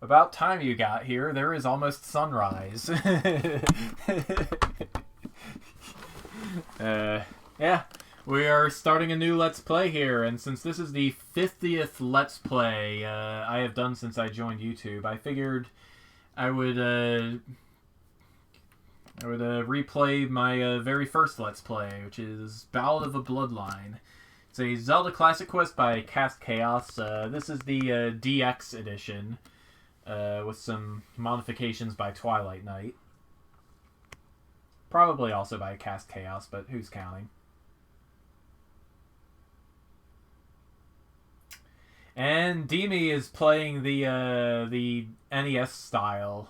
About time you got here. There is almost sunrise. Yeah. We are starting a new Let's Play here, and since this is the 50th Let's Play I have done since I joined YouTube, I figured I would replay my very first Let's Play, which is Ballad of a Bloodline. It's a Zelda Classic Quest by Cast Chaos. This is the DX edition, with some modifications by Twilight Knight. Probably also by Cast Chaos, but who's counting? And Demi is playing the NES style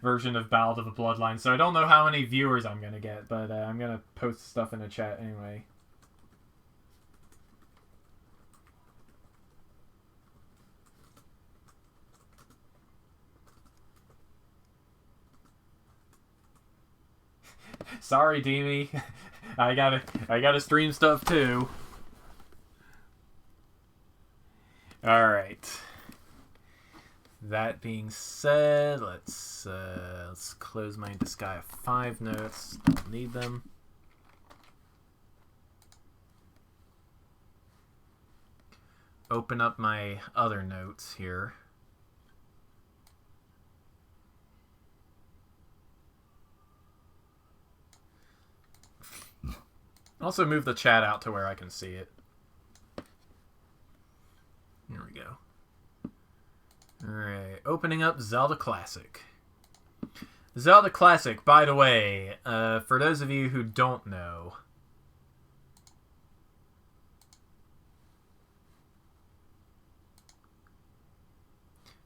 version of Ballad of the Bloodline, so I don't know how many viewers I'm gonna get, but I'm gonna post stuff in the chat anyway. Sorry, Demi. I gotta stream stuff too. Alright. That being said, let's close my Disgaea 5 notes. Don't need them. Open up my other notes here. Also move the chat out to where I can see it. Here we go. Alright, opening up Zelda Classic. Zelda Classic, by the way, for those of you who don't know,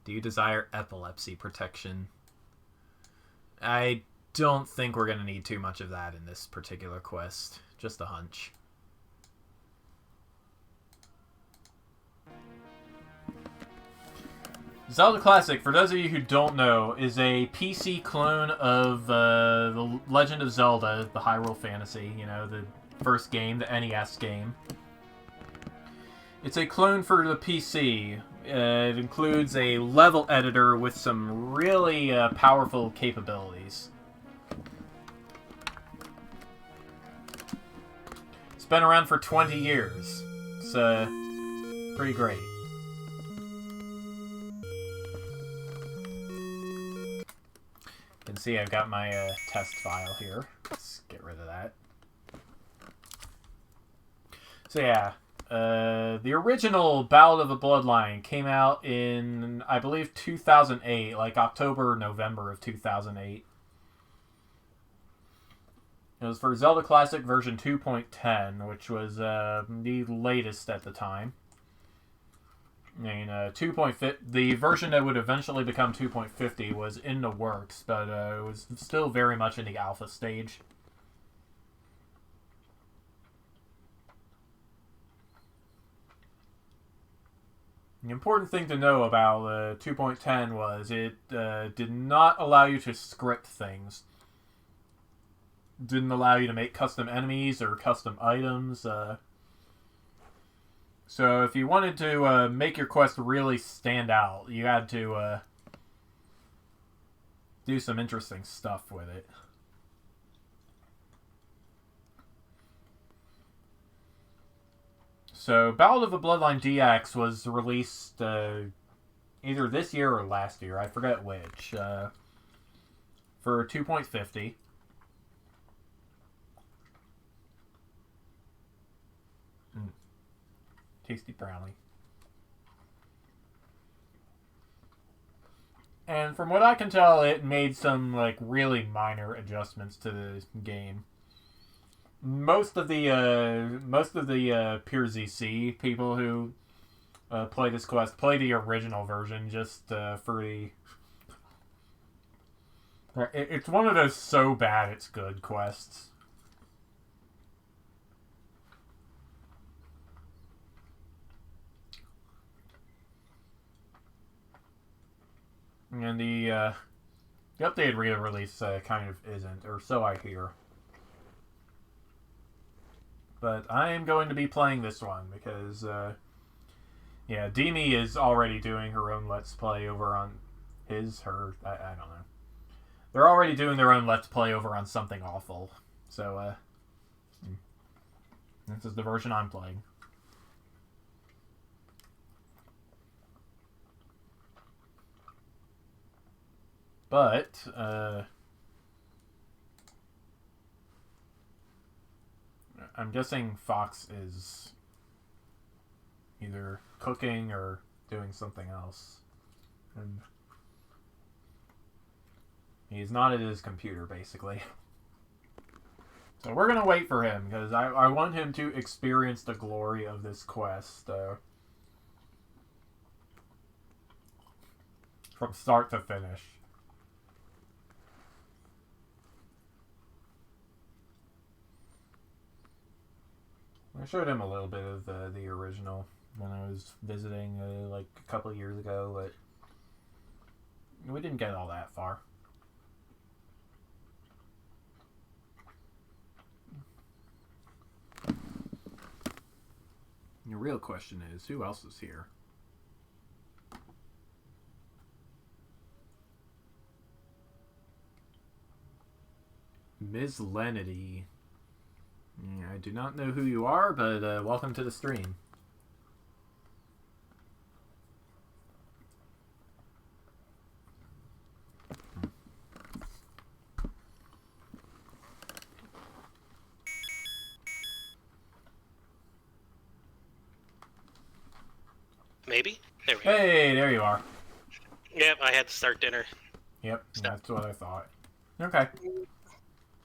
do you desire epilepsy protection? I don't think we're going to need too much of that in this particular quest. Just a hunch. Zelda Classic, for those of you who don't know, is a PC clone of The Legend of Zelda, the Hyrule Fantasy, you know, the first game, the NES game. It's a clone for the PC. It includes a level editor with some really powerful capabilities. It's been around for 20 years. It's pretty great. You can see I've got my test file here. Let's get rid of that. So yeah, the original Ballad of the Bloodline came out in, I believe, 2008, like October or November of 2008. It was for Zelda Classic version 2.10, which was the latest at the time. I mean, 2.50, the version that would eventually become 2.50 was in the works, but it was still very much in the alpha stage. The important thing to know about 2.10 was it did not allow you to script things. Didn't allow you to make custom enemies or custom items. So if you wanted to make your quest really stand out, you had to do some interesting stuff with it. So Ballad of the Bloodline DX was released either this year or last year, I forget which, for 2.50. Tasty brownie. And from what I can tell, it made some like really minor adjustments to the game. Most of the pure ZC people who play this quest play the original version just for the. It's one of those so bad it's good quests. And the updated re-release kind of isn't, or so I hear. But I am going to be playing this one because Yeah, Demi is already doing her own Let's Play over on I don't know. They're already doing their own Let's Play over on Something Awful. So, this is the version I'm playing. But, I'm guessing Fox is either cooking or doing something else. And he's not at his computer, basically. So we're going to wait for him, because I want him to experience the glory of this quest. From start to finish. I showed him a little bit of the original when I was visiting like a couple of years ago, but we didn't get all that far. The real question is, who else is here? Ms. Lenity. I do not know who you are, but welcome to the stream. Maybe? There we go. Hey, there you are. Yep, I had to start dinner. Yep, that's what I thought. Okay.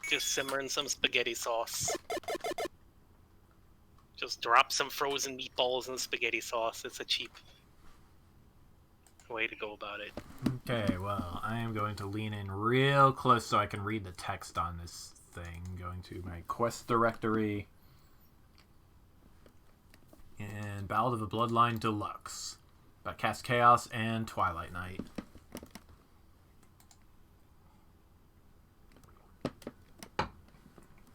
Just simmering some spaghetti sauce. Just drop some frozen meatballs in spaghetti sauce. It's a cheap way to go about it. Okay, well, I am going to lean in real close so I can read the text on this thing. Going to my quest directory. And Ballad of a Bloodline Deluxe. By Cast Chaos and Twilight Knight.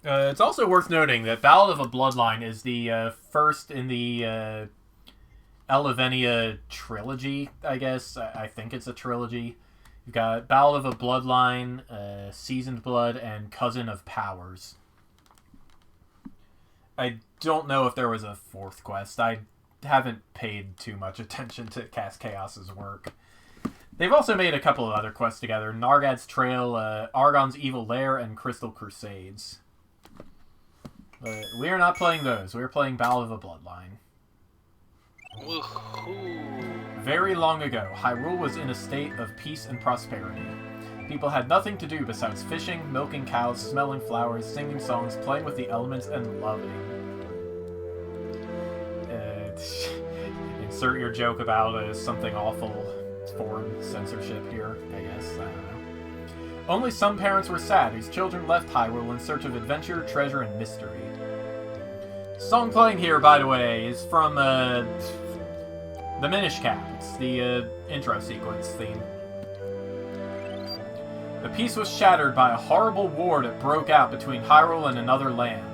It's also worth noting that Ballad of a Bloodline is the first in the Elevenia trilogy, I guess. I think it's a trilogy. You've got Ballad of a Bloodline, Seasoned Blood, and Cousin of Powers. I don't know if there was a fourth quest. I haven't paid too much attention to Cast Chaos's work. They've also made a couple of other quests together. Nargad's Trail, Argon's Evil Lair, and Crystal Crusades. But we are not playing those. We're playing Ballad of a Bloodline. Woohoo. Very long ago, Hyrule was in a state of peace and prosperity. People had nothing to do besides fishing, milking cows, smelling flowers, singing songs, playing with the elements, and loving. Insert your joke about something awful foreign censorship here, I guess. I don't know. Only some parents were sad whose children left Hyrule in search of adventure, treasure, and mystery. Song playing here, by the way, is from the Minish Cap. It's the intro sequence theme. The peace was shattered by a horrible war that broke out between Hyrule and another land.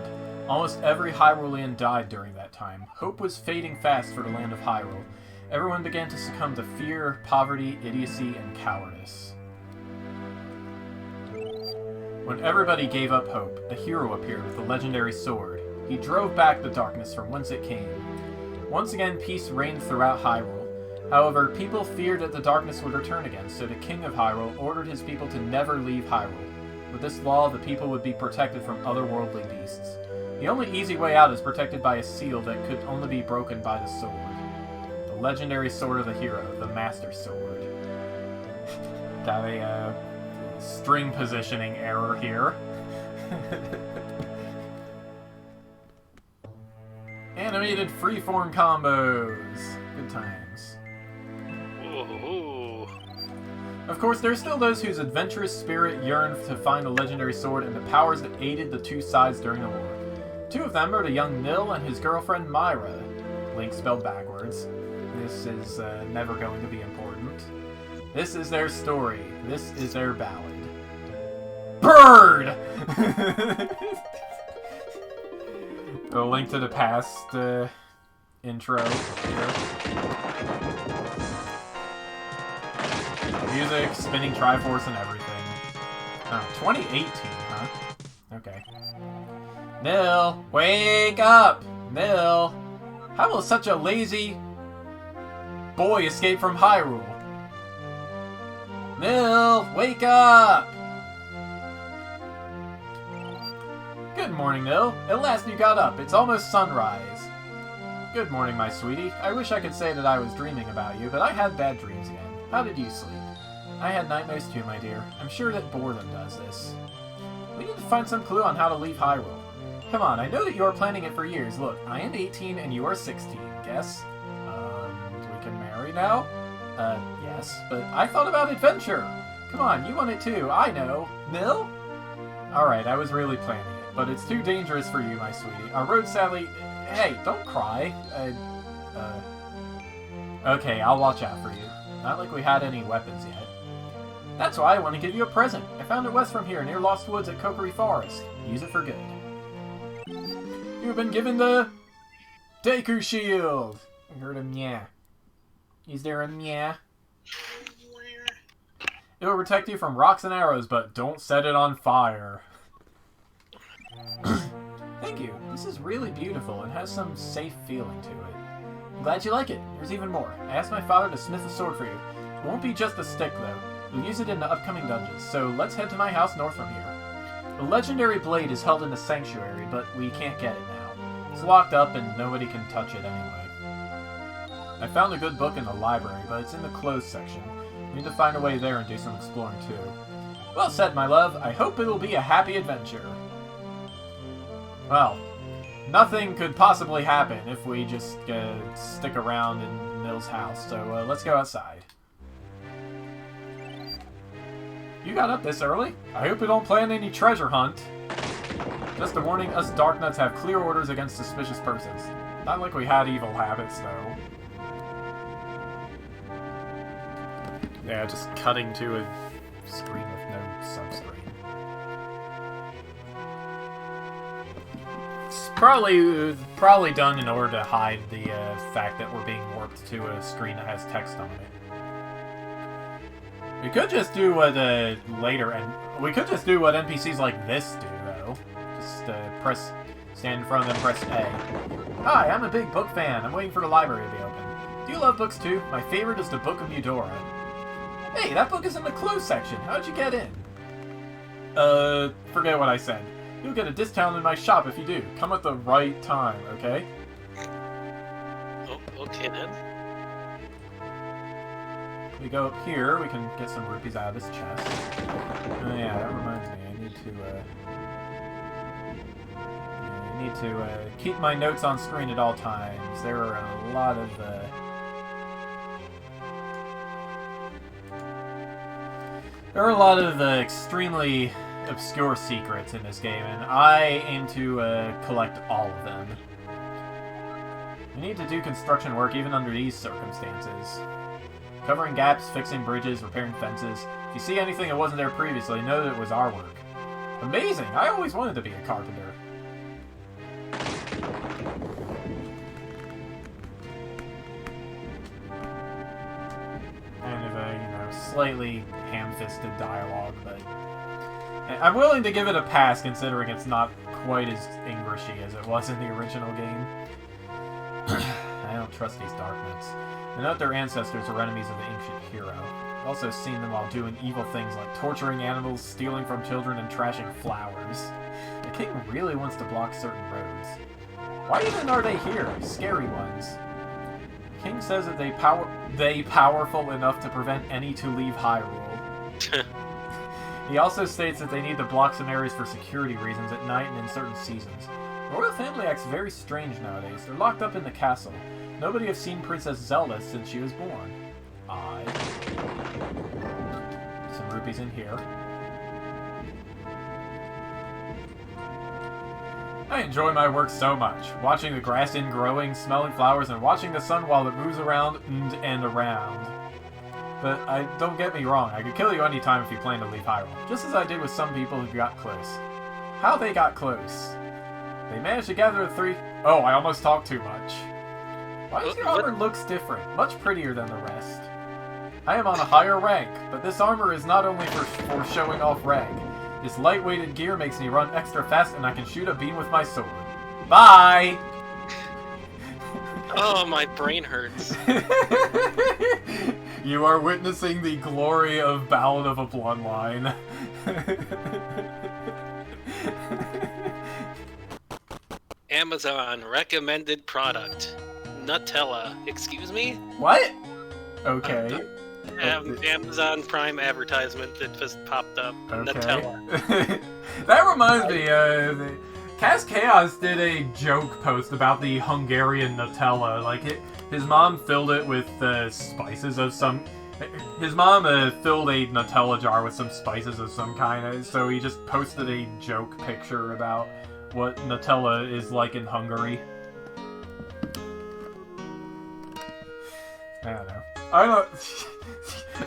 Almost every Hyrulean died during that time. Hope was fading fast for the land of Hyrule. Everyone began to succumb to fear, poverty, idiocy, and cowardice. When everybody gave up hope, a hero appeared with a legendary sword. He drove back the darkness from whence it came. Once again, peace reigned throughout Hyrule. However, people feared that the darkness would return again, so the King of Hyrule ordered his people to never leave Hyrule. With this law, the people would be protected from otherworldly beasts. The only easy way out is protected by a seal that could only be broken by the sword. The legendary sword of the hero, the Master Sword. Got a string positioning error here. Animated freeform combos. Good times. Ooh. Of course, there are still those whose adventurous spirit yearned to find the legendary sword and the powers that aided the two sides during the war. Two of them are the young Nil and his girlfriend Myra. Link spelled backwards. This is never going to be important. This is their story. This is their ballad. Bird! A Link to the Past intro here. Music, spinning Triforce, and everything. Oh, 2018, huh? Okay. Nil, wake up! Nil, how will such a lazy boy escape from Hyrule? Nil, wake up! Good morning, Nil. At last you got up. It's almost sunrise. Good morning, my sweetie. I wish I could say that I was dreaming about you, but I had bad dreams again. How did you sleep? I had nightmares too, my dear. I'm sure that boredom does this. We need to find some clue on how to leave Hyrule. Come on, I know that you are planning it for years. Look, I am 18 and you are 16. Guess? We can marry now? Yes, but I thought about adventure. Come on, you want it too. I know. Nil? Alright, I was really planning it, but it's too dangerous for you, my sweetie. Our road sadly... Hey, don't cry. Okay, I'll watch out for you. Not like we had any weapons yet. That's why I want to give you a present. I found it west from here, near Lost Woods at Kokiri Forest. Use it for good. You've been given the... Deku Shield! I heard a meow. Is there a meow? It will protect you from rocks and arrows, but don't set it on fire. Thank you. This is really beautiful and has some safe feeling to it. I'm glad you like it. There's even more. I asked my father to smith a sword for you. It won't be just a stick, though. We'll use it in the upcoming dungeons, so let's head to my house north from here. The legendary blade is held in the sanctuary, but we can't get it now. It's locked up and nobody can touch it anyway. I found a good book in the library, but it's in the closed section. We need to find a way there and do some exploring, too. Well said, my love. I hope it'll be a happy adventure. Well, nothing could possibly happen if we just stick around in Nil's house, so let's go outside. You got up this early? I hope you don't plan any treasure hunt. Just a warning, us Darknuts have clear orders against suspicious persons. Not like we had evil habits, though. Yeah, just cutting to a screen with no subscreen. It's probably done in order to hide the fact that we're being warped to a screen that has text on it. We could just do what we could just do what NPCs like this do, though. Just stand in front of them, press A. Hi, I'm a big book fan. I'm waiting for the library to be open. Do you love books too? My favorite is the Book of Eudora. Hey, that book is in the closed section. How'd you get in? Forget what I said. You'll get a discount in my shop if you do. Come at the right time, okay? Oh, okay then. We go up here, we can get some rupees out of this chest. Oh yeah, that reminds me, I need to keep my notes on screen at all times. There are a lot of extremely obscure secrets in this game, and I aim to collect all of them. We need to do construction work even under these circumstances. Covering gaps, fixing bridges, repairing fences. If you see anything that wasn't there previously, know that it was our work. Amazing! I always wanted to be a carpenter. Kind of a, slightly ham-fisted dialogue, but... I'm willing to give it a pass, considering it's not quite as Englishy as it was in the original game. I don't trust these Darknuts. I know that their ancestors were enemies of the ancient hero. I've also seen them while doing evil things like torturing animals, stealing from children, and trashing flowers. The king really wants to block certain roads. Why even are they here? Scary ones. The king says that they powerful enough to prevent any to leave Hyrule. He also states that they need to block some areas for security reasons at night and in certain seasons. The royal family acts very strange nowadays. They're locked up in the castle. Nobody has seen Princess Zelda since she was born. Some rupees in here. I enjoy my work so much. Watching the grass growing, smelling flowers, and watching the sun while it moves around and around. But don't get me wrong, I could kill you anytime if you plan to leave Hyrule. Just as I did with some people who got close. How they got close? They managed to gather the three... Oh, I almost talked too much. Why does your armor looks different? Much prettier than the rest. I am on a higher rank, but this armor is not only for showing off rank. This light-weighted gear makes me run extra fast, and I can shoot a beam with my sword. Bye! Oh, my brain hurts. You are witnessing the glory of Ballad of a Bloodline. Amazon recommended product. Nutella. Excuse me? What? Okay. Amazon Prime advertisement that just popped up. Okay. Nutella. That reminds me, Cast Chaos did a joke post about the Hungarian Nutella. Like, his mom filled it with spices of some... His mom filled a Nutella jar with some spices of some kind, so he just posted a joke picture about what Nutella is like in Hungary. I don't know.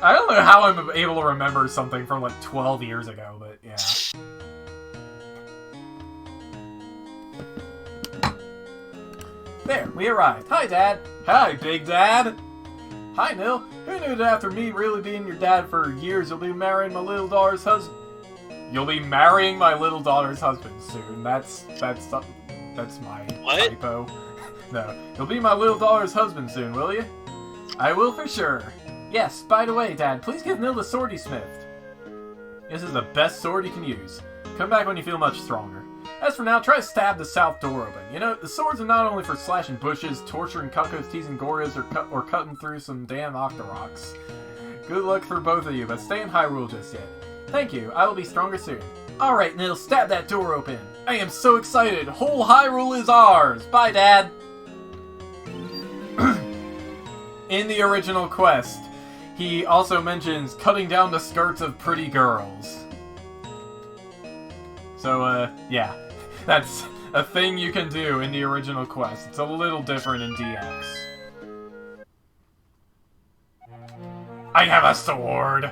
I don't know how I'm able to remember something from like 12 years ago, but yeah. There, we arrived. Hi, Dad. Hi, Big Dad. Hi, Nil. Who knew that after me really being your dad for years, you'll be marrying my little daughter's husband? You'll be marrying my little daughter's husband soon. That's my typo. No, you'll be my little daughter's husband soon, will you? I will for sure. Yes, by the way, Dad, please give Nil the sword he smithed. This is the best sword you can use. Come back when you feel much stronger. As for now, try to stab the south door open. You know, the swords are not only for slashing bushes, torturing cuckoos, teasing gorillas, or cutting through some damn octoroks. Good luck for both of you, but stay in Hyrule just yet. Thank you, I will be stronger soon. Alright, Nil, stab that door open. I am so excited. Whole Hyrule is ours. Bye, Dad. In the original quest, he also mentions cutting down the skirts of pretty girls. So, yeah. That's a thing you can do in the original quest. It's a little different in DX. I have a sword!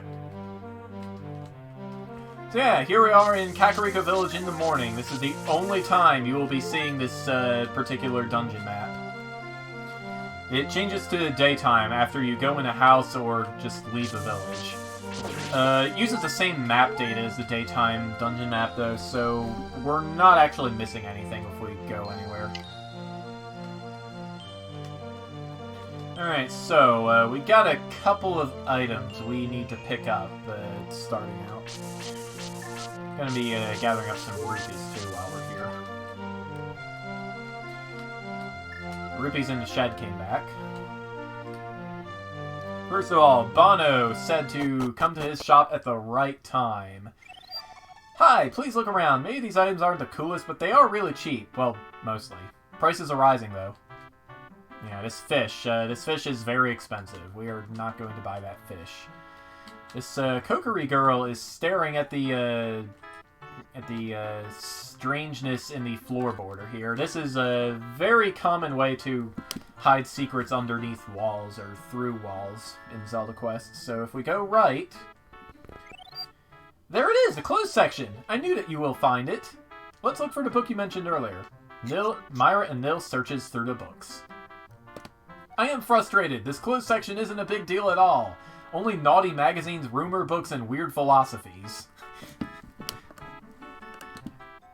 So yeah, here we are in Kakariko Village in the morning. This is the only time you will be seeing this particular dungeon map. It changes to daytime after you go in a house or just leave the village. It uses the same map data as the daytime dungeon map, though, so we're not actually missing anything if we go anywhere. Alright, so we got a couple of items we need to pick up starting out. Gonna be gathering up some rupees, too, while we're here. Rupees in the shed came back. First of all, Bono said to come to his shop at the right time. Hi, please look around. Maybe these items aren't the coolest, but they are really cheap. Well, mostly. Prices are rising, though. Yeah, this fish is very expensive. We are not going to buy that fish. This Kokiri girl is staring at the strangeness in the floor border here. This is a very common way to hide secrets underneath walls or through walls in Zelda quests. So if we go right... There it is! The clothes section! I knew that you will find it! Let's look for the book you mentioned earlier. Myra and Nil searches through the books. I am frustrated. This clothes section isn't a big deal at all. Only naughty magazines, rumor books, and weird philosophies.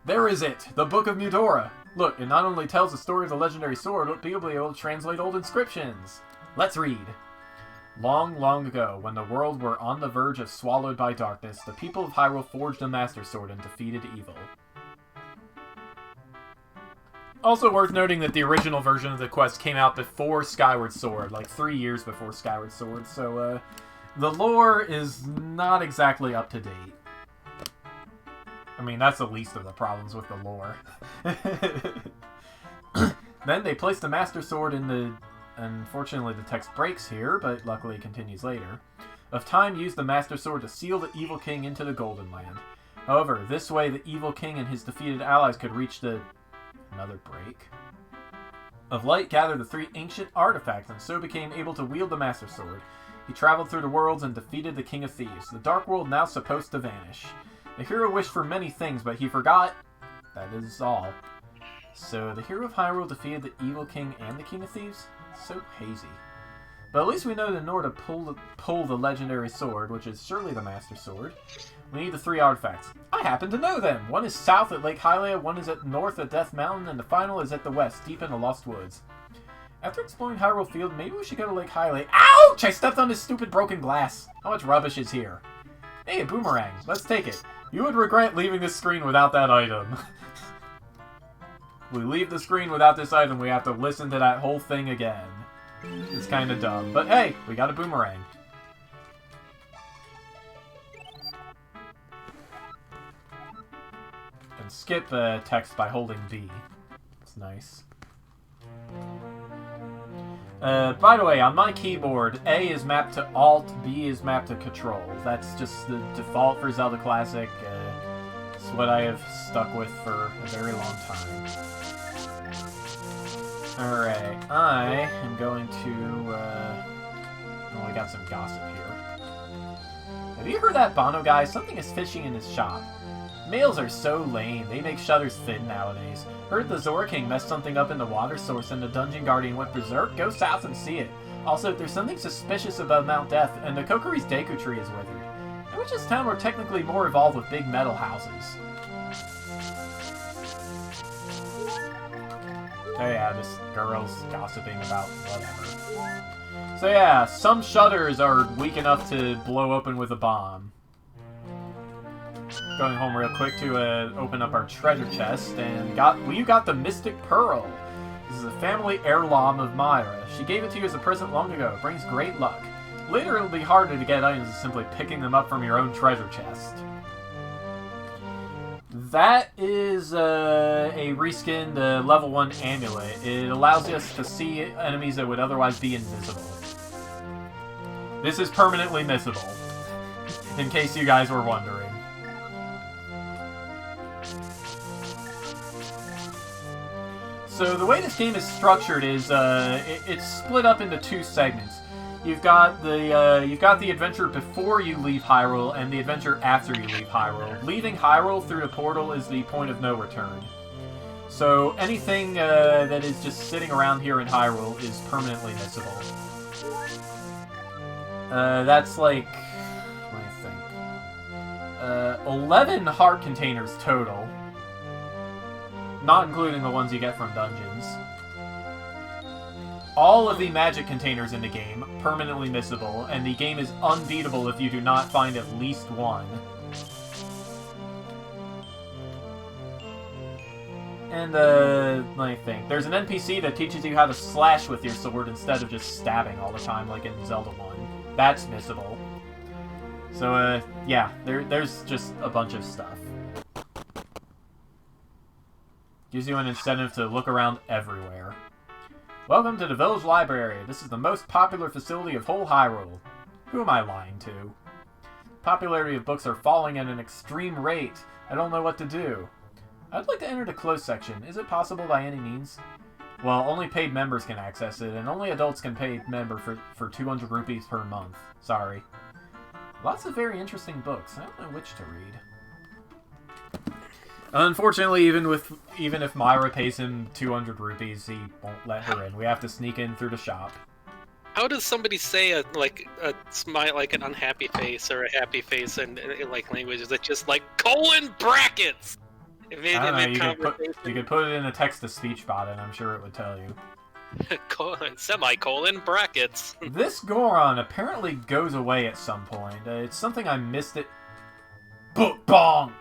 There is it! The Book of Mudora! Look, it not only tells the story of the legendary sword, but people will be able to translate old inscriptions. Let's read. Long, long ago, when the world were on the verge of swallowed by darkness, the people of Hyrule forged a Master Sword and defeated evil. Also worth noting that the original version of the quest came out before Skyward Sword, like 3 years before Skyward Sword, so the lore is not exactly up to date. I mean, that's the least of the problems with the lore. Then they placed the Master Sword in the... Unfortunately, the text breaks here, but luckily it continues later. Of Time used the Master Sword to seal the Evil King into the Golden Land. However, this way the Evil King and his defeated allies could reach the... Another break. Of Light gathered the 3 ancient artifacts and so became able to wield the Master Sword. He traveled through the worlds and defeated the King of Thieves. The Dark World now supposed to vanish. The hero wished for many things, but he forgot. That is all. So, the hero of Hyrule defeated the Evil King and the King of Thieves? So hazy. But at least we know in order to pull the legendary sword, which is surely the Master Sword, we need the 3 artifacts. I happen to know them! One is south at Lake Hylia, one is at north at Death Mountain, and the final is at the west, deep in the Lost Woods. After exploring Hyrule Field, maybe we should go to Lake Hylia. Ouch! I stepped on this stupid broken glass. How much rubbish is here? Hey, a boomerang. Let's take it. You would regret leaving this screen without that item. We leave the screen without this item, we have to listen to that whole thing again. It's kind of dumb. But hey, we got a boomerang. And skip text by holding B. It's nice. By the way, on my keyboard, A is mapped to Alt, B is mapped to Control. That's just the default for Zelda Classic. It's what I have stuck with for a very long time. Alright, I am going to, oh, I got some gossip here. Have you heard that Bono guy? Something is fishy in his shop. Males are so lame, they make shutters thin nowadays. Heard the Zora King messed something up in the water source and the Dungeon Guardian went berserk? Go south and see it. Also, there's something suspicious about Mount Death, and the Kokori's Deku Tree is withered. I wish this town were technically more evolved with big metal houses. Oh yeah, just girls gossiping about whatever. So yeah, some shutters are weak enough to blow open with a bomb. Going home real quick to open up our treasure chest, and you got the Mystic Pearl. This is a family heirloom of Myra. She gave it to you as a present long ago. It brings great luck. Later it'll be harder to get items than simply picking them up from your own treasure chest. That is a reskinned level 1 amulet. It allows us to see enemies that would otherwise be invisible. This is permanently missable, in case you guys were wondering. So the way this game is structured is it's split up into 2 segments. You've got the adventure before you leave Hyrule and the adventure after you leave Hyrule. Leaving Hyrule through the portal is the point of no return. So anything that is just sitting around here in Hyrule is permanently missable. That's like, let me think, 11 heart containers total, not including the ones you get from dungeons. All of the magic containers in the game, permanently missable, and the game is unbeatable if you do not find at least one. And, let me think. There's an NPC that teaches you how to slash with your sword instead of just stabbing all the time, like in Zelda 1. That's missable. So, yeah, there's just a bunch of stuff. Gives you an incentive to look around everywhere. Welcome to the Village Library. This is the most popular facility of whole Hyrule. Who am I lying to? Popularity of books are falling at an extreme rate. I don't know what to do. I'd like to enter the closed section. Is it possible by any means? Well, only paid members can access it, and only adults can pay member for 200 rupees per month. Sorry. Lots of very interesting books. I don't know which to read. Unfortunately, even if Myra pays him 200 rupees, he won't let her in. We have to sneak in through the shop. How does somebody say a smile, like an unhappy face or a happy face in like language? Is it just like colon brackets? I don't know, you could put it in a text-to-speech bot and I'm sure it would tell you. Semicolon brackets. This Goron apparently goes away at some point. It's something I missed it. Bonk!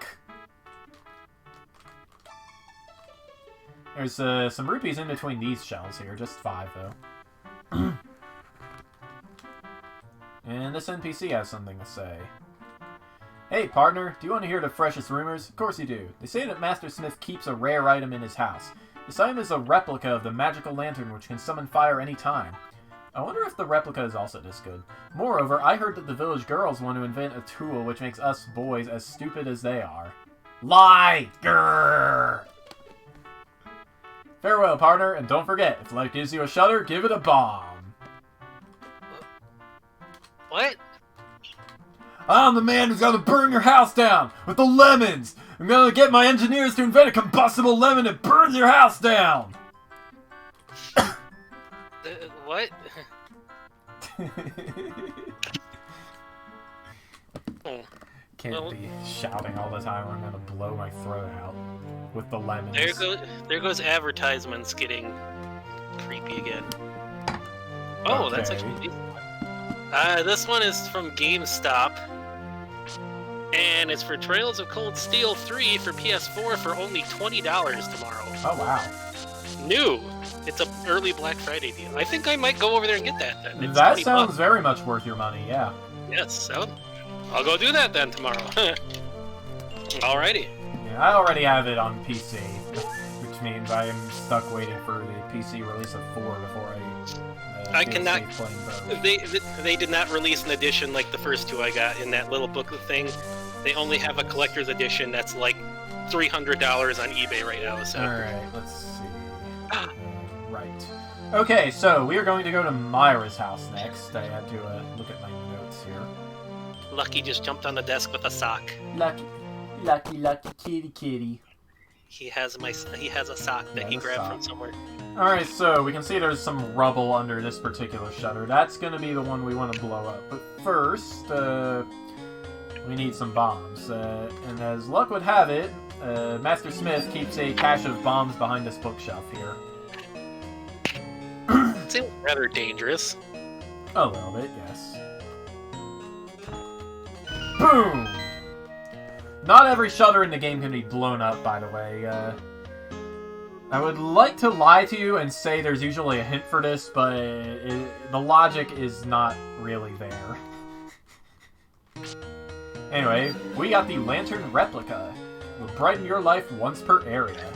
There's some rupees in between these shells here, just 5 though. And this NPC has something to say. Hey partner, do you want to hear the freshest rumors? Of course you do. They say that Master Smith keeps a rare item in his house. This item is a replica of the magical lantern which can summon fire any time. I wonder if the replica is also this good. Moreover, I heard that the village girls want to invent a tool which makes us boys as stupid as they are. Lie! Grrr! Farewell, partner, and don't forget, if life gives you a shutter, give it a bomb. What? I'm the man who's gonna burn your house down with the lemons! I'm gonna get my engineers to invent a combustible lemon that burns your house down! What? Oh. Can't be shouting all the time or I'm gonna blow my throat out with the lemons. There goes advertisements getting creepy again. Oh, Okay. that's actually this one is from GameStop. And it's for Trails of Cold Steel 3 for PS4 for only $20 tomorrow. Oh, wow. New! It's an early Black Friday deal. I think I might go over there and get that then. It's that $20 sounds bucks. very much worth your money, yeah. Yes, so I'll go do that then tomorrow. Alrighty. Yeah, I already have it on PC, which means I am stuck waiting for the PC release of 4 before I cannot. playing both. They did not release an edition like the first two I got in that little booklet thing. They only have a collector's edition that's like $300 on eBay right now. So. Alright, let's see. Right. Okay, so we are going to go to Myra's house next. I had to look at my notes here. Lucky just jumped on the desk with a sock. Lucky kitty. He has a sock that he grabbed from somewhere. Alright, so we can see there's some rubble under this particular shutter. That's going to be the one we want to blow up. But first, we need some bombs. And as luck would have it, Master Smith keeps a cache of bombs behind this bookshelf here. It seems rather dangerous. A little bit, yes. Boom! Not every shutter in the game can be blown up, by the way. I would like to lie to you and say there's usually a hint for this, but the logic is not really there. Anyway, we got the Lantern Replica. Will brighten your life once per area.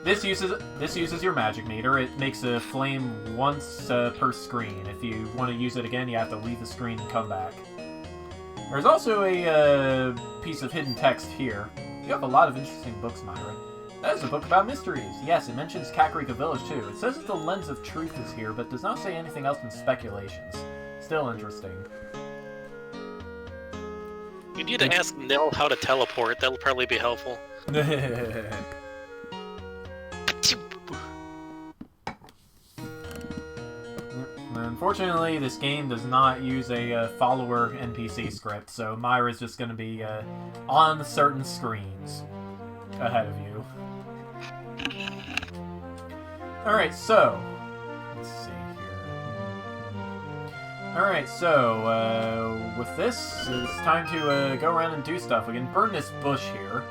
This uses your magic meter. It makes a flame once per screen. If you want to use it again, you have to leave the screen and come back. There's also a piece of hidden text here. You have a lot of interesting books, Myra. That is a book about mysteries. Yes, it mentions Kakariko Village too. It says that the lens of truth is here, but does not say anything else than speculations. Still interesting. You need to ask Nell how to teleport. That'll probably be helpful. Unfortunately, this game does not use a follower NPC script, so Myra's just going to be on certain screens ahead of you. Alright, so... let's see here. Alright, so, with this, it's time to go around and do stuff. We can burn this bush here.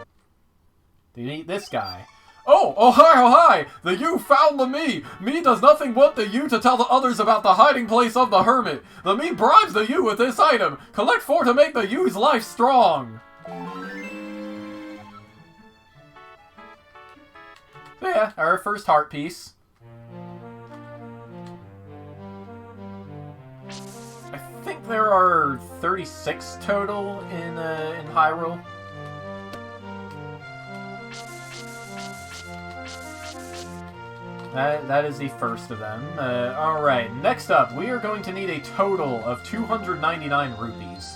Do you eat this guy? Oh hi! The you found the me! Me does nothing want the you to tell the others about the hiding place of the hermit. The me bribes the you with this item. Collect 4 to make the you's life strong. So yeah, our first heart piece. I think there are 36 total in Hyrule. That is the first of them. Alright, next up, we are going to need a total of 299 rupees.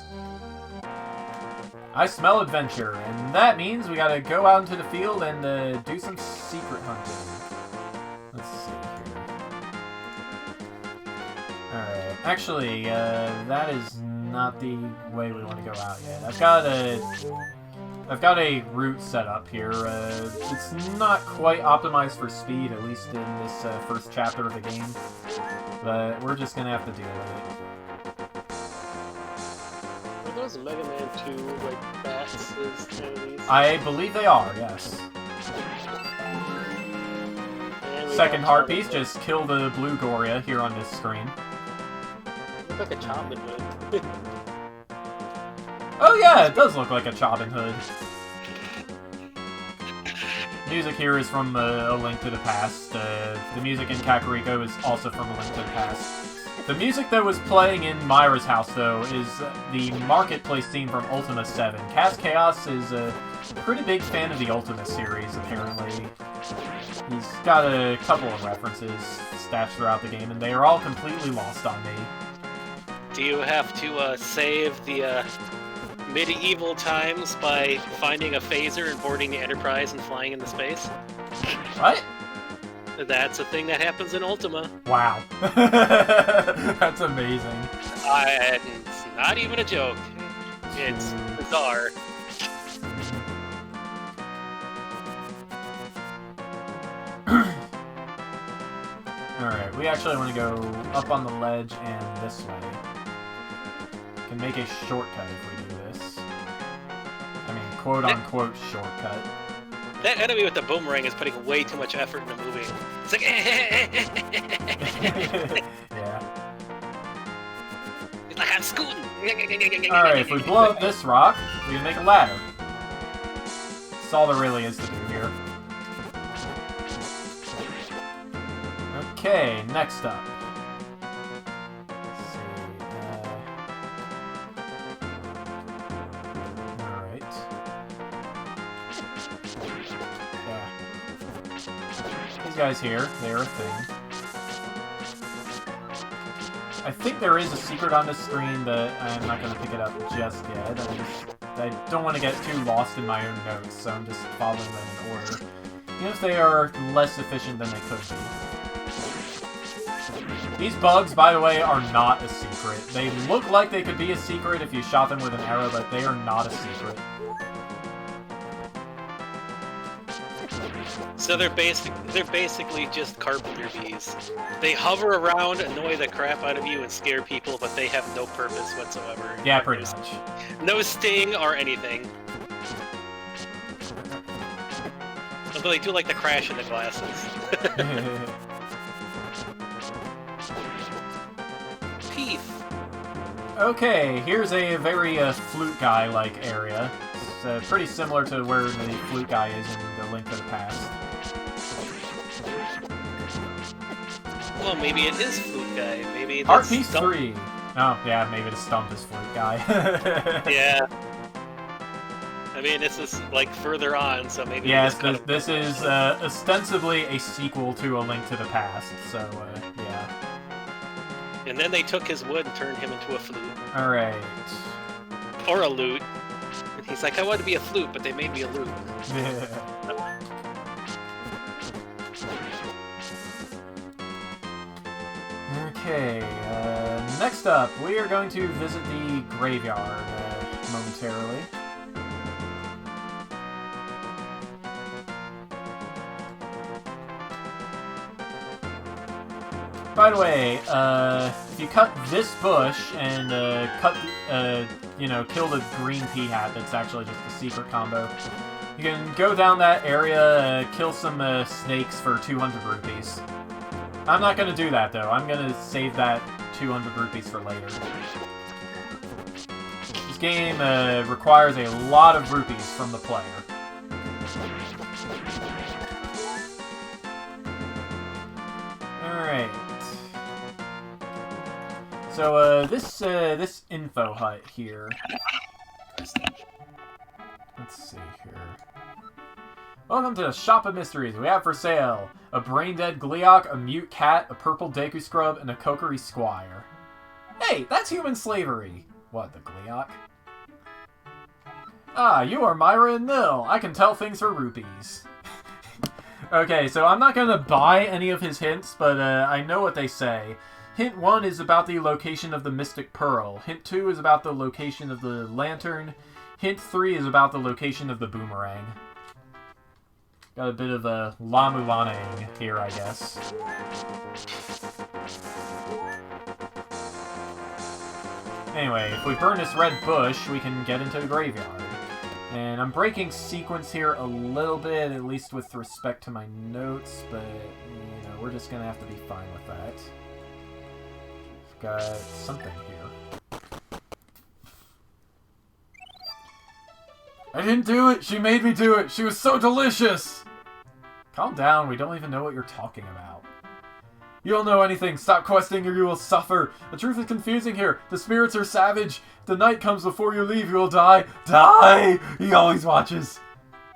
I smell adventure, and that means we gotta go out into the field and do some secret hunting. Let's see here. Alright, actually, that is not the way we want to go out yet. I've got a route set up here. It's not quite optimized for speed, at least in this first chapter of the game, but we're just gonna have to deal with it. Are those Mega Man 2 like bats as enemies? I believe they are, yes. Second heart piece, just kill the blue Goria here on this screen. Looks like a Chobin Hood. Oh yeah, it does look like a Chobin Hood. Music here is from A Link to the Past. The music in Kakariko is also from A Link to the Past. The music that was playing in Myra's house, though, is the Marketplace theme from Ultima 7. Cas Chaos is a pretty big fan of the Ultima series, apparently. He's got a couple of references stashed throughout the game, and they are all completely lost on me. Do you have to save the medieval times by finding a phaser and boarding the Enterprise and flying into space? What? That's a thing that happens in Ultima. Wow. That's amazing. It's not even a joke. It's bizarre. Alright, we actually want to go up on the ledge and this way. Can make a shortcut if we do this. I mean, quote-unquote shortcut. That enemy with the boomerang is putting way too much effort into moving. It's like, Yeah. It's like I'm scooting. Alright, if we blow up this rock, we can make a ladder. That's all there really is to do here. Okay, next up. Let's see. Alright. Yeah. These guys here, they're a thing. I think there is a secret on this screen, but I'm not going to pick it up just yet. I don't want to get too lost in my own notes, so I'm just following them in order. Even if they are less efficient than they could be. These bugs, by the way, are not a secret. They look like they could be a secret if you shot them with an arrow, but they are not a secret. So they're basically just carpenter bees. They hover around, annoy the crap out of you, and scare people, but they have no purpose whatsoever. Yeah, pretty much. No sting or anything. Although they do like the crash in the glasses. Teeth. Okay, here's a very flute guy-like area. It's pretty similar to where the flute guy is in the Link to the Past. Well, maybe it is flute guy. Maybe it's Art piece 3. Oh, yeah, maybe the stump is flute guy. Yeah. I mean, this is like further on, so maybe. Yes, this is ostensibly a sequel to A Link to the Past, so yeah. And then they took his wood and turned him into a flute. Alright. Or a lute. And he's like, I want to be a flute, but they made me a lute. Okay, next up, we are going to visit the graveyard momentarily. By the way, if you cut this bush and kill the green pea hat, that's actually just a secret combo. You can go down that area, kill some snakes for 200 rupees. I'm not going to do that, though. I'm going to save that 200 rupees for later. This game requires a lot of rupees from the player. Alright. So, this info hut here. Let's see here. Welcome to the Shop of Mysteries. We have for sale a brain-dead Gleeok, a mute cat, a purple Deku Scrub, and a Kokiri Squire. Hey, that's human slavery! What, the Gleeok? Ah, you are Myra and Nil. I can tell things for rupees. Okay, so I'm not going to buy any of his hints, but I know what they say. Hint 1 is about the location of the Mystic Pearl. Hint 2 is about the location of the Lantern. Hint 3 is about the location of the Boomerang. Got a bit of a Lamulanang here, I guess. Anyway, if we burn this red bush, we can get into the graveyard. And I'm breaking sequence here a little bit, at least with respect to my notes, but, you know, we're just gonna have to be fine with that. I've got something here. I didn't do it! She made me do it! She was so delicious! Calm down, we don't even know what you're talking about. You don't know anything. Stop questing or you will suffer. The truth is confusing here. The spirits are savage. If the night comes before you leave, you will die. Die! He always watches.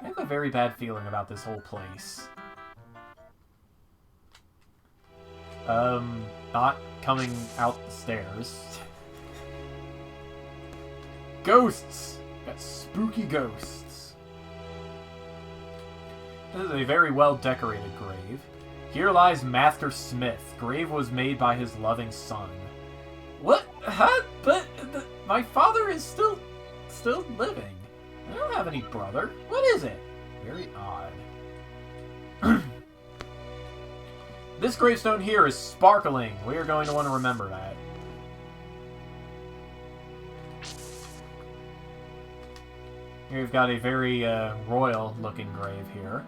I have a very bad feeling about this whole place. Not coming out the stairs. Ghosts! Got spooky ghosts. This is a very well decorated grave. Here lies Master Smith. Grave was made by his loving son. What? Huh? But my father is still living. I don't have any brother. What is it? Very odd. This gravestone here is sparkling. We are going to want to remember that. Here we've got a very royal-looking grave here.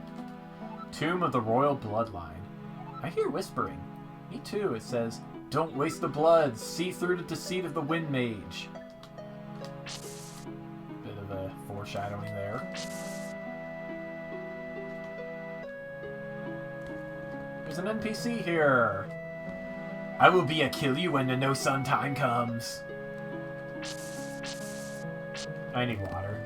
Tomb of the Royal Bloodline. I hear whispering. Me too, it says, "Don't waste the blood. See through the deceit of the Wind Mage." Bit of a foreshadowing there. There's an NPC here. I will be a kill you when the no sun time comes. I need water.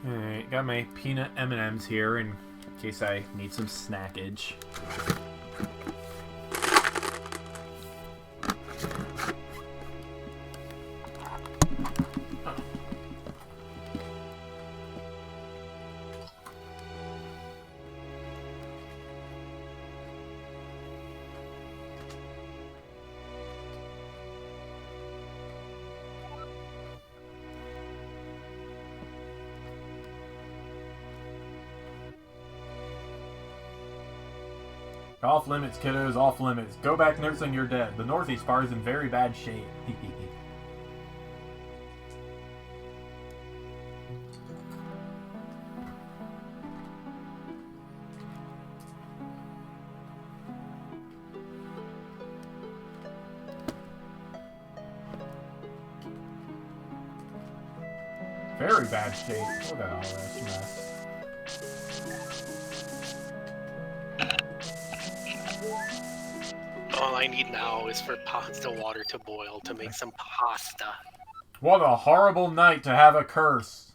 Alright, got my peanut M&Ms here in case I need some snackage. Off limits, kiddos, off limits. Go back nursing your dead. The northeast part is in very bad shape. Very bad shape. Look at all this mess. All I need now is for pasta water to boil to make some pasta. What a horrible night to have a curse.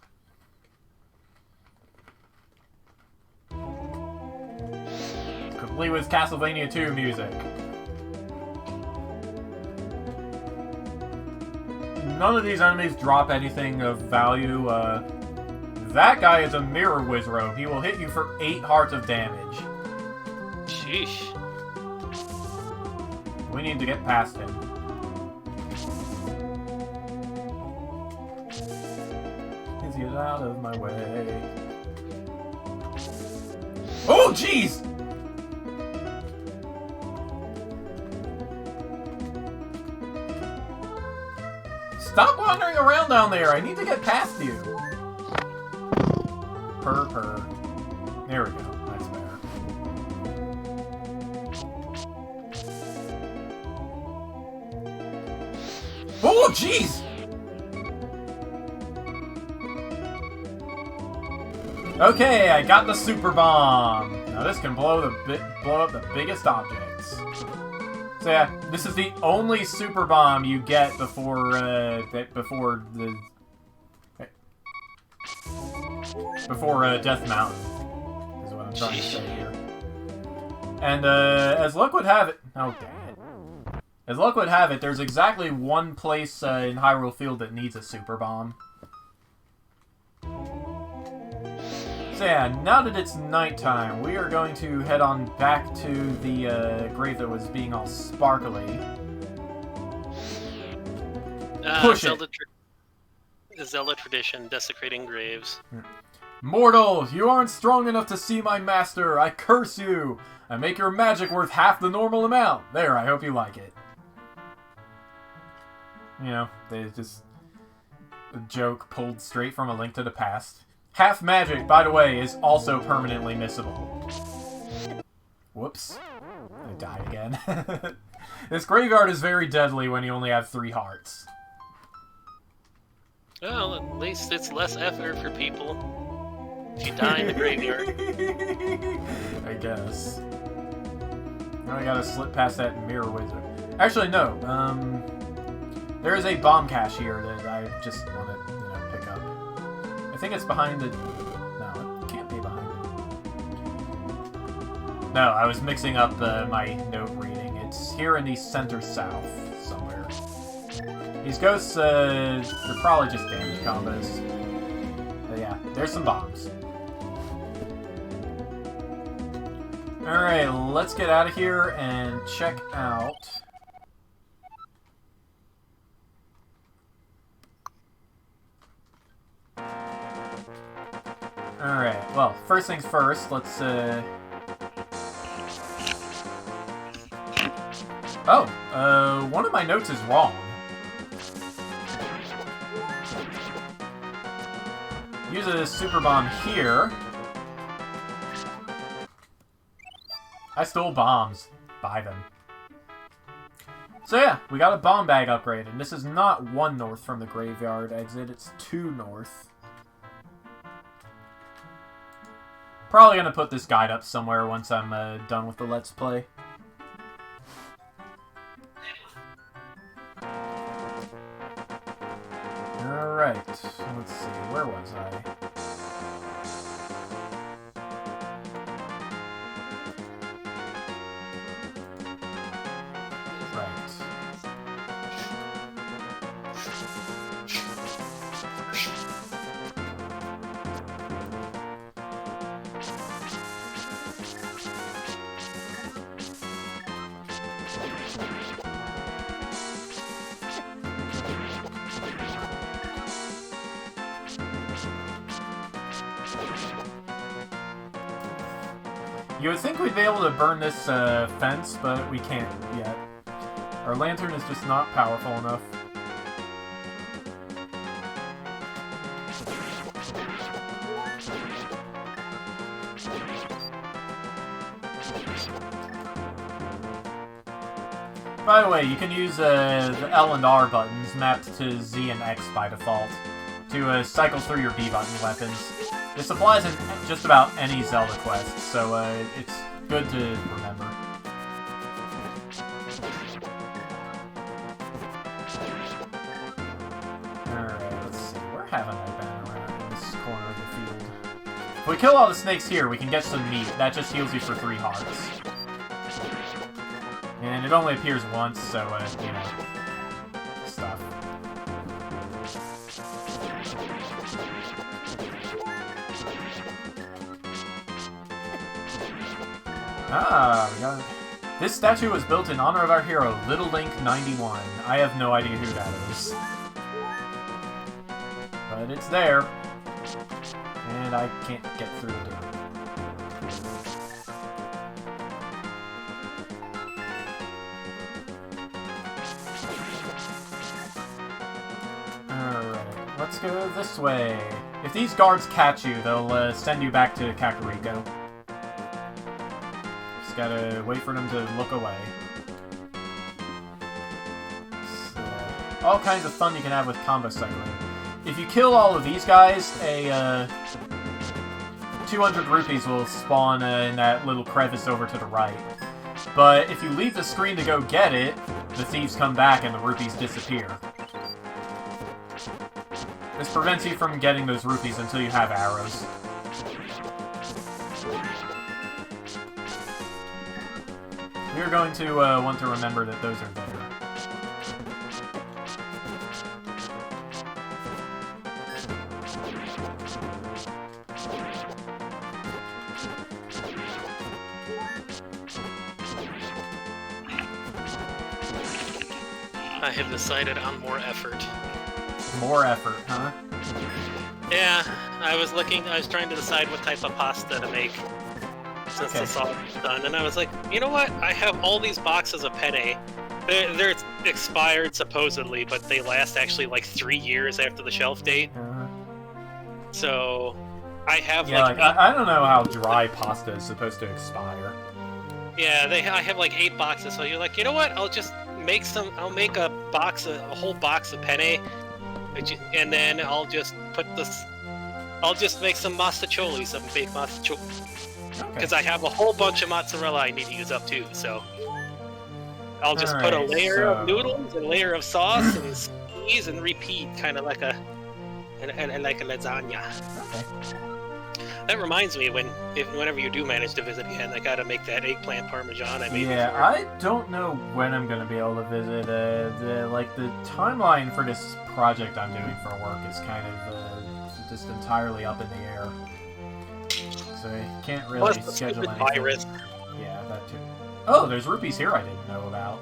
Complete with Castlevania 2 music. None of these enemies drop anything of value. That guy is a mirror Wizro. He will hit you for 8 hearts of damage. Sheesh. We need to get past him. Is he out of my way? Oh, jeez! Stop wandering around down there! I need to get past you! Purr. There we go. That's better. Oh, jeez! Okay, I got the super bomb. Now this can blow up the biggest objects. So yeah, this is the only super bomb you get before Death Mountain. Is what I'm trying to say here. And as luck would have it, oh dang it! As luck would have it, there's exactly one place in Hyrule Field that needs a super bomb. So yeah, now that it's nighttime, we are going to head on back to the grave that was being all sparkly. Push it! The Zelda tradition, desecrating graves. Mortal, you aren't strong enough to see my master. I curse you. I make your magic worth half the normal amount. There, I hope you like it. You know, they just a joke pulled straight from A Link to the Past. Half magic, by the way, is also permanently missable. Whoops. I died again. This graveyard is very deadly when you only have 3 hearts. Well, at least it's less effort for people if you die in the graveyard. I guess. Now I gotta slip past that mirror wizard. Actually, no. There is a bomb cache here that I just want to, pick up. I think it's behind the... No, it can't be behind it. No, I was mixing up my note reading. It's here in the center south somewhere. These ghosts, they're probably just damage combos. But yeah, there's some bombs. Alright, let's get out of here and check out... Alright, well, first things first, let's, Oh, one of my notes is wrong. Use a super bomb here. I stole bombs. Buy them. So yeah, we got a bomb bag upgrade, and this is not 1 north from the graveyard exit, it's 2 north. Probably gonna put this guide up somewhere once I'm done with the Let's Play. Alright, let's see, where was I? You would think we'd be able to burn this fence, but we can't yet. Our lantern is just not powerful enough. By the way, you can use the L and R buttons mapped to Z and X by default to cycle through your B button weapons. This applies in just about any Zelda quest, so it's good to remember. Alright, let's see. Where haven't I been around in this corner of the field? If we kill all the snakes here, we can get some meat. That just heals you for 3 hearts. And it only appears once, so, stuff. Ah, we got it. This statue was built in honor of our hero, Little Link 91. I have no idea who that is. But it's there. And I can't get through the door. Alright, let's go this way. If these guards catch you, they'll send you back to Kakariko. Gotta wait for them to look away. So, all kinds of fun you can have with combo cycling. If you kill all of these guys, a 200 rupees will spawn in that little crevice over to the right. But if you leave the screen to go get it, the thieves come back and the rupees disappear. This prevents you from getting those rupees until you have arrows. You're going to want to remember that those are there. I have decided on more effort. More effort, huh? Yeah, I was trying to decide what type of pasta to make. Since it's all done, and I was like, you know what? I have all these boxes of penne. They're expired supposedly, but they last actually like 3 years after the shelf date. So I have Yeah, like like I don't know how dry pasta is supposed to expire. yeah, I have like 8 boxes. So you're like, you know what? I'll just make some. I'll make a whole box of penne, and then I'll just put this. I'll just make some mostaccioli, some baked mostaccioli, because I have a whole bunch of mozzarella I need to use up too. So I'll just put a layer of noodles, and a layer of sauce, and squeeze, and repeat, kind of like a like a lasagna. Okay. That reminds me, whenever you do manage to visit again, I gotta make that eggplant parmesan I made before. I don't know when I'm gonna be able to visit. The timeline for this project I'm doing for work is kind of just entirely up in the air, so I can't really schedule anything. Virus. Yeah, that too. Oh, there's rupees here I didn't know about.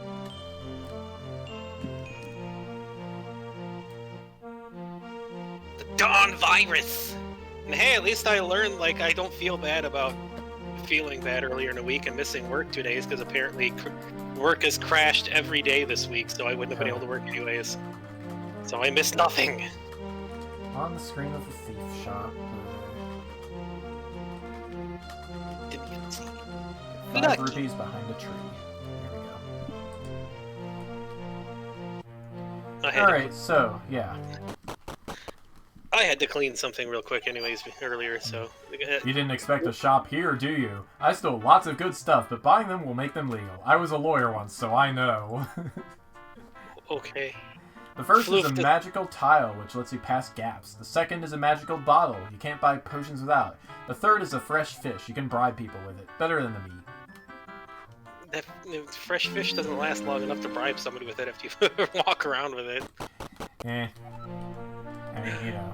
The Dawn virus. And hey, at least I learned, like, I don't feel bad about feeling bad earlier in the week and missing work 2 days, because apparently work has crashed every day this week, so I wouldn't have been able to work anyways. So I missed nothing. On the screen of the thief shop. Didn't even see. 5 rupees behind a tree. There we go. Alright, so, yeah. I had to clean something real quick anyways earlier, so... You didn't expect a shop here, do you? I stole lots of good stuff, but buying them will make them legal. I was a lawyer once, so I know. Okay. The first is a magical tile, which lets you pass gaps. The second is a magical bottle. You can't buy potions without. The third is a fresh fish. You can bribe people with it. Better than the meat. That fresh fish doesn't last long enough to bribe somebody with it if you walk around with it. Eh. I mean, you know.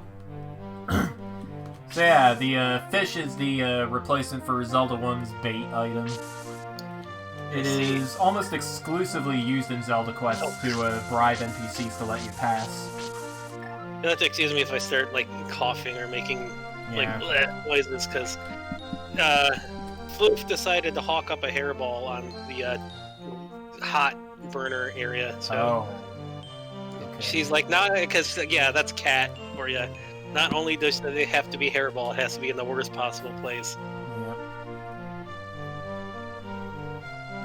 So yeah, the fish is the replacement for Zelda 1's bait item. It is almost exclusively used in Zelda quests to bribe NPCs to let you pass. You'll have to excuse me if I start, like, coughing or making, like, bleh noises, because Floof decided to hawk up a hairball on the hot burner area, so... Okay. She's like, nah, because, yeah, that's cat for you. Not only does it have to be hairball, it has to be in the worst possible place.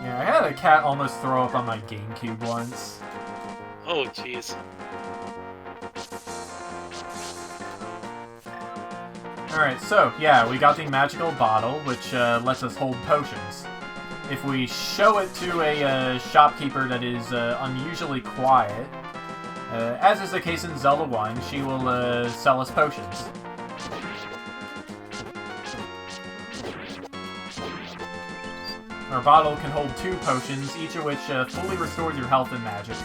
Yeah, I had a cat almost throw up on my GameCube once. Oh, jeez. Alright, so, yeah, we got the magical bottle, which lets us hold potions. If we show it to a shopkeeper that is unusually quiet, as is the case in Zelda 1, she will sell us potions. Our bottle can hold 2 potions, each of which fully restores your health and magic.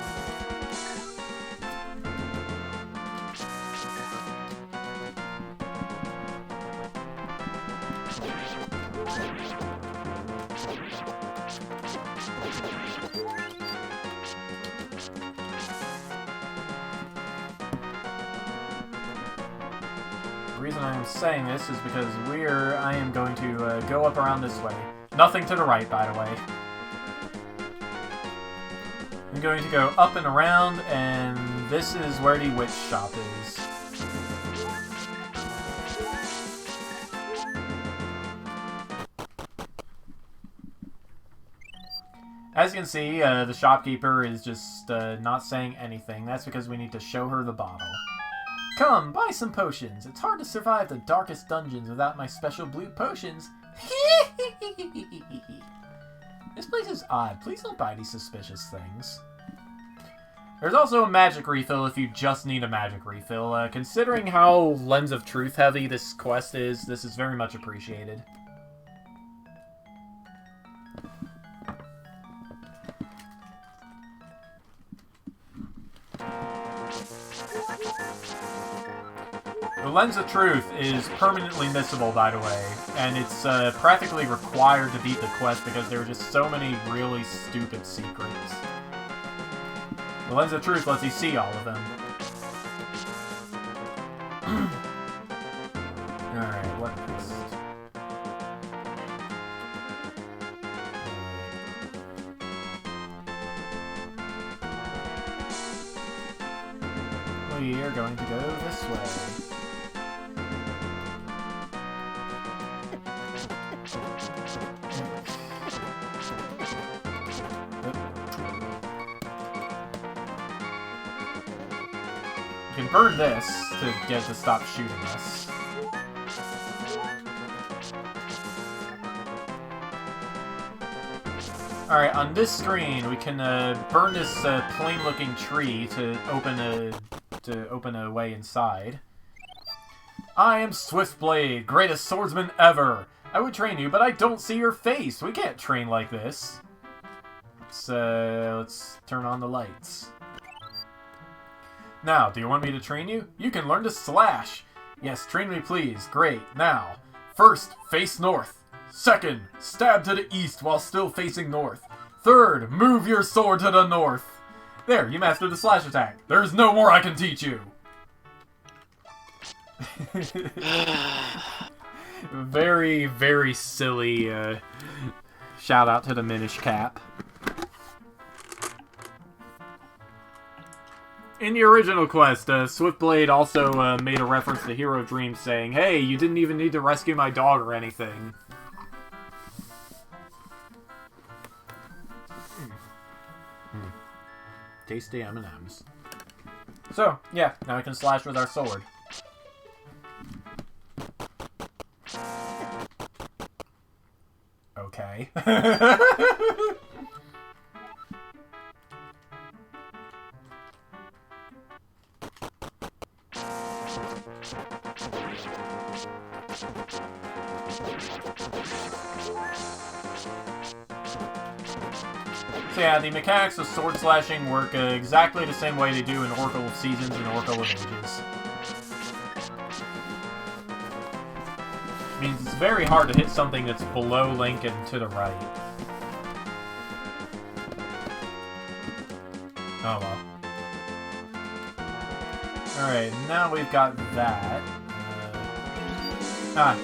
The reason I am saying this is because I am going to go up around this way. Nothing to the right, by the way. I'm going to go up and around, and this is where the witch shop is. As you can see, the shopkeeper is just not saying anything. That's because we need to show her the bottle. Come, buy some potions. It's hard to survive the darkest dungeons without my special blue potions. This place is odd. Please don't buy these suspicious things. There's also a magic refill if you just need a magic refill. Considering how Lens of Truth heavy this quest is, this is very much appreciated. The Lens of Truth is permanently missable, by the way, and it's practically required to beat the quest because there are just so many really stupid secrets. The Lens of Truth lets you see all of them. Alright, what next? We are going to go this way. You can burn this to get it to stop shooting us. Alright, on this screen, we can burn this plain-looking tree to open a way inside. I am Swiftblade, greatest swordsman ever. I would train you, but I don't see your face. We can't train like this. Let's turn on the lights. Now, do you want me to train you? You can learn to slash. Yes, train me please. Great. Now, first, face north. Second, stab to the east while still facing north. Third, move your sword to the north. There, you mastered the slash attack. There's no more I can teach you. Very, very silly shout out to the Minish Cap. In the original quest, Swiftblade also made a reference to Hero Dream saying, hey, you didn't even need to rescue my dog or anything. Tasty M&Ms. So, yeah, now we can slash with our sword. Okay. So yeah, the mechanics of sword slashing work exactly the same way they do in Oracle of Seasons and Oracle of Ages. It means it's very hard to hit something that's below Link and to the right. Oh well. Alright, now we've got that.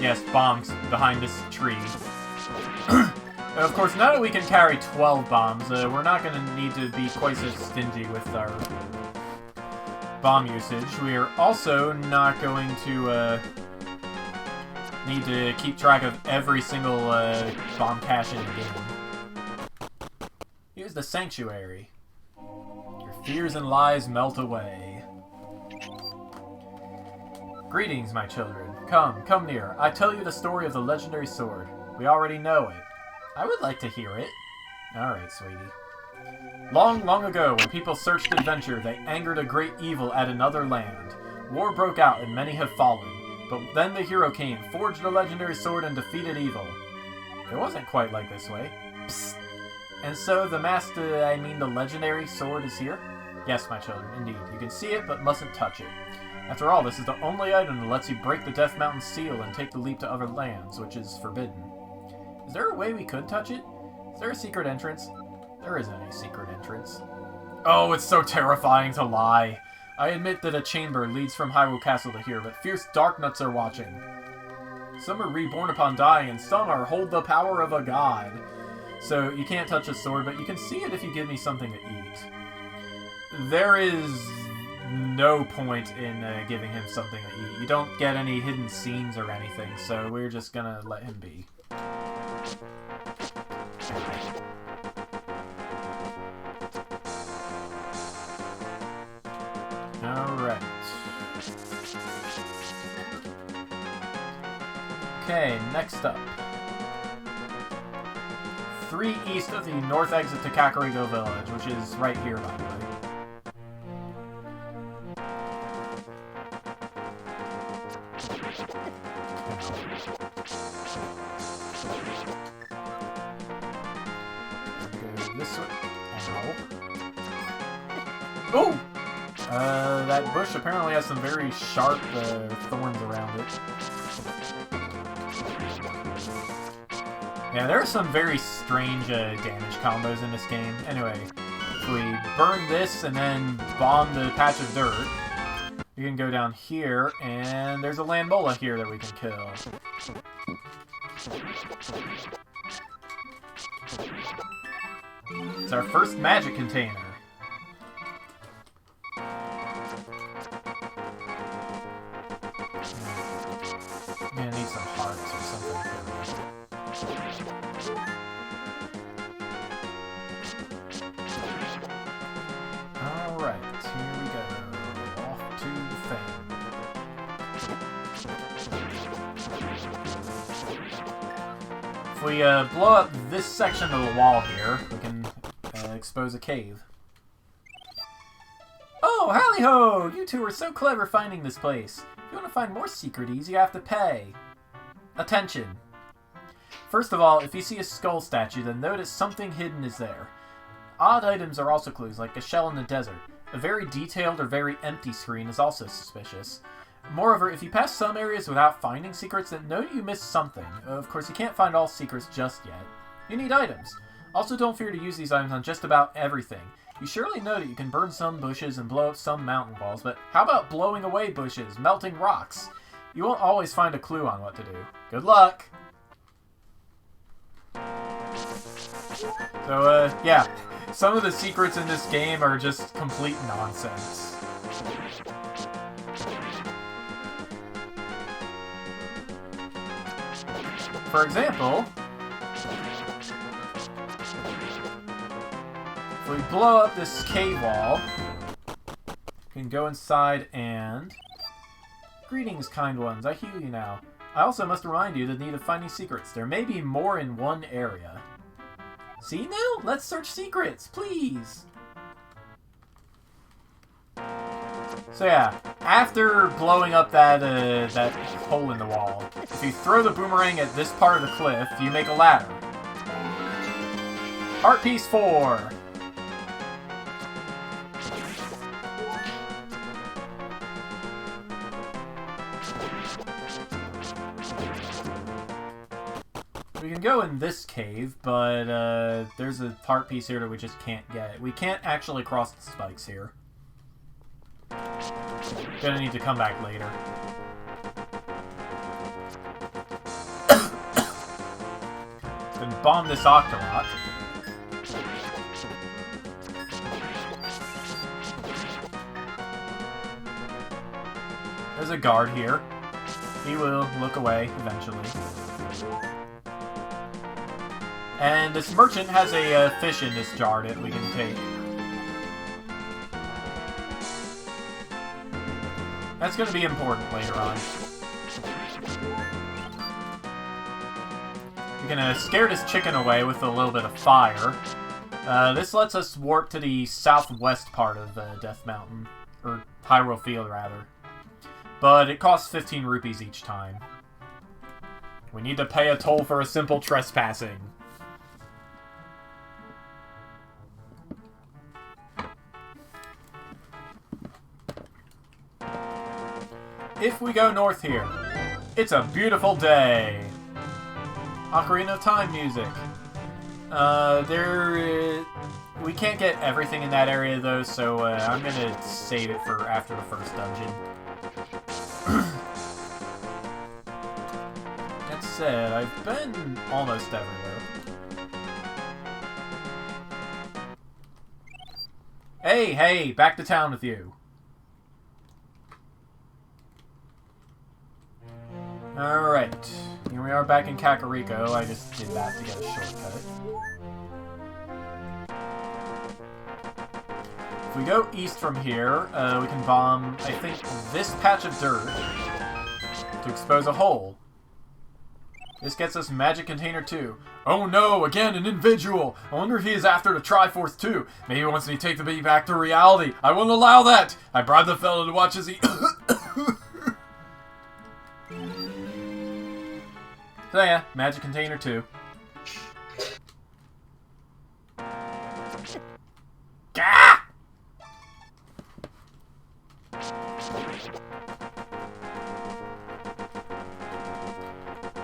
Yes, bombs behind this tree. Of course, now that we can carry 12 bombs, we're not going to need to be quite so stingy with our bomb usage. We are also not going to need to keep track of every single bomb cache in the game. Here's the Sanctuary. Your fears and lies melt away. Greetings, my children. Come near. I tell you the story of the legendary sword. We already know it. I would like to hear it. Alright, sweetie. Long, long ago, when people searched adventure, they angered a great evil at another land. War broke out and many have fallen. But then the hero came, forged the legendary sword, and defeated evil. It wasn't quite like this way. Psst. And so the the legendary sword is here? Yes, my children, indeed. You can see it, but mustn't touch it. After all, this is the only item that lets you break the Death Mountain seal and take the leap to other lands, which is forbidden. Is there a way we could touch it? Is there a secret entrance? There isn't any secret entrance. Oh, it's so terrifying to lie. I admit that a chamber leads from Hyrule Castle to here, but fierce dark nuts are watching. Some are reborn upon dying, and some are hold the power of a god. So you can't touch a sword, but you can see it if you give me something to eat. There is no point in giving him something to eat. You don't get any hidden scenes or anything, so we're just gonna let him be. Alright. Okay, next up. 3 east of the north exit to Kakariko Village, which is right here, by the way. This way. Oh! That bush apparently has some very sharp thorns around it. Yeah, there are some very strange damage combos in this game. Anyway, if we burn this and then bomb the patch of dirt, we can go down here, and there's a Lambola here that we can kill. It's our first magic container. Man, I need some hearts or something. Alright, here we go. Off to we blow up this section of the wall here, we can expose a cave. Oh, hally-ho! You two are so clever finding this place. If you want to find more secreties, you have to pay. Attention. First of all, if you see a skull statue, then notice something hidden is there. Odd items are also clues, like a shell in the desert. A very detailed or very empty screen is also suspicious. Moreover, if you pass some areas without finding secrets, then know you missed something. Of course, you can't find all secrets just yet. You need items. Also, don't fear to use these items on just about everything. You surely know that you can burn some bushes and blow up some mountain walls, but how about blowing away bushes, melting rocks? You won't always find a clue on what to do. Good luck! So, yeah. Some of the secrets in this game are just complete nonsense. For example, if we blow up this cave wall, we can go inside and... Greetings, kind ones. I hear you now. I also must remind you the need of finding secrets. There may be more in one area. See now? Let's search secrets, please! So yeah, after blowing up that hole in the wall, if you throw the boomerang at this part of the cliff, you make a ladder. Art piece 4! We can go in this cave, but there's a heart piece here that we just can't get. We can't actually cross the spikes here. Gonna need to come back later. Then bomb this Octorok. There's a guard here. He will look away eventually. And this merchant has a fish in this jar that we can take. That's going to be important later on. We can scare this chicken away with a little bit of fire. This lets us warp to the southwest part of Death Mountain. Or Hyrule Field, rather. But it costs 15 rupees each time. We need to pay a toll for a simple trespassing. If we go north here, it's a beautiful day. Ocarina of Time music. We can't get everything in that area though, so I'm gonna save it for after the first dungeon. That said, I've been almost everywhere. Hey, back to town with you. Alright, here we are back in Kakariko. I just did that to get a shortcut. If we go east from here, we can bomb, I think, this patch of dirt to expose a hole. This gets us Magic Container 2. Oh no, again, an individual! I wonder if he is after the Triforce too. Maybe he wants me to take the baby back to reality. I won't allow that! I bribed the fellow to watch as he... So yeah, Magic Container 2. Gah!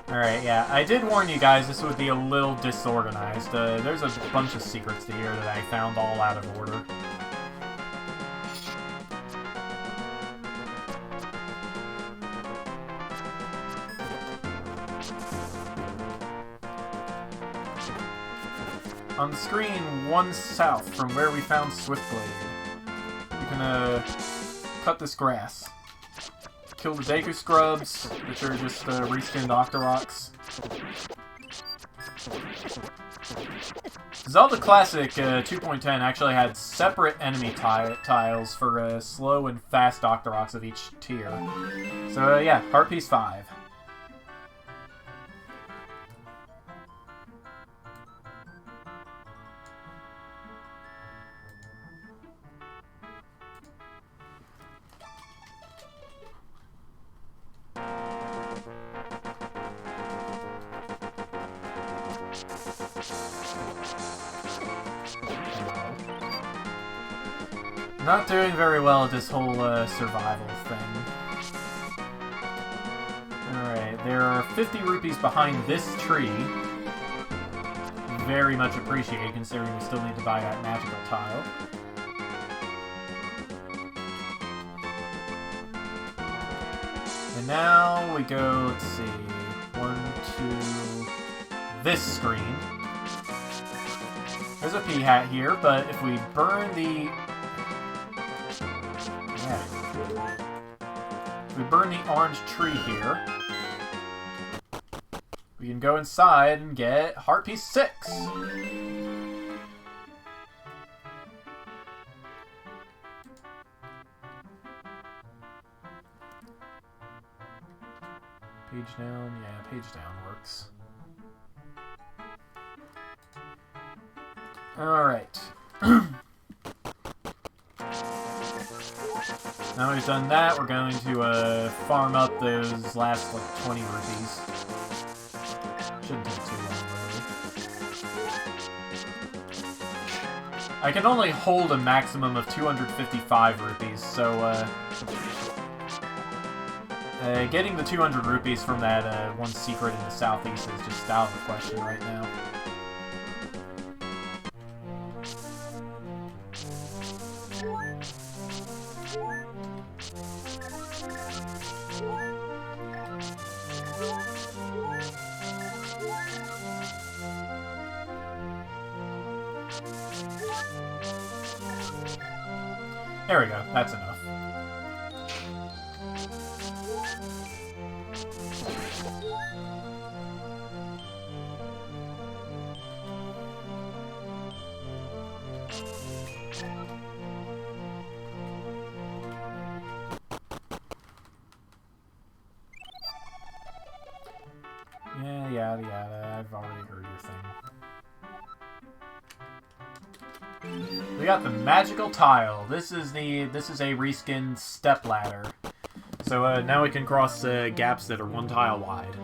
Alright, yeah, I did warn you guys this would be a little disorganized. There's a bunch of secrets to here that I found all out of order. On the screen, one south from where we found Swiftblade. You can, cut this grass. Kill the Deku Scrubs, which are just, reskinned Octoroks. Zelda Classic 2.10 actually had separate enemy tiles for, slow and fast Octoroks of each tier. So, yeah, Heart Piece 5. Not doing very well at this whole survival thing. Alright, there are 50 rupees behind this tree. Very much appreciated, considering we still need to buy that magical tile. And now we go, let's see, 1, 2, this screen. There's a P-hat here, but if we burn the... Yeah. If we burn the orange tree here, we can go inside and get Heart Piece 6. Page down, yeah, page down works. Alright. Now we've done that, we're going to farm up those last, like, 20 rupees. Shouldn't take too long, really. I can only hold a maximum of 255 rupees, so, getting the 200 rupees from that one secret in the southeast is just out of the question right now. There we go, that's enough. Yeah, yada yada, I've already heard your thing. We got the magical tile. This is a reskin step ladder. So now we can cross gaps that are 1 tile wide.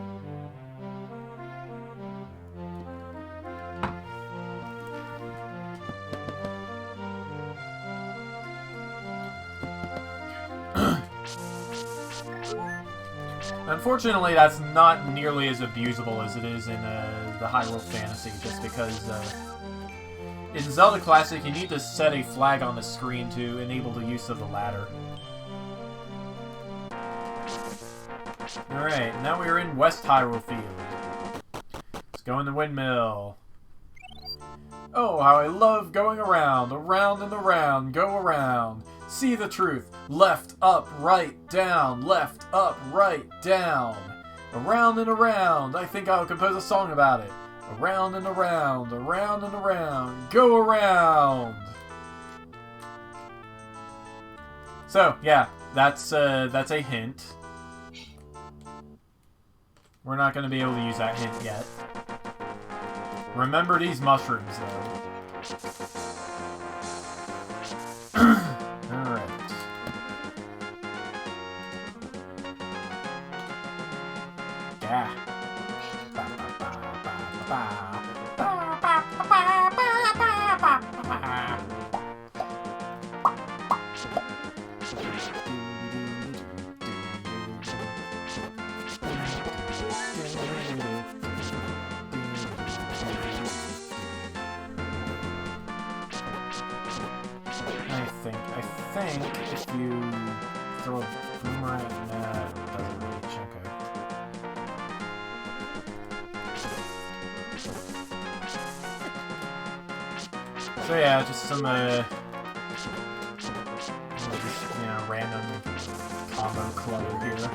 Unfortunately, that's not nearly as abusable as it is in the Hyrule Fantasy, just because in Zelda Classic you need to set a flag on the screen to enable the use of the ladder. Alright, now we're in West Hyrule Field. Let's go in the windmill. Oh, how I love going around and around, go around. See the truth. Left, up, right, down. Left, up, right, down. Around and around. I think I'll compose a song about it. Around and around, go around. So, yeah, that's a hint. We're not going to be able to use that hint yet. Remember these mushrooms, though. Alright. Yeah. I think if you throw a boomerang, it doesn't reach. Okay. So yeah, just some just, random combo clutter here.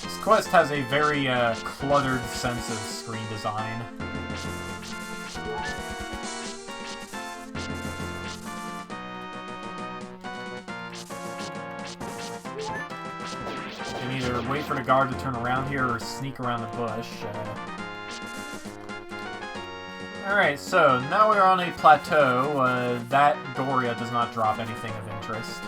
This quest has a very cluttered sense of screen design. You can either wait for the guard to turn around here or sneak around the bush. Alright, so now we're on a plateau. That Doria does not drop anything of interest.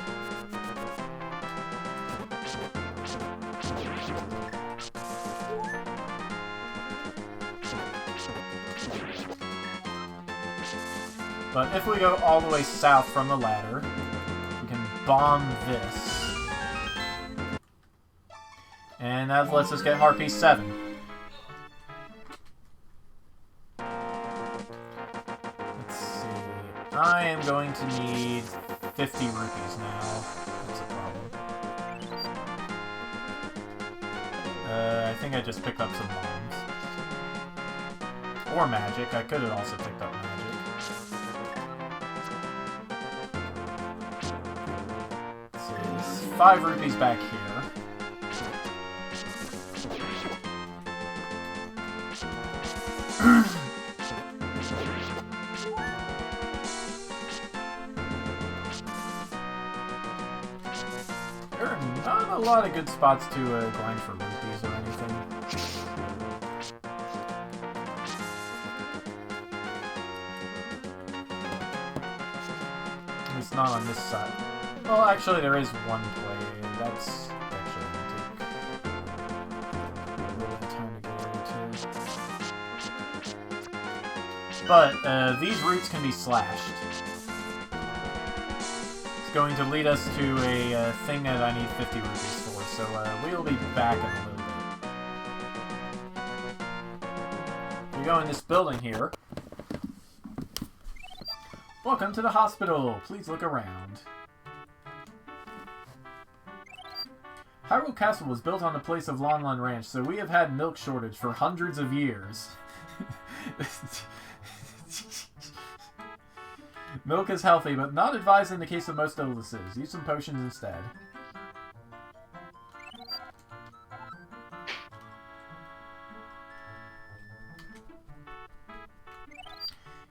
But if we go all the way south from the ladder, we can bomb this. And that lets us get heart piece 7. Let's see. I am going to need 50 rupees now. That's a problem. I think I just picked up some bombs. Or magic. I could have also picked up magic. Let's see. There's 5 rupees back here. There are not a lot of good spots to grind for rupees or anything. At least not on this side. Well, actually, there is one play. That's actually going to take a little bit of time to get over to. But these routes can be slashed. It's going to lead us to a thing that I need 50 rupees for, so we'll be back in a little bit. We go in this building here. Welcome to the hospital. Please look around. Hyrule Castle was built on the place of Lon Lon Ranch, so we have had milk shortage for hundreds of years. Milk is healthy, but not advised in the case of most illnesses. Use some potions instead.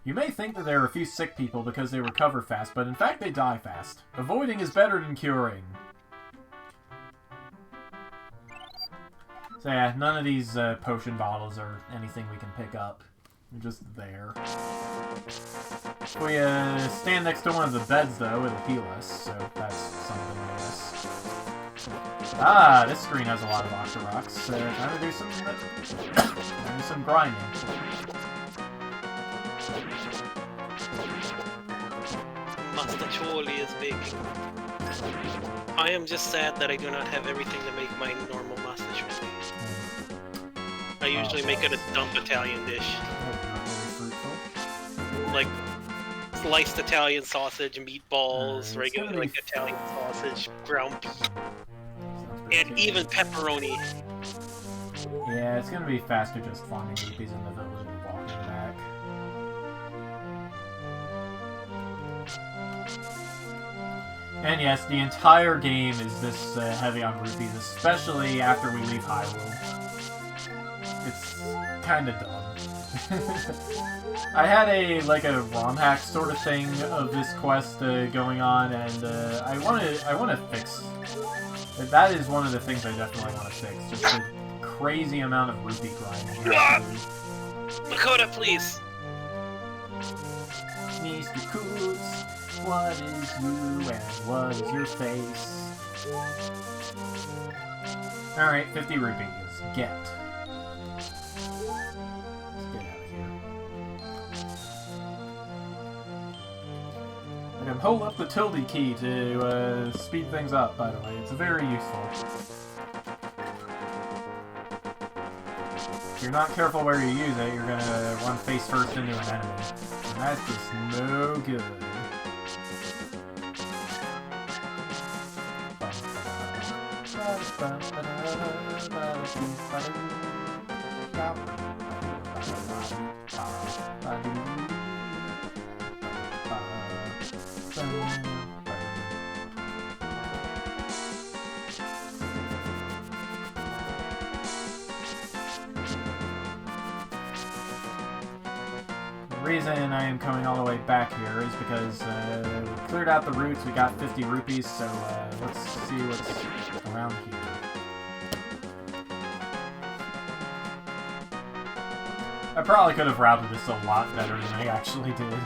You may think that there are a few sick people because they recover fast, but in fact they die fast. Avoiding is better than curing. So yeah, none of these potion bottles are anything we can pick up. They're just there. If we stand next to one of the beds, though, it'll heal us, so that's something, I guess. Ah, this screen has a lot of Octoroks. Time to do some grinding. Master Chorley is baking. I am just sad that I do not have everything to make my normal Master Chorley. I usually make it a dumb Italian dish. Like sliced Italian sausage, meatballs, regular like Italian sausage, ground beef, and even pepperoni. Yeah, it's gonna be faster just finding rupees in the village and walking back. And yes, the entire game is this heavy on rupees, especially after we leave Hyrule. It's kind of dumb. I had a ROM hack sort of thing of this quest going on, and I want to fix. That is one of the things I definitely want to fix. Just the crazy amount of rupee grinding. Makoto, please. Mr. Coots, what is you and what is your face? All right, 50 rupees. Get. Hold up the tilde key to speed things up, by the way. It's very useful. If you're not careful where you use it, you're gonna run face first into an enemy. And that's just no good. The reason I am coming all the way back here is because we cleared out the routes, we got 50 rupees, so let's see what's around here. I probably could have routed this a lot better than I actually did.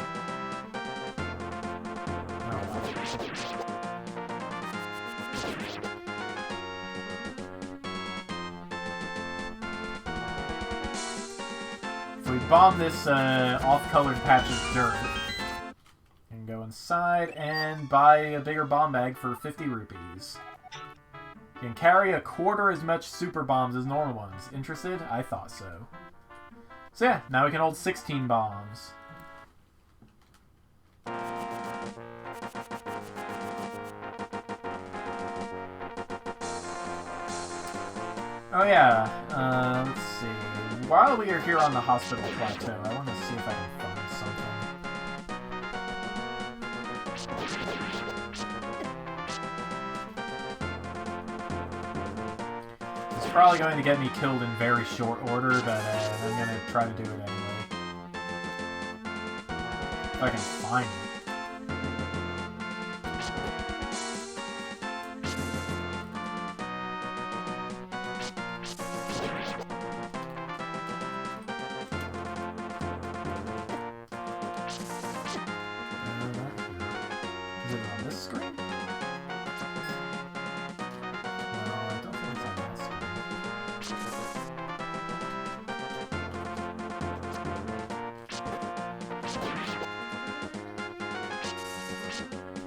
If we bomb this off-colored patch of dirt, inside and buy a bigger bomb bag for 50 rupees. You can carry a quarter as much super bombs as normal ones. Interested? I thought so. So yeah, now we can hold 16 bombs. Oh yeah, let's see. While we are here on the hospital plateau, I want to see if I can find something. It's probably going to get me killed in very short order, but I'm going to try to do it anyway. If I can find it.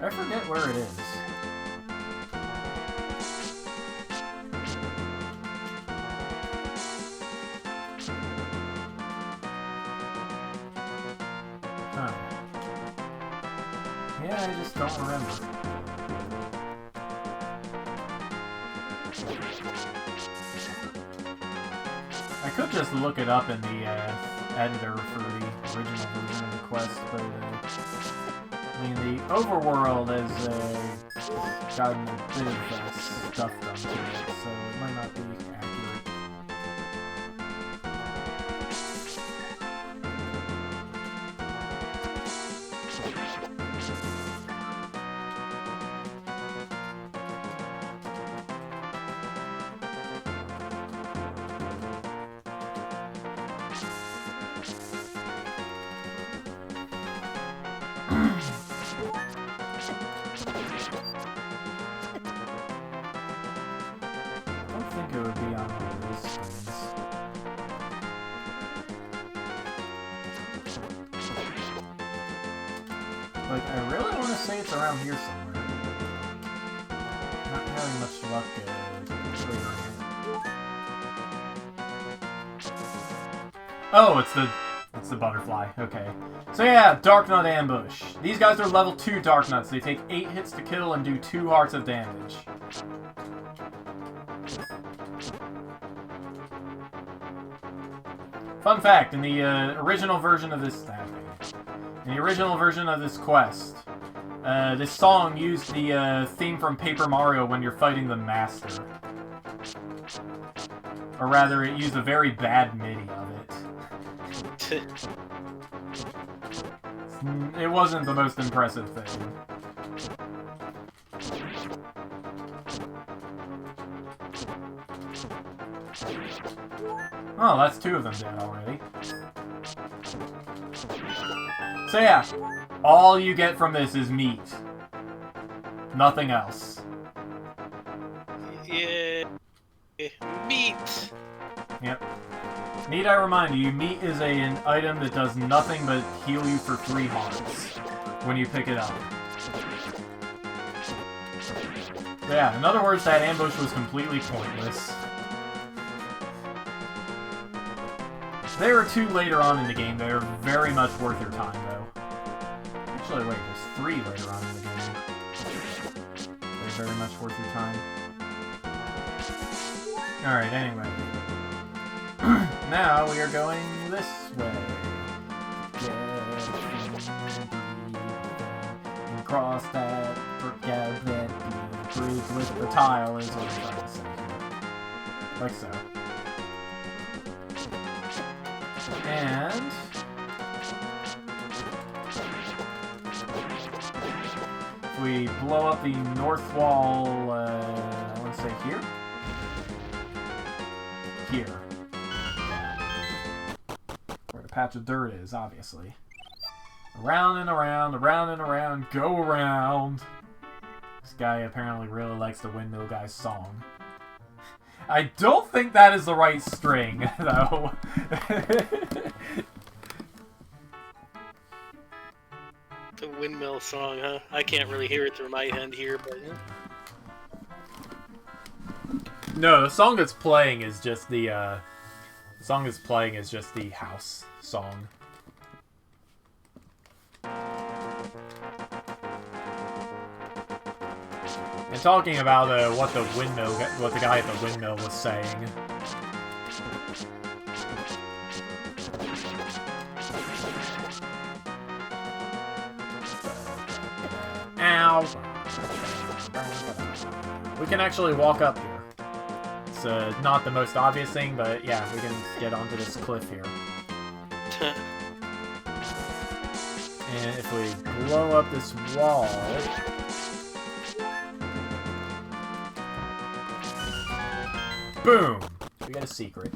I forget where it is. Huh. Yeah, I just don't remember. I could just look it up in the editor for the original version of the quest, but I mean, the overworld has gotten a bit of stuff done to it, so it might not be accurate. It would be on one of these screens. Like, I really want to say it's around here somewhere. Not having much luck triggering it. Oh, it's the butterfly. Okay. So yeah, Darknut Ambush. These guys are level 2 Darknuts. They take 8 hits to kill and do 2 hearts of damage. Fun fact, in the original version of this quest, this song used the theme from Paper Mario when you're fighting the Master. Or rather, it used a very bad MIDI of it. It wasn't the most impressive thing. Oh, that's 2 of them dead already. So yeah, all you get from this is meat. Nothing else. Yeah, meat. Yep. Need I remind you, meat is an item that does nothing but heal you for 3 hearts when you pick it up. So yeah, in other words, that ambush was completely pointless. There are 2 later on in the game that are very much worth your time, though. Actually, wait, there's 3 later on in the game. They're very much worth your time. Alright, anyway. Now we are going this way. And cross that bridge with the tile is what I'm trying to say here. Like so. And if we blow up the north wall, I want to say here? Here. Where the patch of dirt is, obviously. Around and around, around and around, go around. This guy apparently really likes the Windmill Guy's song. I don't think that is the right string, though. The windmill song, huh? I can't really hear it through my end here, but... No, the song that's playing is just the, house song. And talking about what the guy at the windmill was saying. Ow! We can actually walk up here. It's not the most obvious thing, but yeah, we can get onto this cliff here. And if we blow up this wall... Boom! We got a secret.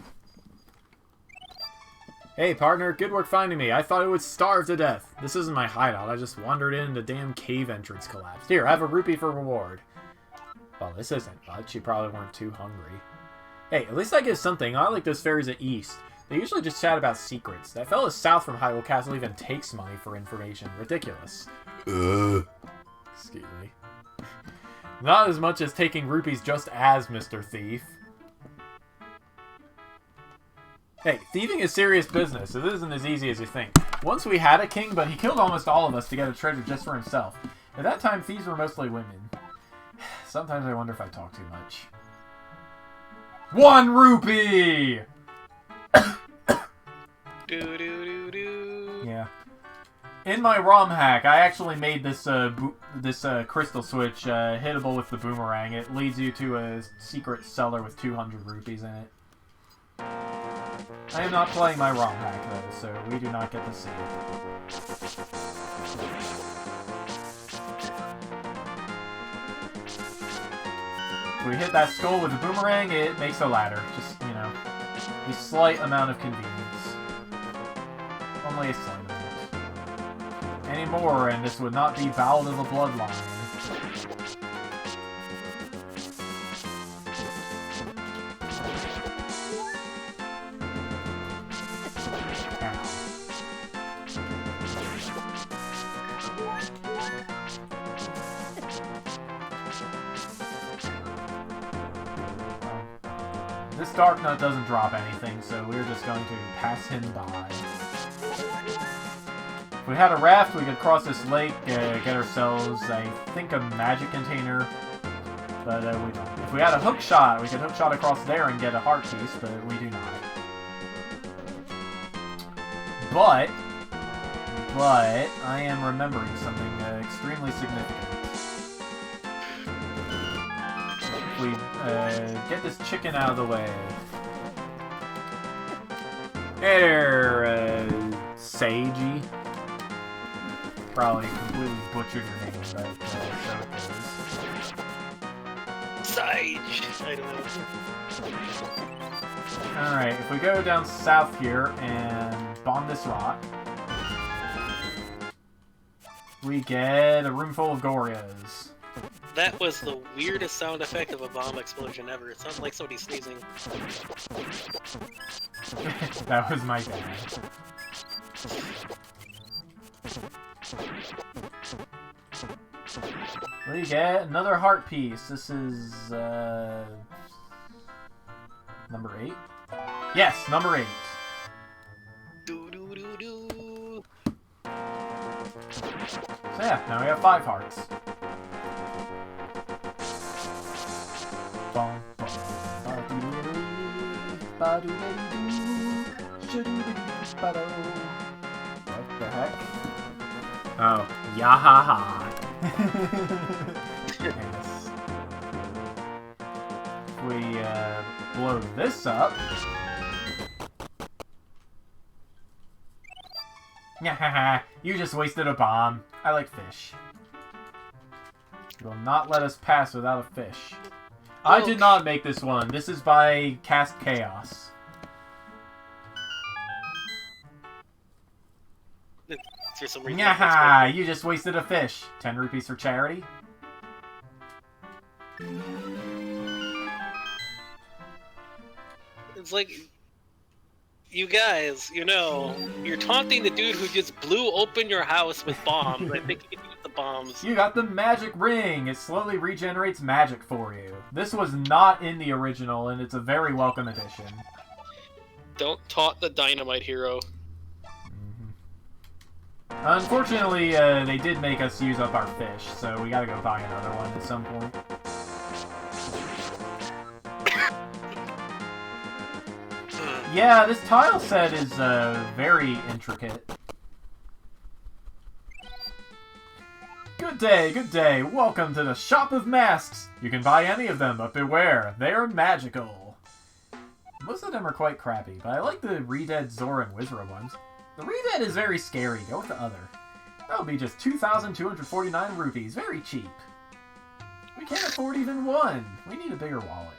Hey, partner, good work finding me. I thought I would starve to death. This isn't my hideout. I just wandered in and the damn cave entrance collapsed. Here, I have a rupee for reward. Well, this isn't much. You probably weren't too hungry. Hey, at least I get something. I like those fairies at East. They usually just chat about secrets. That fellow south from Hyrule Castle even takes money for information. Ridiculous. Excuse me. Not as much as taking rupees just as Mr. Thief. Hey, thieving is serious business. It isn't as easy as you think. Once we had a king, but he killed almost all of us to get a treasure just for himself. At that time, thieves were mostly women. Sometimes I wonder if I talk too much. 1 rupee! Yeah. In my ROM hack, I actually made this crystal switch hittable with the boomerang. It leads you to a secret cellar with 200 rupees in it. I am not playing my ROM hack, though, so we do not get to see it. If we hit that skull with a boomerang, it makes a ladder. Just, you know, a slight amount of convenience. Only a slight amount. Any more, and this would not be Ballad of the Bloodline. This Dark Nut doesn't drop anything, so we're just going to pass him by. If we had a raft, we could cross this lake, get ourselves, I think, a magic container, but we don't. If we had a hook shot, we could hook shot across there and get a heart piece, but we do not. But I am remembering something extremely significant. We get this chicken out of the way. Hey there, Seiji. Probably completely butchered your name, but so it goes. Sage! I don't know. Alright, if we go down south here and bomb this rock, we get a room full of Gorios. That was the weirdest sound effect of a bomb explosion ever. It sounded like somebody sneezing. That was my dad. What do you get? Another heart piece. This is, number 8? Yes, number 8. So yeah, now we have 5 hearts. What the heck? Oh, yahaha. Yes. We blow this up. Yahaha, you just wasted a bomb. I like fish. You will not let us pass without a fish. I did not make this one. This is by Cast Chaos. For some reason. Yaha! You just wasted a fish. 10 rupees for charity. It's like you guys, you know, you're taunting the dude who just blew open your house with bombs. I think you can use the bombs. You got the magic ring. It slowly regenerates magic for you. This was not in the original, and it's a very welcome addition. Don't taunt the dynamite hero. Unfortunately, they did make us use up our fish, so we gotta go buy another one at some point. Yeah, this tile set is very intricate. Good day, good day. Welcome to the Shop of Masks. You can buy any of them, but beware, they are magical. Most of them are quite crappy, but I like the Redead, Zora, and Wizra ones. The Redead is very scary. Go with the other. That'll be just 2,249 rupees. Very cheap. We can't afford even one. We need a bigger wallet.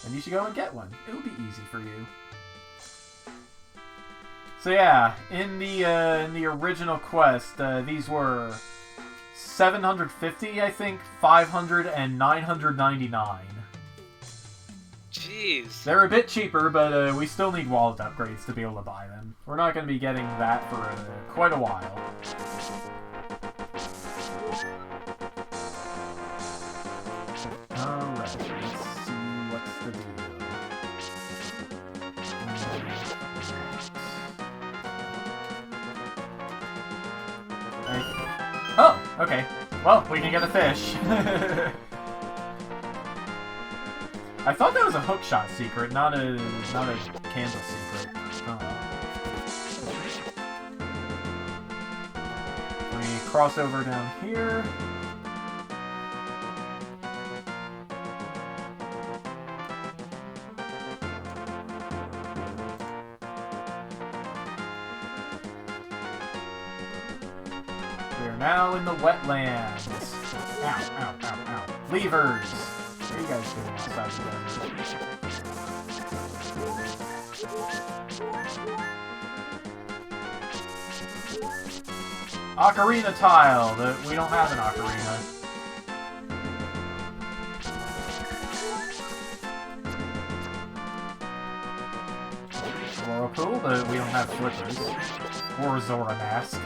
And you should go and get one. It'll be easy for you. So yeah, in the original quest, these were 750, I think, 500, and 999. Jeez. They're a bit cheaper, but we still need wallet upgrades to be able to buy them. We're not going to be getting that for quite a while. Alright, let's see what's the deal. Oh, okay. Well, we can get a fish. I thought that was a hookshot secret, not a Kansas secret. Oh. We cross over down here. We're now in the wetlands. Ow, ow, ow, ow. Levers! What are you guys doing outside the desert? Ocarina tile! We don't have an ocarina. Whirlpool, but we don't have flippers. Or a Zora mask.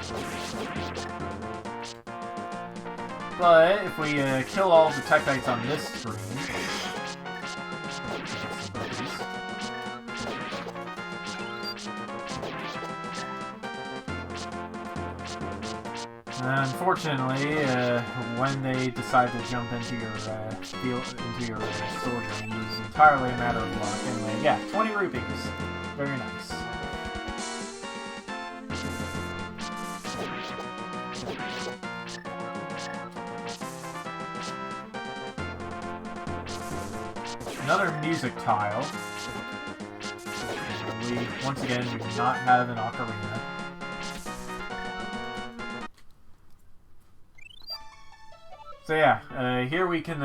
But if we kill all the Tektites on this screen, unfortunately, when they decide to jump into your sword range, is entirely a matter of luck. Anyway, yeah, 20 rupees, very nice. Another music tile. We, once again, do not have an ocarina. So yeah, here we can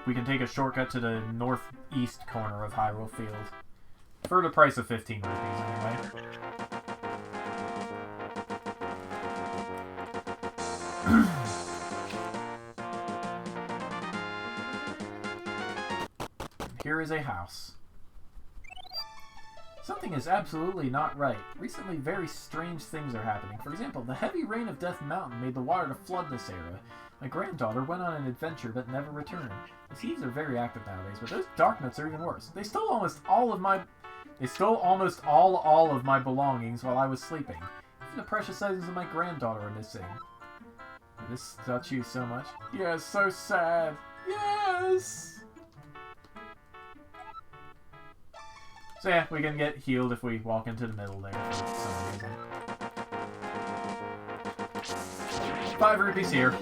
we can take a shortcut to the northeast corner of Hyrule Field. For the price of 15 rupees, anyway. Here is a house. Something is absolutely not right. Recently, very strange things are happening. For example, the heavy rain of Death Mountain made the water to flood this area. My granddaughter went on an adventure but never returned. The thieves are very active nowadays, but those Darknuts are even worse. They stole almost all of my belongings while I was sleeping. Even the precious items of my granddaughter are missing. This touched you so much. Yes, so sad. Yes! So yeah, we can get healed if we walk into the middle there for some reason. 5 rupees here.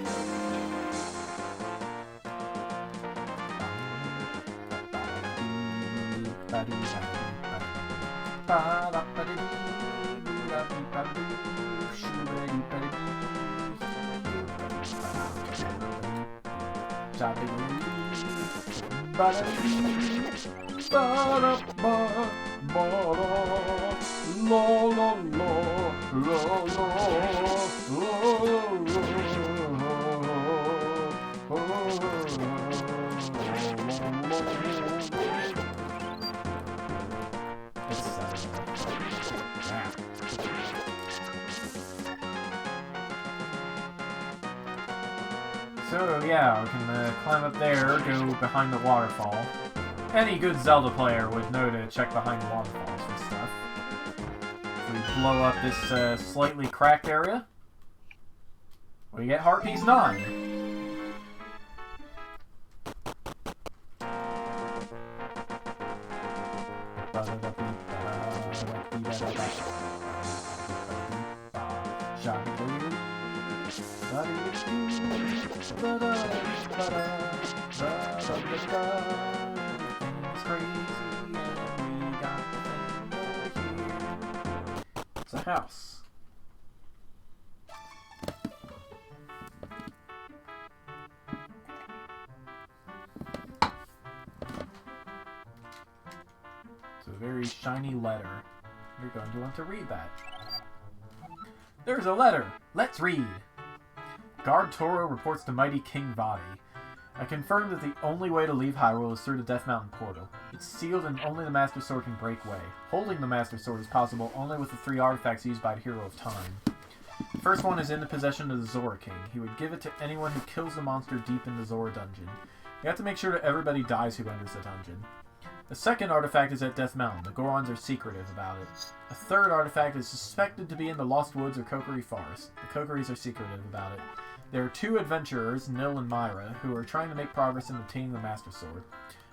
So, yeah, we can climb up there, go behind the waterfall. Any good Zelda player would know to check behind the waterfalls and stuff. If we blow up this slightly cracked area, we get Heart Piece 9. It's a house. It's a very shiny letter. You're going to want to read that. There's a letter! Let's read! Guard Toro reports to mighty King Vadi. I confirm that the only way to leave Hyrule is through the Death Mountain portal. It's sealed and only the Master Sword can break way. Holding the Master Sword is possible only with the 3 artifacts used by the Hero of Time. The first one is in the possession of the Zora King. He would give it to anyone who kills the monster deep in the Zora dungeon. You have to make sure that everybody dies who enters the dungeon. The second artifact is at Death Mountain. The Gorons are secretive about it. A third artifact is suspected to be in the Lost Woods or Kokiri Forest. The Kokiris are secretive about it. There are 2 adventurers, Nil and Myra, who are trying to make progress in obtaining the Master Sword.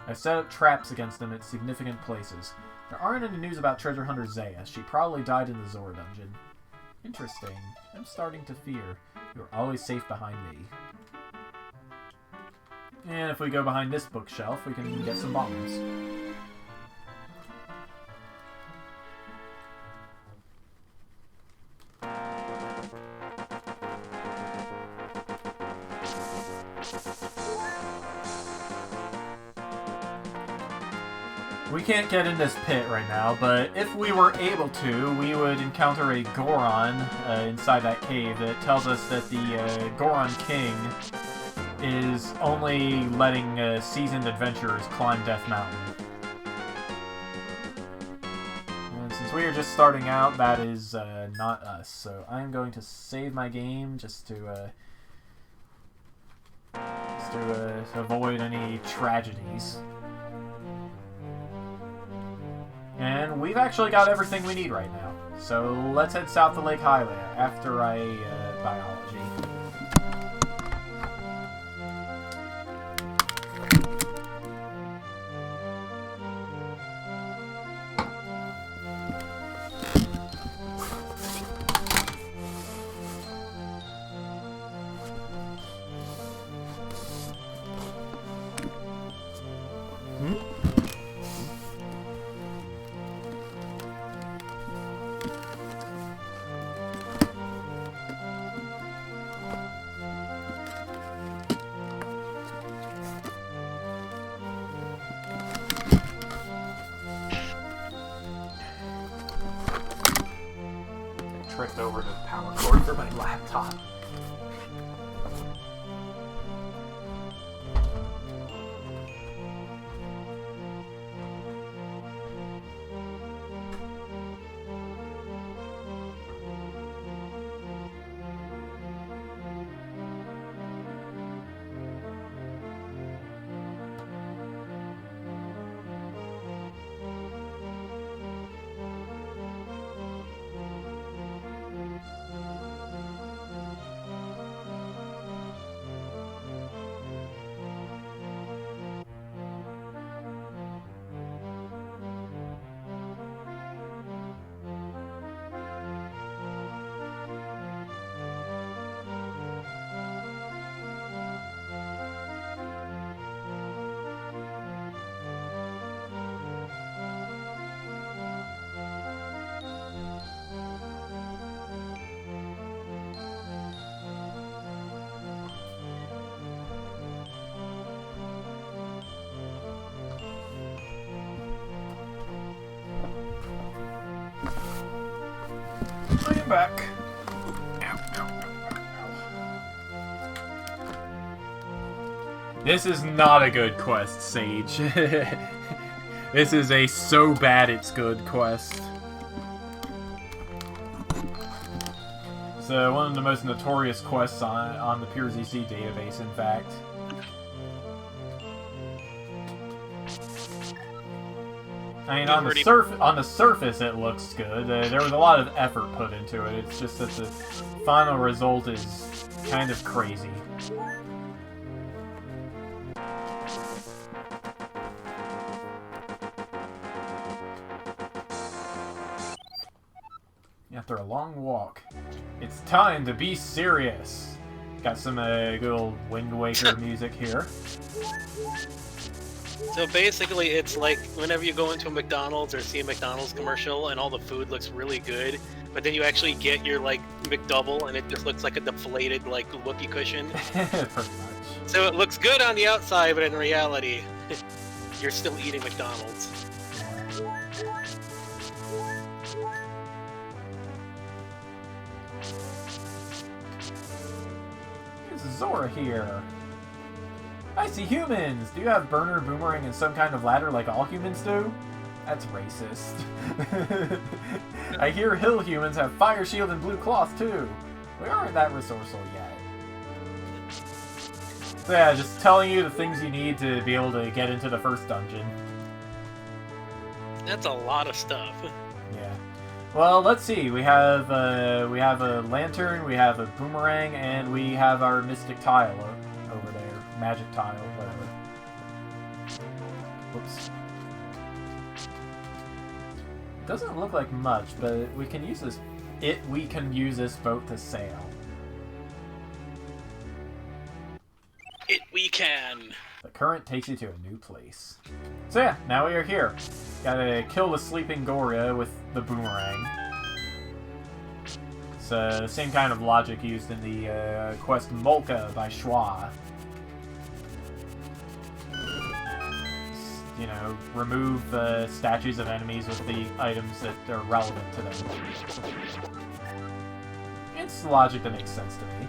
I've set up traps against them at significant places. There aren't any news about treasure hunter Zaya. She probably died in the Zora dungeon. Interesting. I'm starting to fear. You're always safe behind me. And if we go behind this bookshelf, we can get some bombs. We can't get in this pit right now, but if we were able to, we would encounter a Goron inside that cave that tells us that the Goron King is only letting seasoned adventurers climb Death Mountain. And since we are just starting out, that is not us. So I'm going to save my game just to avoid any tragedies. And we've actually got everything we need right now. So let's head south to Lake Hylia after I biology. Tripped over the power cord for my laptop. I am back. This is not a good quest, Sage. This is a so bad it's good quest. So one of the most notorious quests on the Pure ZC database, in fact. I mean, on the surface, it looks good. There was a lot of effort put into it. It's just that the final result is kind of crazy. After a long walk, it's time to be serious. Got some good old Wind Waker music here. So basically, it's like whenever you go into a McDonald's or see a McDonald's commercial and all the food looks really good, but then you actually get your like McDouble and it just looks like a deflated like whoopee cushion. Pretty much. So it looks good on the outside, but in reality, you're still eating McDonald's. It's Zora here. I see humans! Do you have burner, boomerang, and some kind of ladder like all humans do? That's racist. I hear hill humans have fire shield and blue cloth too. We aren't that resourceful yet. So yeah, just telling you the things you need to be able to get into the first dungeon. That's a lot of stuff. Yeah. Well, let's see. We have a lantern, we have a boomerang, and we have our mystic tile over there. Magic tile, whatever. Whoops. Doesn't look like much, but we can use this. We can use this boat to sail. We can. The current takes you to a new place. So yeah, now we are here. Gotta kill the sleeping Goria with the boomerang. It's the same kind of logic used in the quest Molka by Schwa. You know, remove statues of enemies with the items that are relevant to them. It's logic that makes sense to me.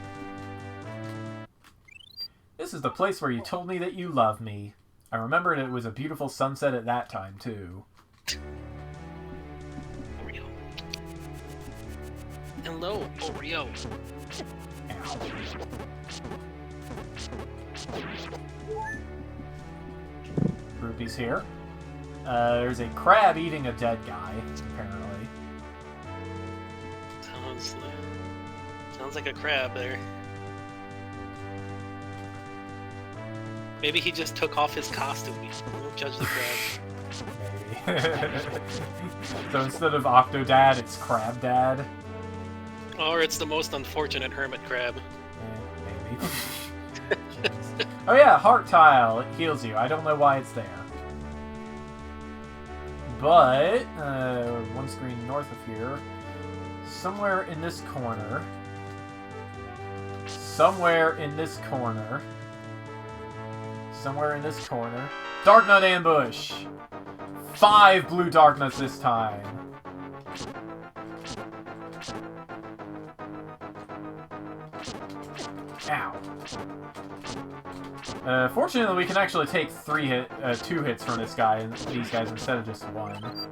This is the place where you told me that you love me. I remembered it was a beautiful sunset at that time, too. Oreo. Hello, Oreo. Ow. Rupees here. There's a crab eating a dead guy, apparently. Sounds like a crab there. Maybe he just took off his costume. Don't judge the crab. Maybe. So instead of Octodad, it's Crab Dad. Or it's the most unfortunate hermit crab. Maybe. Oh yeah, heart tile. It heals you. I don't know why it's there. But, one screen north of here, somewhere in this corner, Dark Nut Ambush! 5 blue Dark Nuts this time. Ow. Fortunately, we can actually take 2 hits from these guys instead of just 1.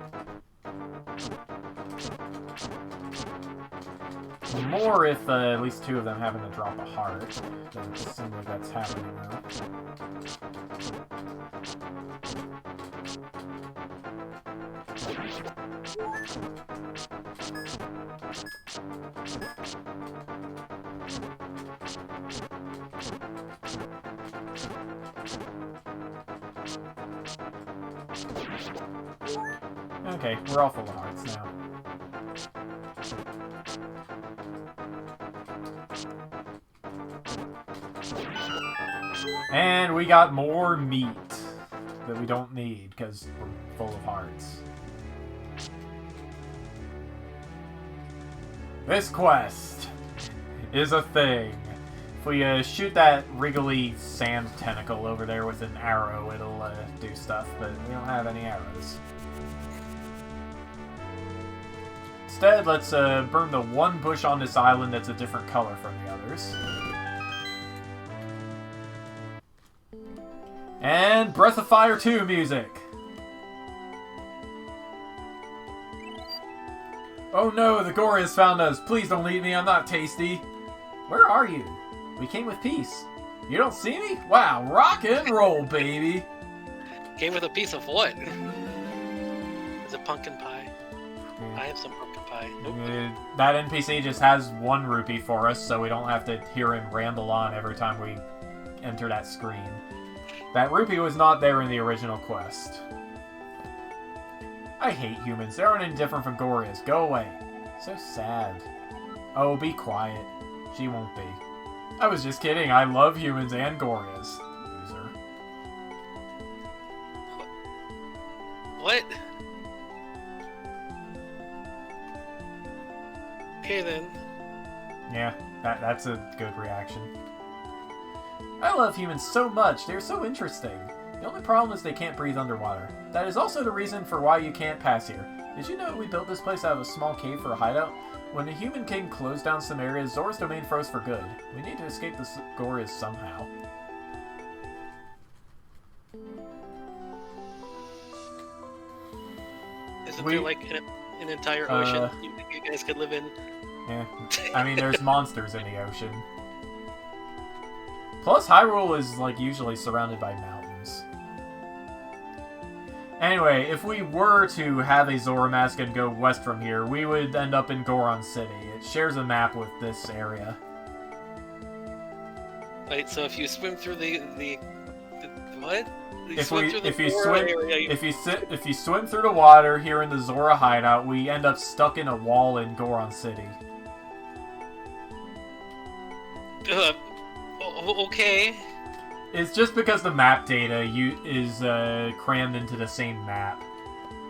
More if at least 2 of them happen to drop a heart. Doesn't seem like that's happening now. Okay, we're all full of hearts now. And we got more meat that we don't need because we're full of hearts. This quest is a thing. If we shoot that wriggly sand tentacle over there with an arrow, it'll do stuff, but we don't have any arrows. Instead, let's burn the one bush on this island that's a different color from the others. And Breath of Fire 2 music! Oh no, the Gore has found us. Please don't leave me, I'm not tasty. Where are you? We came with peace. You don't see me? Wow, rock and roll, baby. Came with a piece of what? Is it pumpkin pie? I have some pumpkin pie. Nope. That NPC just has 1 rupee for us, so we don't have to hear him ramble on every time we enter that screen. That rupee was not there in the original quest. I hate humans. They aren't any different from Gorias. Go away. So sad. Oh, be quiet. She won't be. I was just kidding. I love humans and Gorias. Loser. What? Okay then. Yeah, that's a good reaction. I love humans so much. They're so interesting. The only problem is they can't breathe underwater. That is also the reason for why you can't pass here. Did you know we built this place out of a small cave for a hideout? When the Human King closed down some areas, Zora's domain froze for good. We need to escape the Gorias somehow. Isn't there like an entire ocean you guys could live in? Yeah, I mean there's monsters in the ocean. Plus Hyrule is like usually surrounded by mountains. Anyway, if we were to have a Zora mask and go west from here, we would end up in Goron City. It shares a map with this area. Right, so if you swim through the what? If you swim through the water here in the Zora hideout, we end up stuck in a wall in Goron City. Okay. It's just because the map data is crammed into the same map.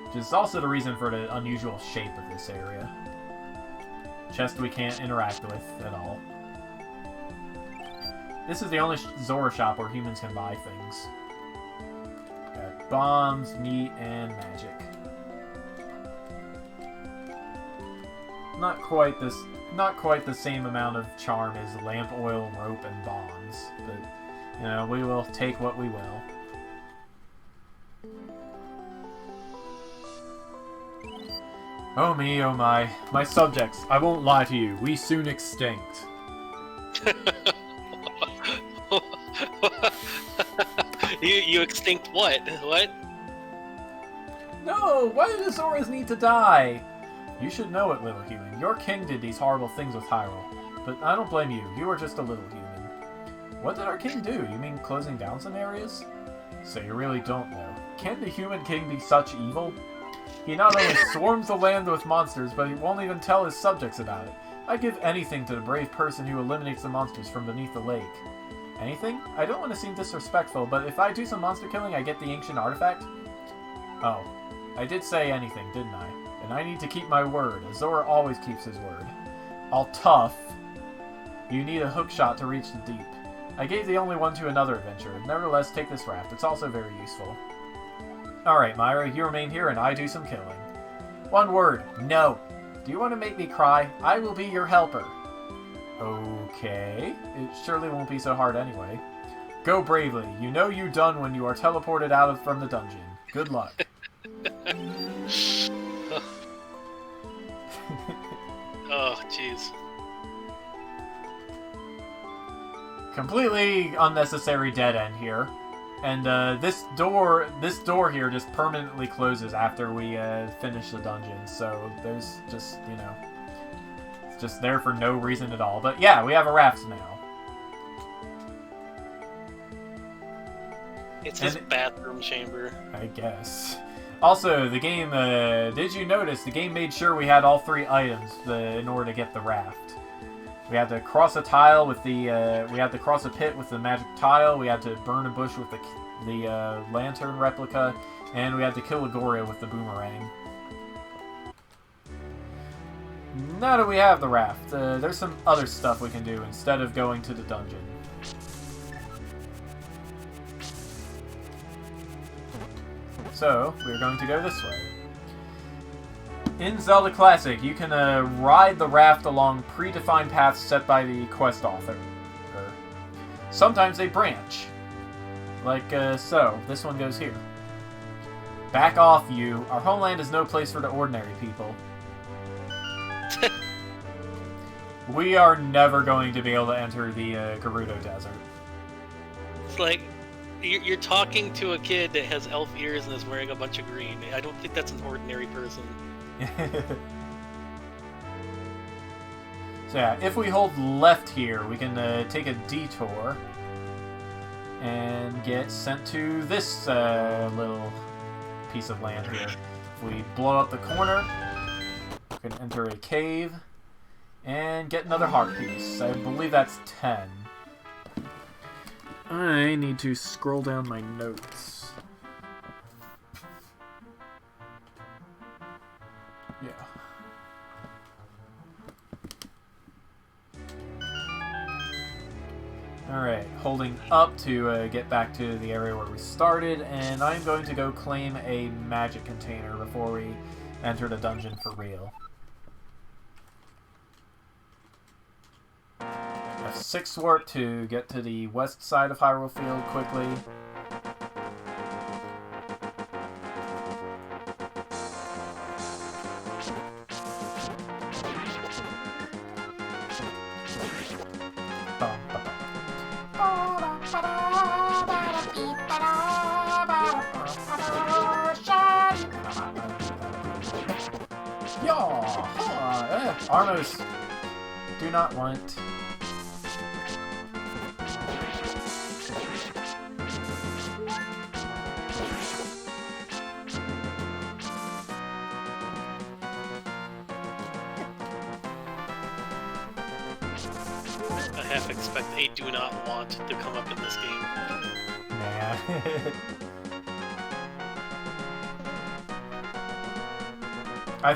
Which is also the reason for the unusual shape of this area. Chest we can't interact with at all. This is the only Zora shop where humans can buy things. Got bombs, meat, and magic. Not quite the same amount of charm as lamp oil, rope, and bombs, but you know, we will take what we will. Oh me, oh my. My subjects, I won't lie to you, we soon extinct. You extinct what? What? No, why do the Zoras need to die? You should know it, little human. Your king did these horrible things with Hyrule. But I don't blame you, you are just a little human. What did our king do? You mean closing down some areas? So you really don't know. Can the human king be such evil? He not only swarms the land with monsters, but he won't even tell his subjects about it. I'd give anything to the brave person who eliminates the monsters from beneath the lake. Anything? I don't want to seem disrespectful, but if I do some monster killing, I get the ancient artifact? Oh, I did say anything, didn't I? And I need to keep my word. Zora always keeps his word. All tough. You need a hook shot to reach the deep. I gave the only one to another adventurer. Nevertheless, take this raft. It's also very useful. Alright, Myra, you remain here and I do some killing. One word. No. Do you want to make me cry? I will be your helper. Okay. It surely won't be so hard anyway. Go bravely. You know you done when you are teleported out from the dungeon. Good luck. Oh, jeez. Completely unnecessary dead end here. And this door here just permanently closes after we finish the dungeon. So there's just, you know, it's just there for no reason at all. But yeah, we have a raft now. It's his bathroom chamber. I guess. Also, the game, did you notice, the game made sure we had all 3 items in order to get the raft. We had to cross a tile with the, we had to cross a pit with the magic tile, we had to burn a bush with the lantern replica, and we had to kill a Goria with the boomerang. Now that we have the raft, there's some other stuff we can do instead of going to the dungeon. So, we're going to go this way. In Zelda Classic, you can ride the raft along predefined paths set by the quest author. Sometimes they branch. Like so. This one goes here. Back off, you. Our homeland is no place for the ordinary people. We are never going to be able to enter the Gerudo Desert. It's like, you're talking to a kid that has elf ears and is wearing a bunch of green. I don't think that's an ordinary person. So yeah, if we hold left here, we can take a detour and get sent to this little piece of land here. If we blow up the corner, we can enter a cave and get another heart piece. I believe that's 10. I need to scroll down my notes. Yeah. Alright, holding up to get back to the area where we started, and I'm going to go claim a magic container before we enter the dungeon for real. F6 warp to get to the west side of Hyrule Field quickly. Armos do not want. I half expect a do not want to come up in this game. Nah. I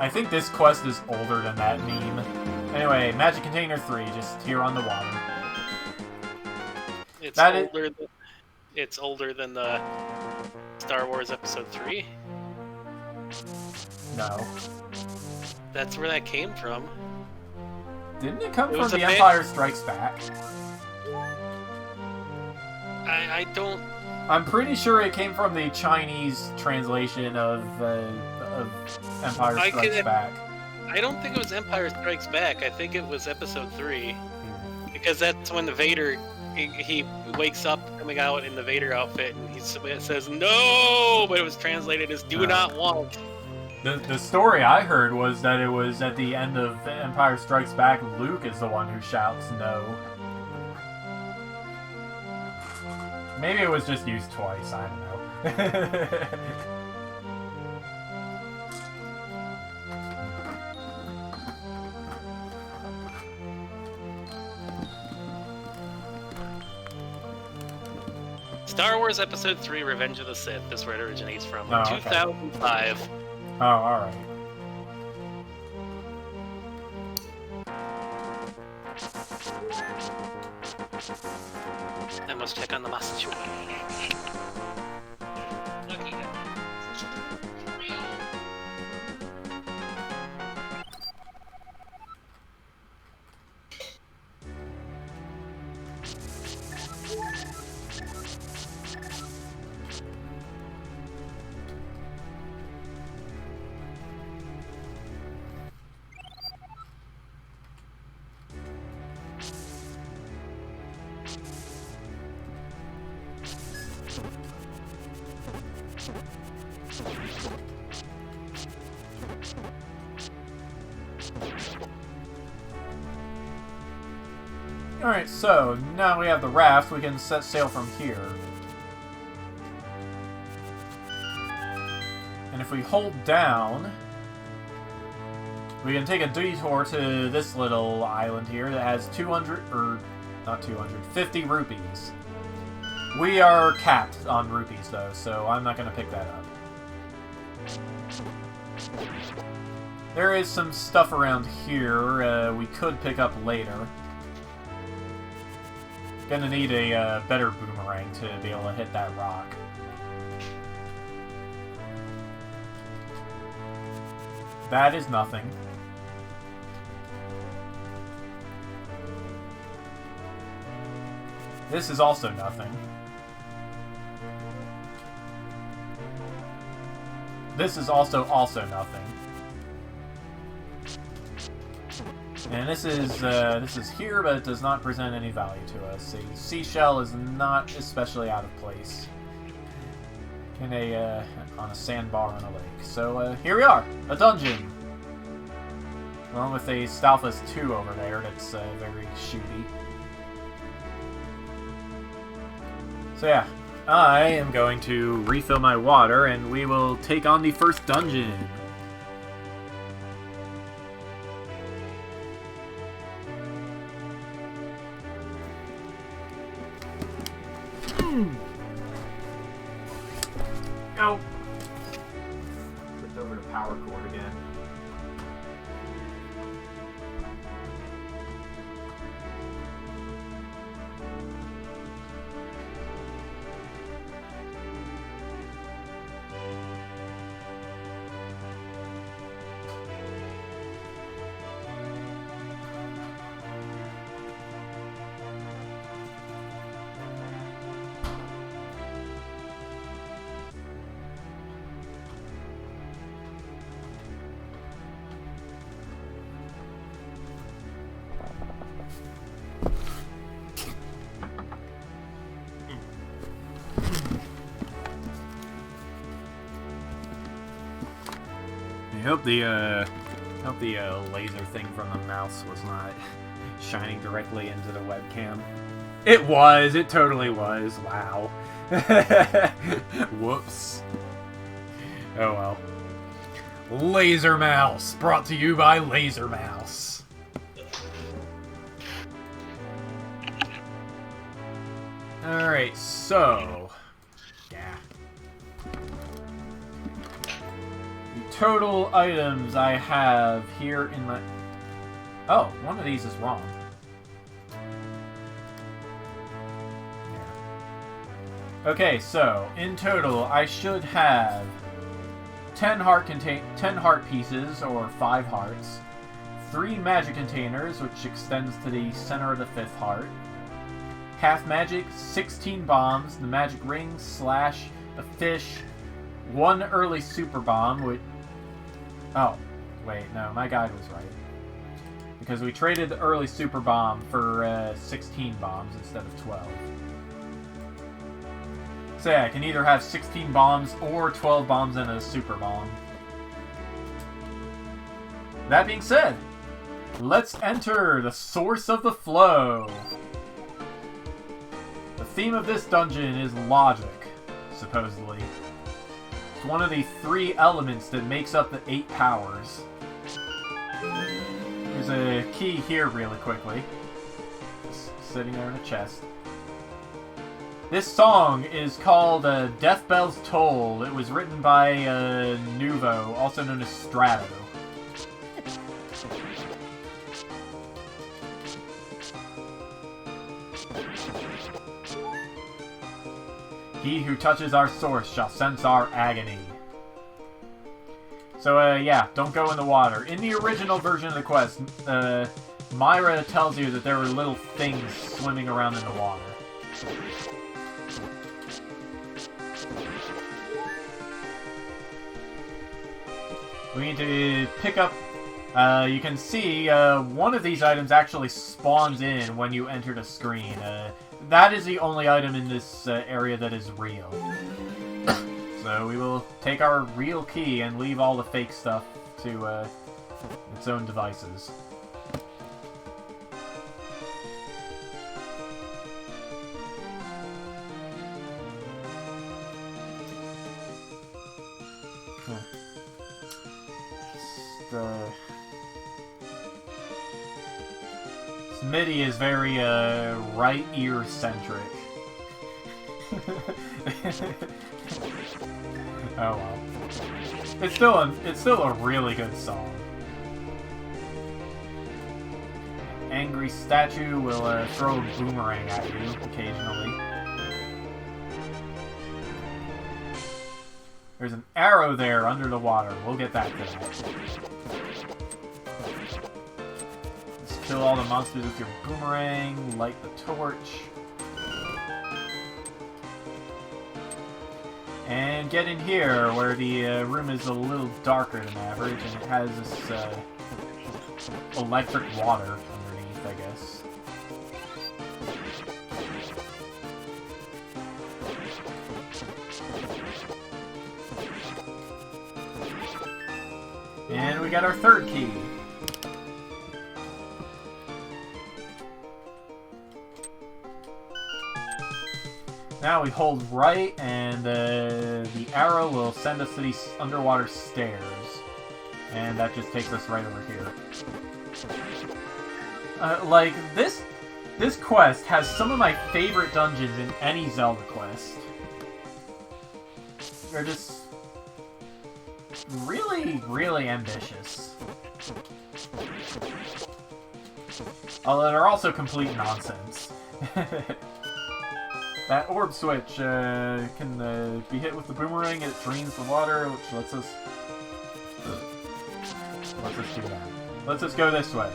think this quest is older than that meme. Anyway, Magic Container 3, just here on the water. It's older than the Star Wars Episode 3. No. That's where that came from. Didn't it come from The Empire Strikes Back? I don't... I'm pretty sure it came from the Chinese translation of Empire Strikes Back. I don't think it was Empire Strikes Back. I think it was Episode 3. Because that's when the Vader... He wakes up coming out in the Vader outfit and he says, "No!" But it was translated as "do not want." The story I heard was that it was at the end of Empire Strikes Back, Luke is the one who shouts no. Maybe it was just used twice, I don't know. Star Wars Episode 3 Revenge of the Sith is where it originates from, in 2005. Okay. Oh, alright. I must check on the master. Alright, so now we have the raft, we can set sail from here. And if we hold down, we can take a detour to this little island here that has 50 rupees. We are capped on rupees though, so I'm not going to pick that up. There is some stuff around here we could pick up later. Gonna need a better boomerang to be able to hit that rock. That is nothing. This is also nothing. This is also nothing. And this is here, but it does not present any value to us. A seashell is not especially out of place in on a sandbar on a lake. So here we are, a dungeon, along with a Stalfus 2 over there that's very shooty. So yeah, I am going to refill my water, and we will take on the first dungeon. Go. Flipped over to power cord again. I hope the laser thing from the mouse was not shining directly into the webcam. It was. It totally was. Wow. Whoops. Oh well. Laser Mouse, brought to you by Laser Mouse. Alright, so... yeah. Total items I have here in my... oh, one of these is wrong. Yeah. Okay, so in total I should have 10 heart pieces, or 5 hearts, 3 magic containers, which extends to the center of the 5th heart, half magic, 16 bombs, the magic ring, slash, a fish, 1 early super bomb, which... oh, wait, no, my guide was right. Because we traded the early super bomb for 16 bombs instead of 12. So yeah, I can either have 16 bombs or 12 bombs and a super bomb. That being said, let's enter the source of the flow. The theme of this dungeon is logic, supposedly. It's one of the 3 elements that makes up the 8 powers. There's a key here really quickly. Just sitting there in a chest. This song is called Death Bell's Toll. It was written by Nuvo, also known as Strato. He who touches our source shall sense our agony. So, yeah, don't go in the water. In the original version of the quest, Myra tells you that there were little things swimming around in the water. We need to pick up... you can see one of these items actually spawns in when you enter the screen. That is the only item in this area that is real. So we will take our real key and leave all the fake stuff to its own devices. This MIDI is very right ear centric. Oh well. It's still a really good song. Angry statue will throw a boomerang at you occasionally. There's an arrow there under the water. We'll get back to that. Let's kill all the monsters with your boomerang, light the torch. And get in here, where the room is a little darker than average, and it has this electric water underneath, I guess. And we got our third key. Now we hold right, and the arrow will send us to these underwater stairs. And that just takes us right over here. Like, this quest has some of my favorite dungeons in any Zelda quest. They're just really, really ambitious. Although they're also complete nonsense. That orb switch can be hit with the boomerang, and it drains the water, which lets us do that. Lets us go this way.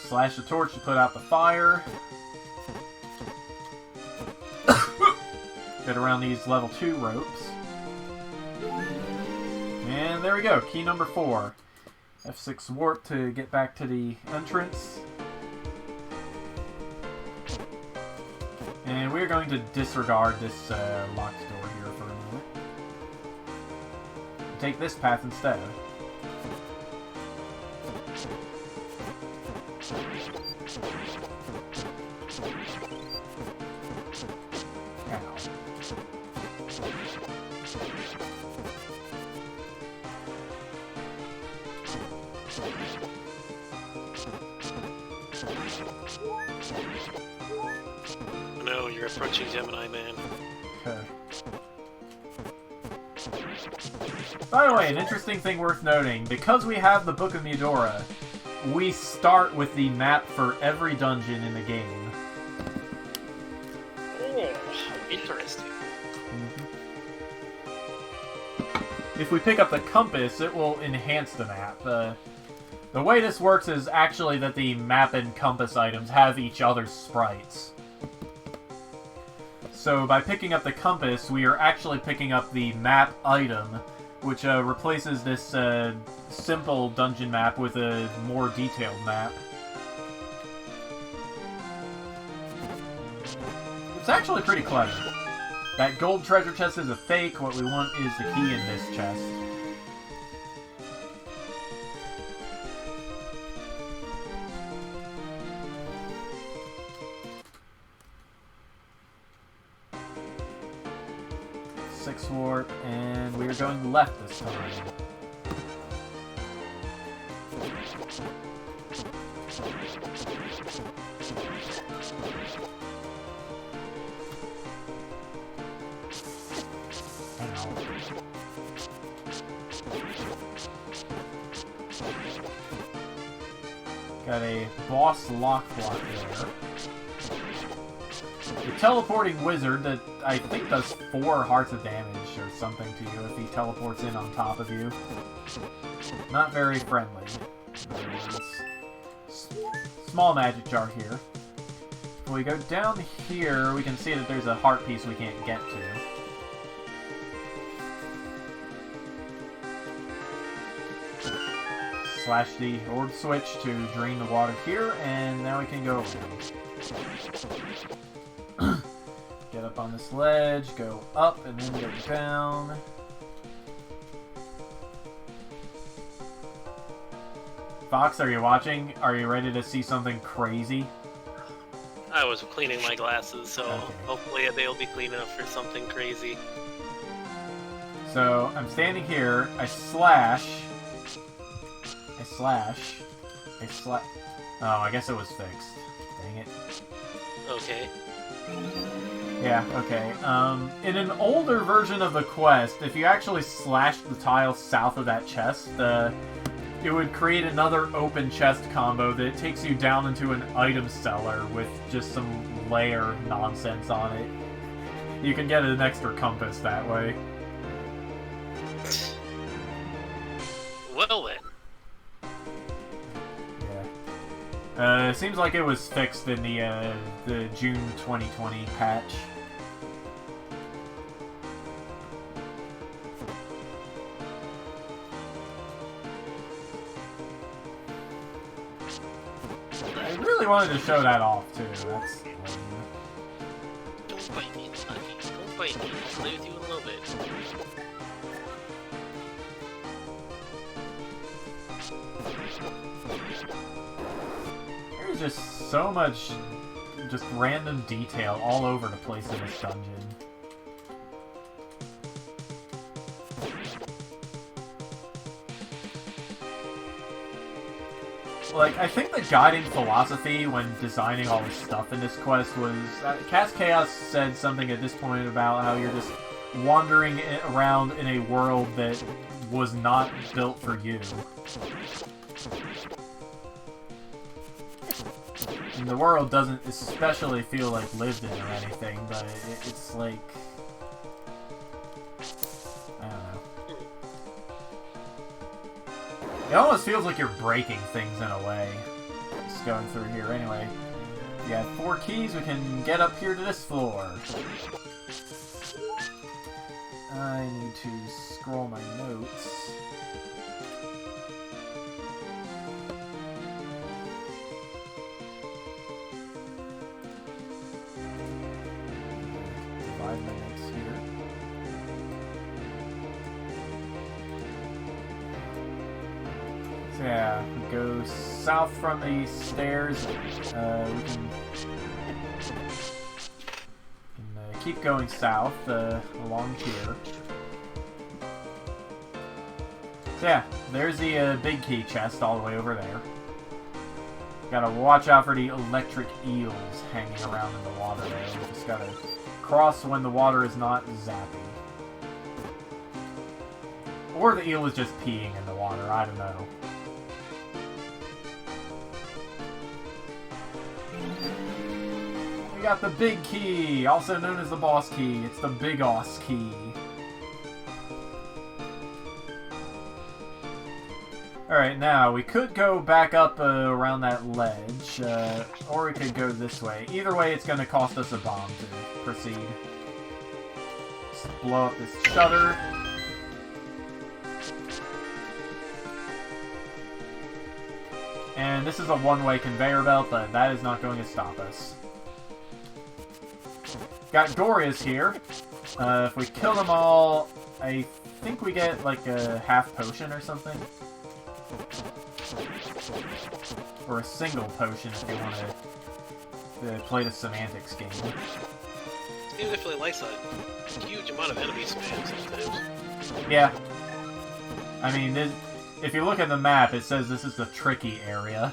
Slash the torch to put out the fire. Get around these level 2 ropes. And there we go, key number 4. F6 warp to get back to the entrance. And we're going to disregard this locked door here for a moment. Take this path instead. Ow. No, you're approaching Gemini Man. Okay. By the way, an interesting thing worth noting, because we have the Book of Medora, we start with the map for every dungeon in the game. Oh, interesting. If we pick up the compass, it will enhance the map. The way this works is actually that the map and compass items have each other's sprites. So by picking up the compass, we are actually picking up the map item, which replaces this simple dungeon map with a more detailed map. It's actually pretty clever. That gold treasure chest is a fake. What we want is the key in this chest. Six warp, and we are going left this time. Got a boss lock block there. The teleporting wizard that I think does 4 hearts of damage or something to you if he teleports in on top of you. Not very friendly. Small magic jar here. If we go down here, we can see that there's a heart piece we can't get to. Slash the orb switch to drain the water here, and now we can go around. Get up on this ledge, go up, and then go down. Fox, are you watching? Are you ready to see something crazy? I was cleaning my glasses, so okay. Hopefully they'll be clean enough for something crazy. So, I'm standing here, I slash... Oh, I guess it was fixed. Dang it. Okay. Yeah, okay. In an older version of the quest, if you actually slashed the tile south of that chest, it would create another open chest combo that takes you down into an item cellar with just some layer nonsense on it. You can get an extra compass that way. Well then. It seems like it was fixed in the June 2020 patch. really wanted to show that off, too. That's lame. Don't bite me, Lucky. Don't bite me. I'll play with you in a little bit. There's just so much just random detail all over the place in this dungeon. Like, I think the guiding philosophy when designing all this stuff in this quest was... Cast Chaos said something at this point about how you're just wandering around in a world that was not built for you. And the world doesn't especially feel like lived in or anything, but it's like... I don't know. It almost feels like you're breaking things in a way. Just going through here anyway. We have 4 keys, we can get up here to this floor. I need to scroll my notes. Divide my notes here. So yeah, we go south from the stairs. We can keep going south along here. So yeah, there's the big key chest all the way over there. Gotta watch out for the electric eels hanging around in the water there. We just gotta cross when the water is not zappy. Or the eel is just peeing in the water, I don't know. We got the big key, also known as the boss key. It's the big os key. Alright, now, we could go back up around that ledge, or we could go this way. Either way, it's going to cost us a bomb to proceed. Just blow up this shutter. And this is a one-way conveyor belt, but that is not going to stop us. Got Gorias here. If we kill them all, I think we get like a half potion or something. Or a single potion if you want to play the semantics game. This game definitely likes a huge amount of enemy spam sometimes. Yeah. I mean, if you look at the map, it says this is the tricky area.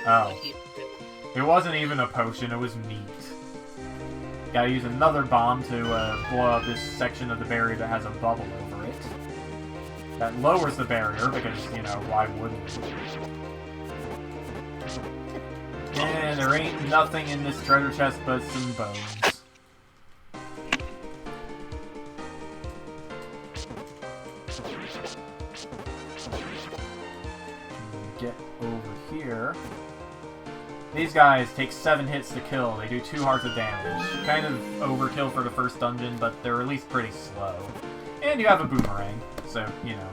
Oh. It wasn't even a potion, it was meat. Gotta use another bomb to blow up this section of the barrier that has a bubble over it. That lowers the barrier, because, you know, why wouldn't it? And there ain't nothing in this treasure chest but some bones. Get over here. These guys take 7 hits to kill. They do 2 hearts of damage. Kind of overkill for the first dungeon, but they're at least pretty slow. And you have a boomerang, so, you know.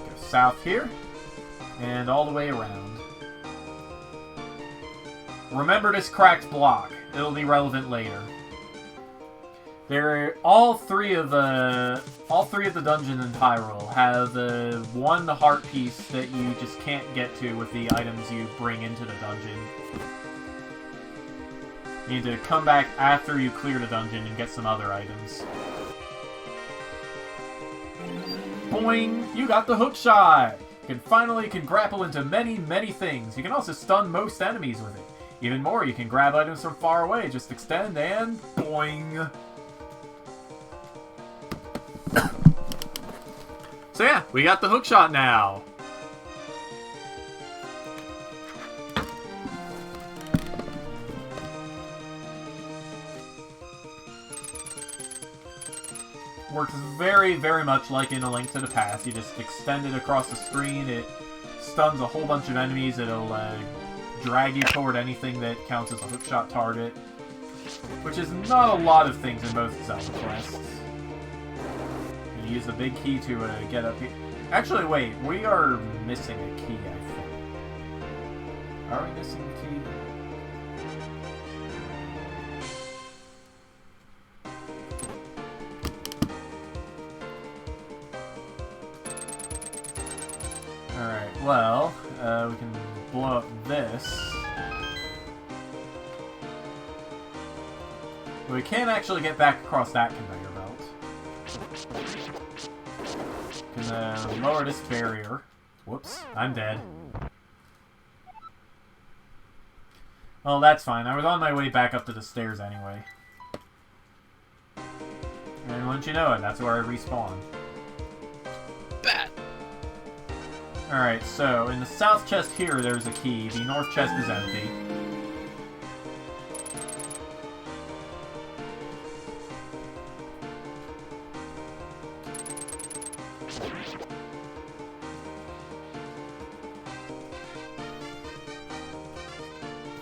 Go south here, and all the way around. Remember this cracked block. It'll be relevant later. All three of the dungeons in Hyrule have one heart piece that you just can't get to with the items you bring into the dungeon. You need to come back after you clear the dungeon and get some other items. Boing! You got the hook shot! You can grapple into many, many things. You can also stun most enemies with it. Even more, you can grab items from far away, just extend and boing! So yeah, we got the hookshot now. Works very, very much like in A Link to the Past. You just extend it across the screen, it stuns a whole bunch of enemies, it'll drag you toward anything that counts as a hookshot target, which is not a lot of things in most Zelda quests. You use the big key to get up here. Actually, wait, we are missing a key, I think. Are we missing a key? Alright, well, we can blow up this. But we can't actually get back across that conveyor belt. Can lower this barrier. Whoops, I'm dead. Well, that's fine. I was on my way back up to the stairs anyway. And once you know it, that's where I respawn. Bat. Alright, so in the south chest here, there's a key. The north chest is empty.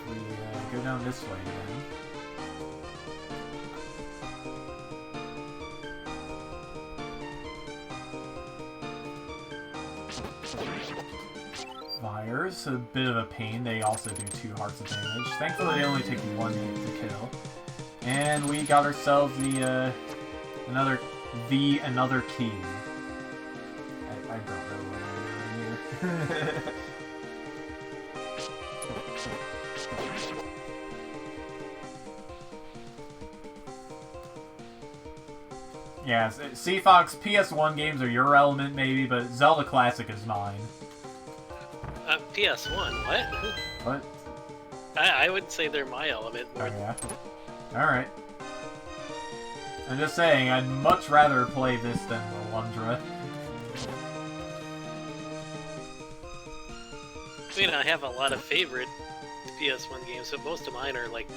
We go down this way again. Fires, a bit of a pain. They also do 2 hearts of damage. Thankfully, they only take 1 hit to kill. And we got ourselves the another key. I don't know what I'm doing here. Yeah, Sea Fox, PS1 games are your element maybe, but Zelda Classic is mine. PS1, what? What? I would say they're my element. Oh, yeah? Alright. I'm just saying, I'd much rather play this than Alundra. I mean, I have a lot of favorite PS1 games, but most of mine are like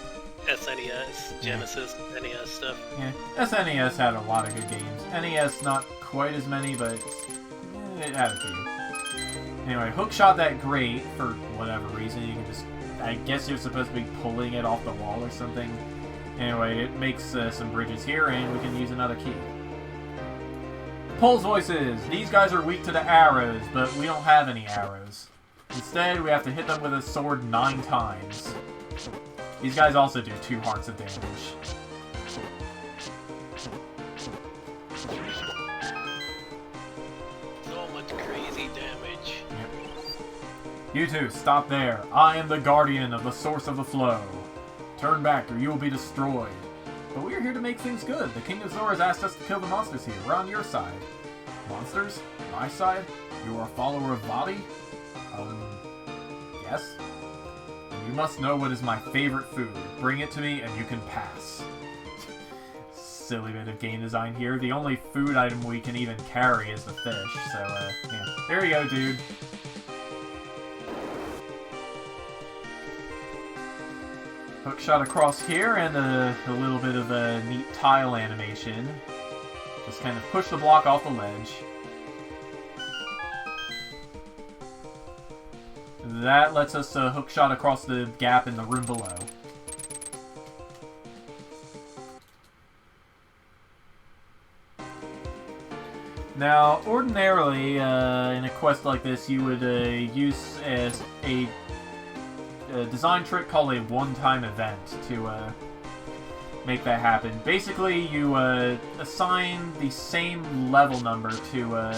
SNES, Genesis, NES stuff. Yeah, SNES had a lot of good games. NES, not quite as many, but it had a few. Anyway, hookshot that grate for whatever reason. You can just... I guess you're supposed to be pulling it off the wall or something. Anyway, it makes some bridges here, and we can use another key. Pulse voices! These guys are weak to the arrows, but we don't have any arrows. Instead, we have to hit them with a sword 9 times. These guys also do 2 hearts of damage. So much crazy damage. Yep. You two, stop there. I am the guardian of the source of the flow. Turn back or you will be destroyed. But we are here to make things good. The King of Zora has asked us to kill the monsters here. We're on your side. Monsters? My side? You are a follower of Bobby? Yes? And you must know what is my favorite food. Bring it to me and you can pass. Silly bit of game design here. The only food item we can even carry is the fish, so, yeah. There you go, dude. Hookshot across here, and a little bit of a neat tile animation. Just kind of push the block off the ledge. That lets us hookshot across the gap in the room below. Now, ordinarily, in a quest like this, you would use as a design trick called a one-time event to make that happen. Basically, you assign the same level number to...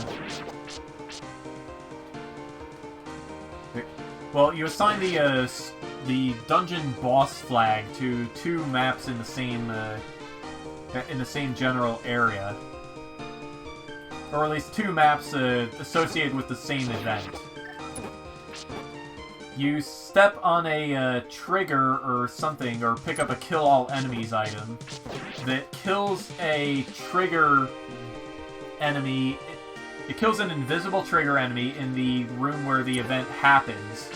well, you assign the dungeon boss flag to 2 maps in the same general area. Or at least 2 maps associated with the same event. You step on a trigger or something, or pick up a kill all enemies item that kills a trigger enemy. It kills an invisible trigger enemy in the room where the event happens.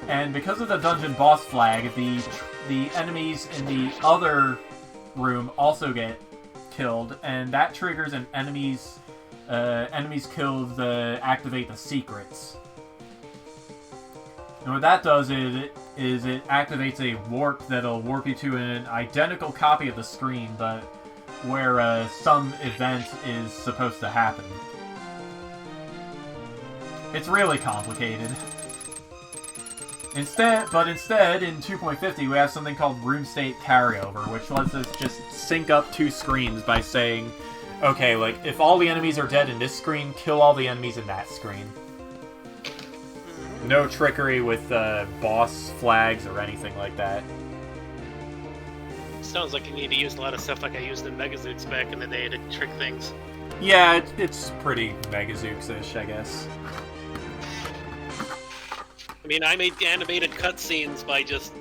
And because of the dungeon boss flag, the enemies in the other room also get killed, and that triggers an enemies killed activate the secrets. And what that does is it activates a warp that'll warp you to an identical copy of the screen, but where some event is supposed to happen. It's really complicated. Instead, in 2.50, we have something called room state carryover, which lets us just sync up two screens by saying, okay, like, if all the enemies are dead in this screen, kill all the enemies in that screen. No trickery with boss flags or anything like that. Sounds like you need to use a lot of stuff like I used in Megazoots back in the day to trick things. Yeah, it's pretty Megazooks-ish, I guess. I mean, I made animated cutscenes by just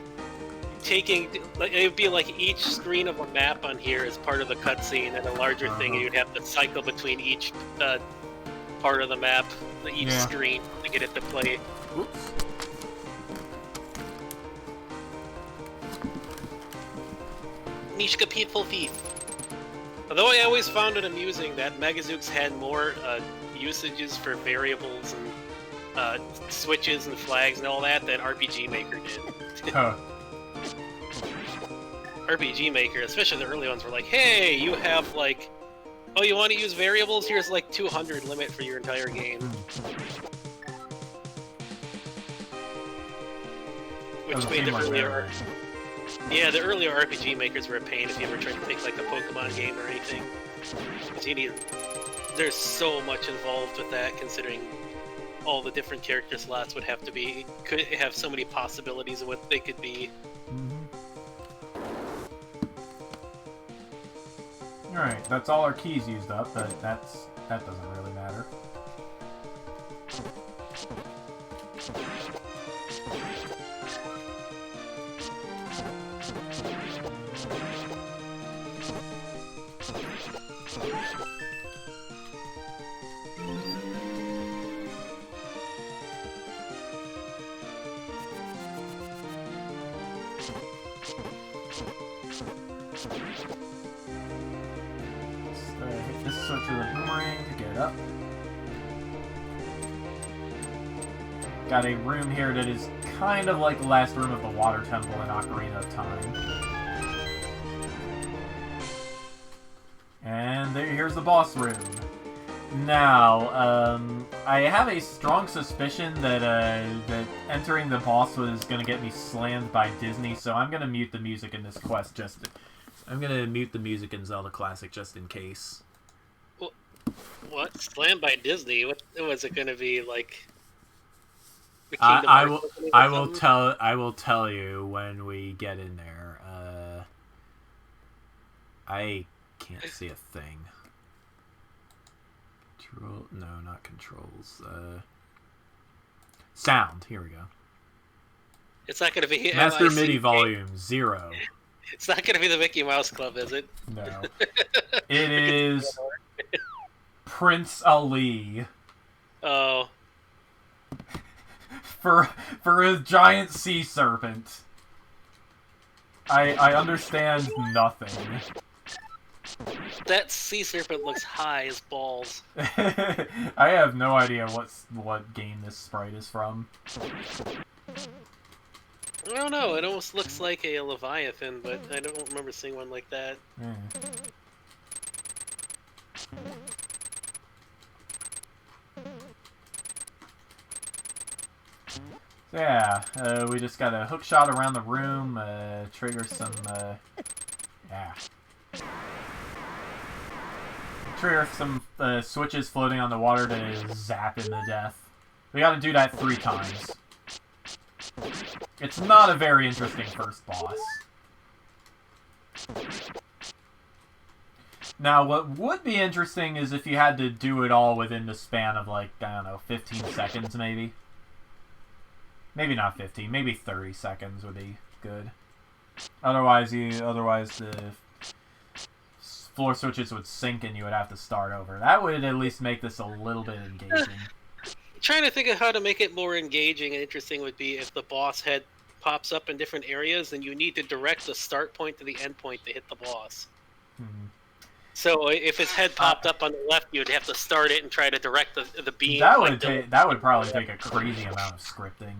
taking... Like, it would be like each screen of a map on here is part of the cutscene, and a larger thing, and you'd have to cycle between each part of the map, each screen, to get it to play. Oops. Mishka People Thief. Although I always found it amusing that Megazooks had more usages for variables and switches and flags and all that than RPG Maker did. Huh. RPG Maker, especially the early ones, were like, hey, you have like, oh, you want to use variables? Here's like 200 limit for your entire game. Which made the earlier... Yeah, the earlier RPG makers were a pain if you ever tried to make like a Pokemon game or anything. Because you need... There's so much involved with that, considering all the different character slots would have to be... Could have so many possibilities of what they could be. Alright, that's all our keys used up, but that doesn't really matter. Hit this switch with a boomerang to get up. Got a room here that is kind of like the last room of the Water Temple in Ocarina of Time. And here's the boss room. Now, I have a strong suspicion that that entering the boss was going to get me slammed by Disney, so I'm going to mute the music in this quest I'm going to mute the music in Zelda Classic just in case. What? Slammed by Disney? What was it going to be, like... I will tell you when we get in there. I can't see a thing. No, not controls. Sound. Here we go. It's not going to be Master MIDI volume 0. It's not going to be the Mickey Mouse Club, is it? No. It is Prince Ali. Oh. For his giant sea serpent. I understand nothing. That sea serpent looks high as balls. I have no idea what game this sprite is from. I don't know, it almost looks like a Leviathan, but I don't remember seeing one like that. So yeah, we just got a hook shot around the room, trigger some, trigger some switches floating on the water to zap him to death. We gotta do that 3 times. It's not a very interesting first boss. Now, what would be interesting is if you had to do it all within the span of, like, I don't know, 15 seconds, maybe? Maybe not 15, maybe 30 seconds would be good. Otherwise the floor switches would sink and you would have to start over. That would at least make this a little bit engaging. Trying to think of how to make it more engaging and interesting would be if the boss head pops up in different areas, then you need to direct the start point to the end point to hit the boss. So if his head popped up on the left, you'd have to start it and try to direct the beam. That would probably take a crazy amount of scripting.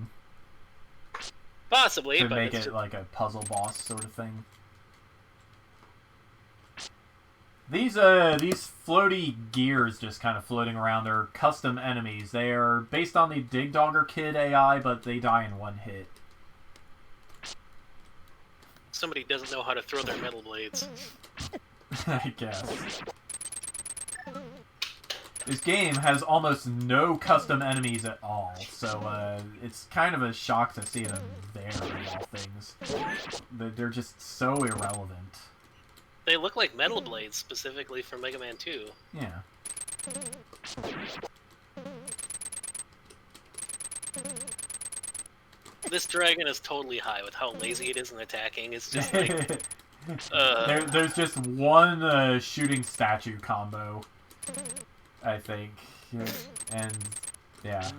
Possibly, to but make it like a puzzle boss sort of thing. These floaty gears just kind of floating around, they're custom enemies. They are based on the Dig Dogger Kid AI, but they die in one hit. somebody doesn't know how to throw their metal blades. I guess. This game has almost no custom enemies at all, so it's kind of a shock to see them there of all things. They're just so irrelevant. They look like metal blades, specifically from Mega Man 2. Yeah. This dragon is totally high with how lazy it is in attacking. It's just like... there's just one shooting statue combo, I think. And, yeah.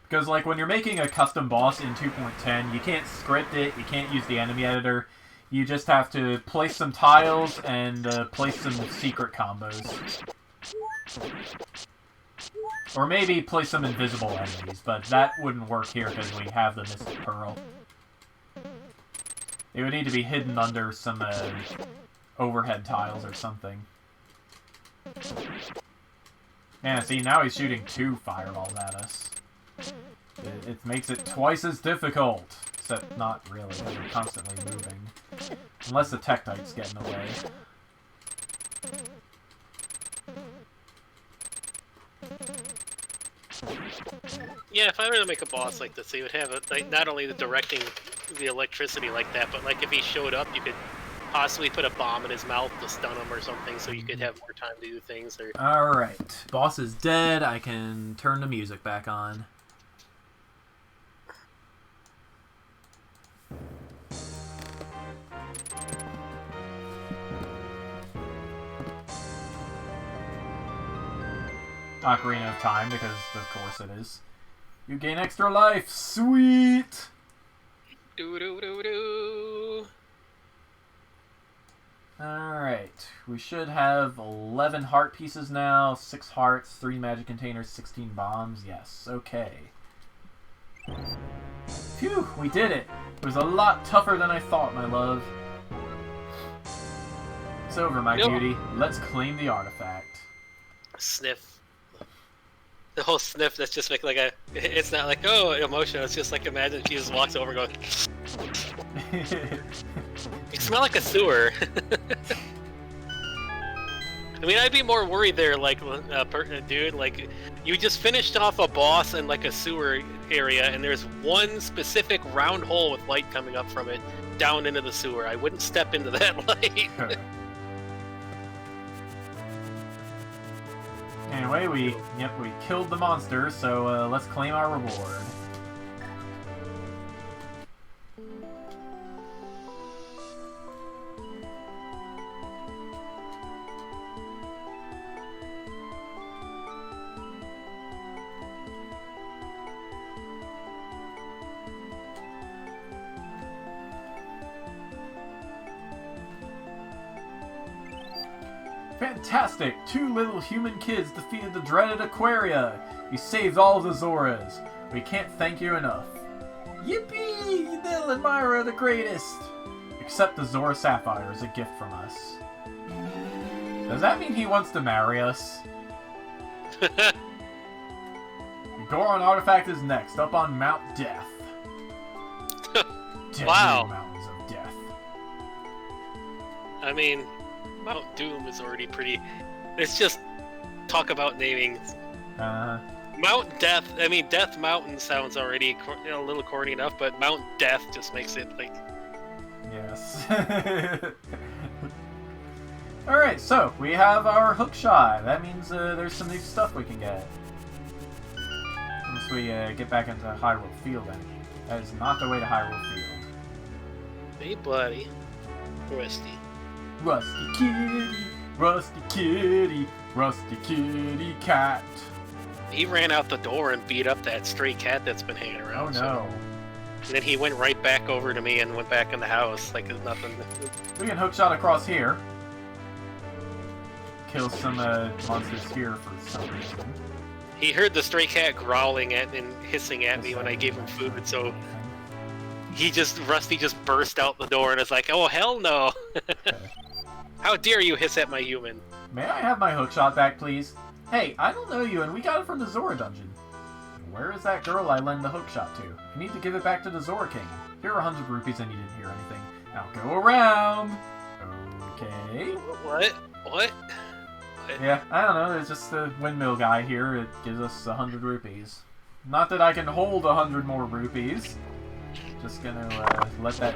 Because, like, when you're making a custom boss in 2.10, you can't script it, you can't use the enemy editor. You just have to place some tiles and place some secret combos. Or maybe place some invisible enemies, but that wouldn't work here because we have the Mystic Pearl. It would need to be hidden under some overhead tiles or something. Yeah, see, now he's shooting 2 fireballs at us. It makes it twice as difficult. Except not really, because we're constantly moving. Unless the Tektite's get in the way. Yeah, if I were to make a boss like this, he would have like not only the directing the electricity like that, but like if he showed up, you could possibly put a bomb in his mouth to stun him or something, so you could have more time to do things. Or... Alright, boss is dead, I can turn the music back on. Ocarina of Time, because of course it is. You gain extra life! Sweet! Do-do-do-do. Alright, we should have 11 heart pieces now, 6 hearts, 3 magic containers, 16 bombs. Yes, okay. Phew, we did it! It was a lot tougher than I thought, my love. It's over, my beauty. Let's claim the artifact. Sniff. The whole sniff, that's just like a... It's not like, oh, emotional, it's just like, imagine if he just walks over going... You smell like a sewer. I mean, I'd be more worried there, like, dude, like, you just finished off a boss in, like, a sewer area, and there's one specific round hole with light coming up from it down into the sewer. I wouldn't step into that light. Anyway, we killed the monster, so let's claim our reward. Fantastic! 2 little human kids defeated the dreaded Aquaria! You saved all of the Zoras! We can't thank you enough. Yippee! You little admirer are the greatest! Accept the Zora Sapphire as a gift from us. Does that mean he wants to marry us? The Goron artifact is next, up on Mount Death. Wow! Mountains of Death. I mean... Mount Doom is already pretty... It's just... Talk about naming... Mount Death... I mean, Death Mountain sounds already a little corny enough, but Mount Death just makes it, like... Yes. Alright, so, we have our hookshot. That means there's some new stuff we can get. Once we get back into Hyrule Field, then. That is not the way to Hyrule Field. Hey, buddy. Rusty. Rusty kitty, rusty kitty, rusty kitty cat. He ran out the door and beat up that stray cat that's been hanging around. Oh no. And then he went right back over to me and went back in the house like there's nothing. We can hookshot across here. Kill some monsters here for some reason. He heard the stray cat growling at and hissing at me when I gave him food, so Rusty just burst out the door and was like, "Oh hell no! How dare you hiss at my human?" May I have my hookshot back, please? Hey, I don't know you, and we got it from the Zora dungeon. Where is that girl I lend the hookshot to? I need to give it back to the Zora King. Here are 100 rupees and you didn't hear anything. Now go around! Okay. What? Yeah, I don't know, there's just a windmill guy here. It gives us 100 rupees. Not that I can hold 100 more rupees. Just gonna let that...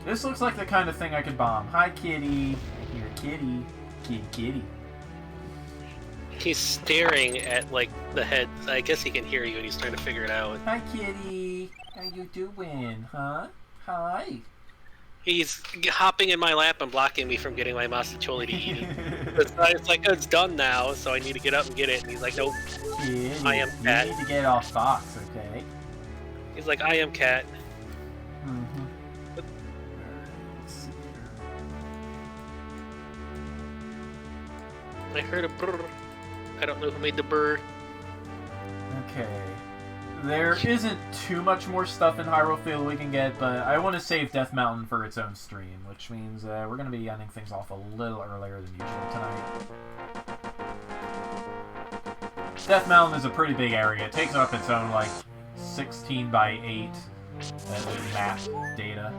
This looks like the kind of thing I could bomb. Hi, kitty. Here, kitty. Kitty. He's staring at, like, the head. I guess he can hear you and he's trying to figure it out. Hi, kitty. How you doing, huh? Hi. He's hopping in my lap and blocking me from getting my mastacholi to eat it. It's like, it's done now, so I need to get up and get it. And he's like, nope. Kitty, I am cat. You need to get off box, okay? He's like, I am cat. Mm-hmm. I heard a brr. I don't know who made the brr. Okay. There isn't too much more stuff in Hyrule Field we can get, but I want to save Death Mountain for its own stream, which means we're going to be ending things off a little earlier than usual tonight. Death Mountain is a pretty big area. It takes up its own, like, 16 by 8 map data.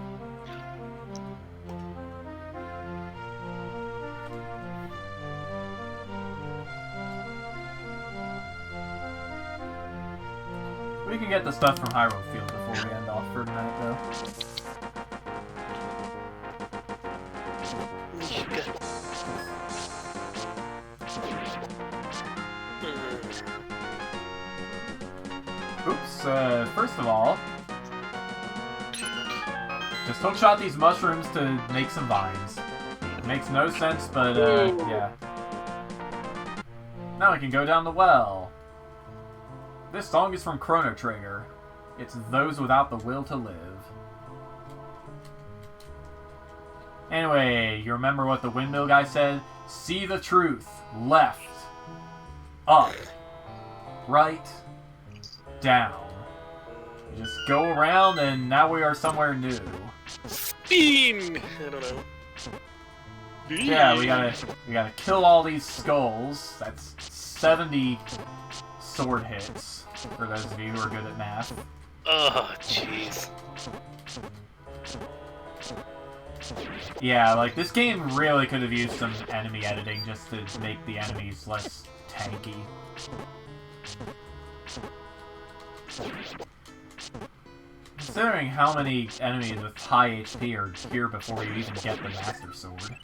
We can get the stuff from Hyrule Field before we end off for tonight, though. Oops, first of all, just hookshot these mushrooms to make some vines. It makes no sense, but, yeah. Now we can go down the well. This song is from Chrono Trigger. It's those without the will to live. Anyway, you remember what the windmill guy said? See the truth. Left. Up. Right. Down. You just go around and now we are somewhere new. Spin! I don't know. Yeah, we gotta kill all these skulls. That's 70 sword hits, for those of you who are good at math. Oh, jeez. Yeah, like, this game really could have used some enemy editing just to make the enemies less tanky. Considering how many enemies with high HP are here before you even get the Master Sword.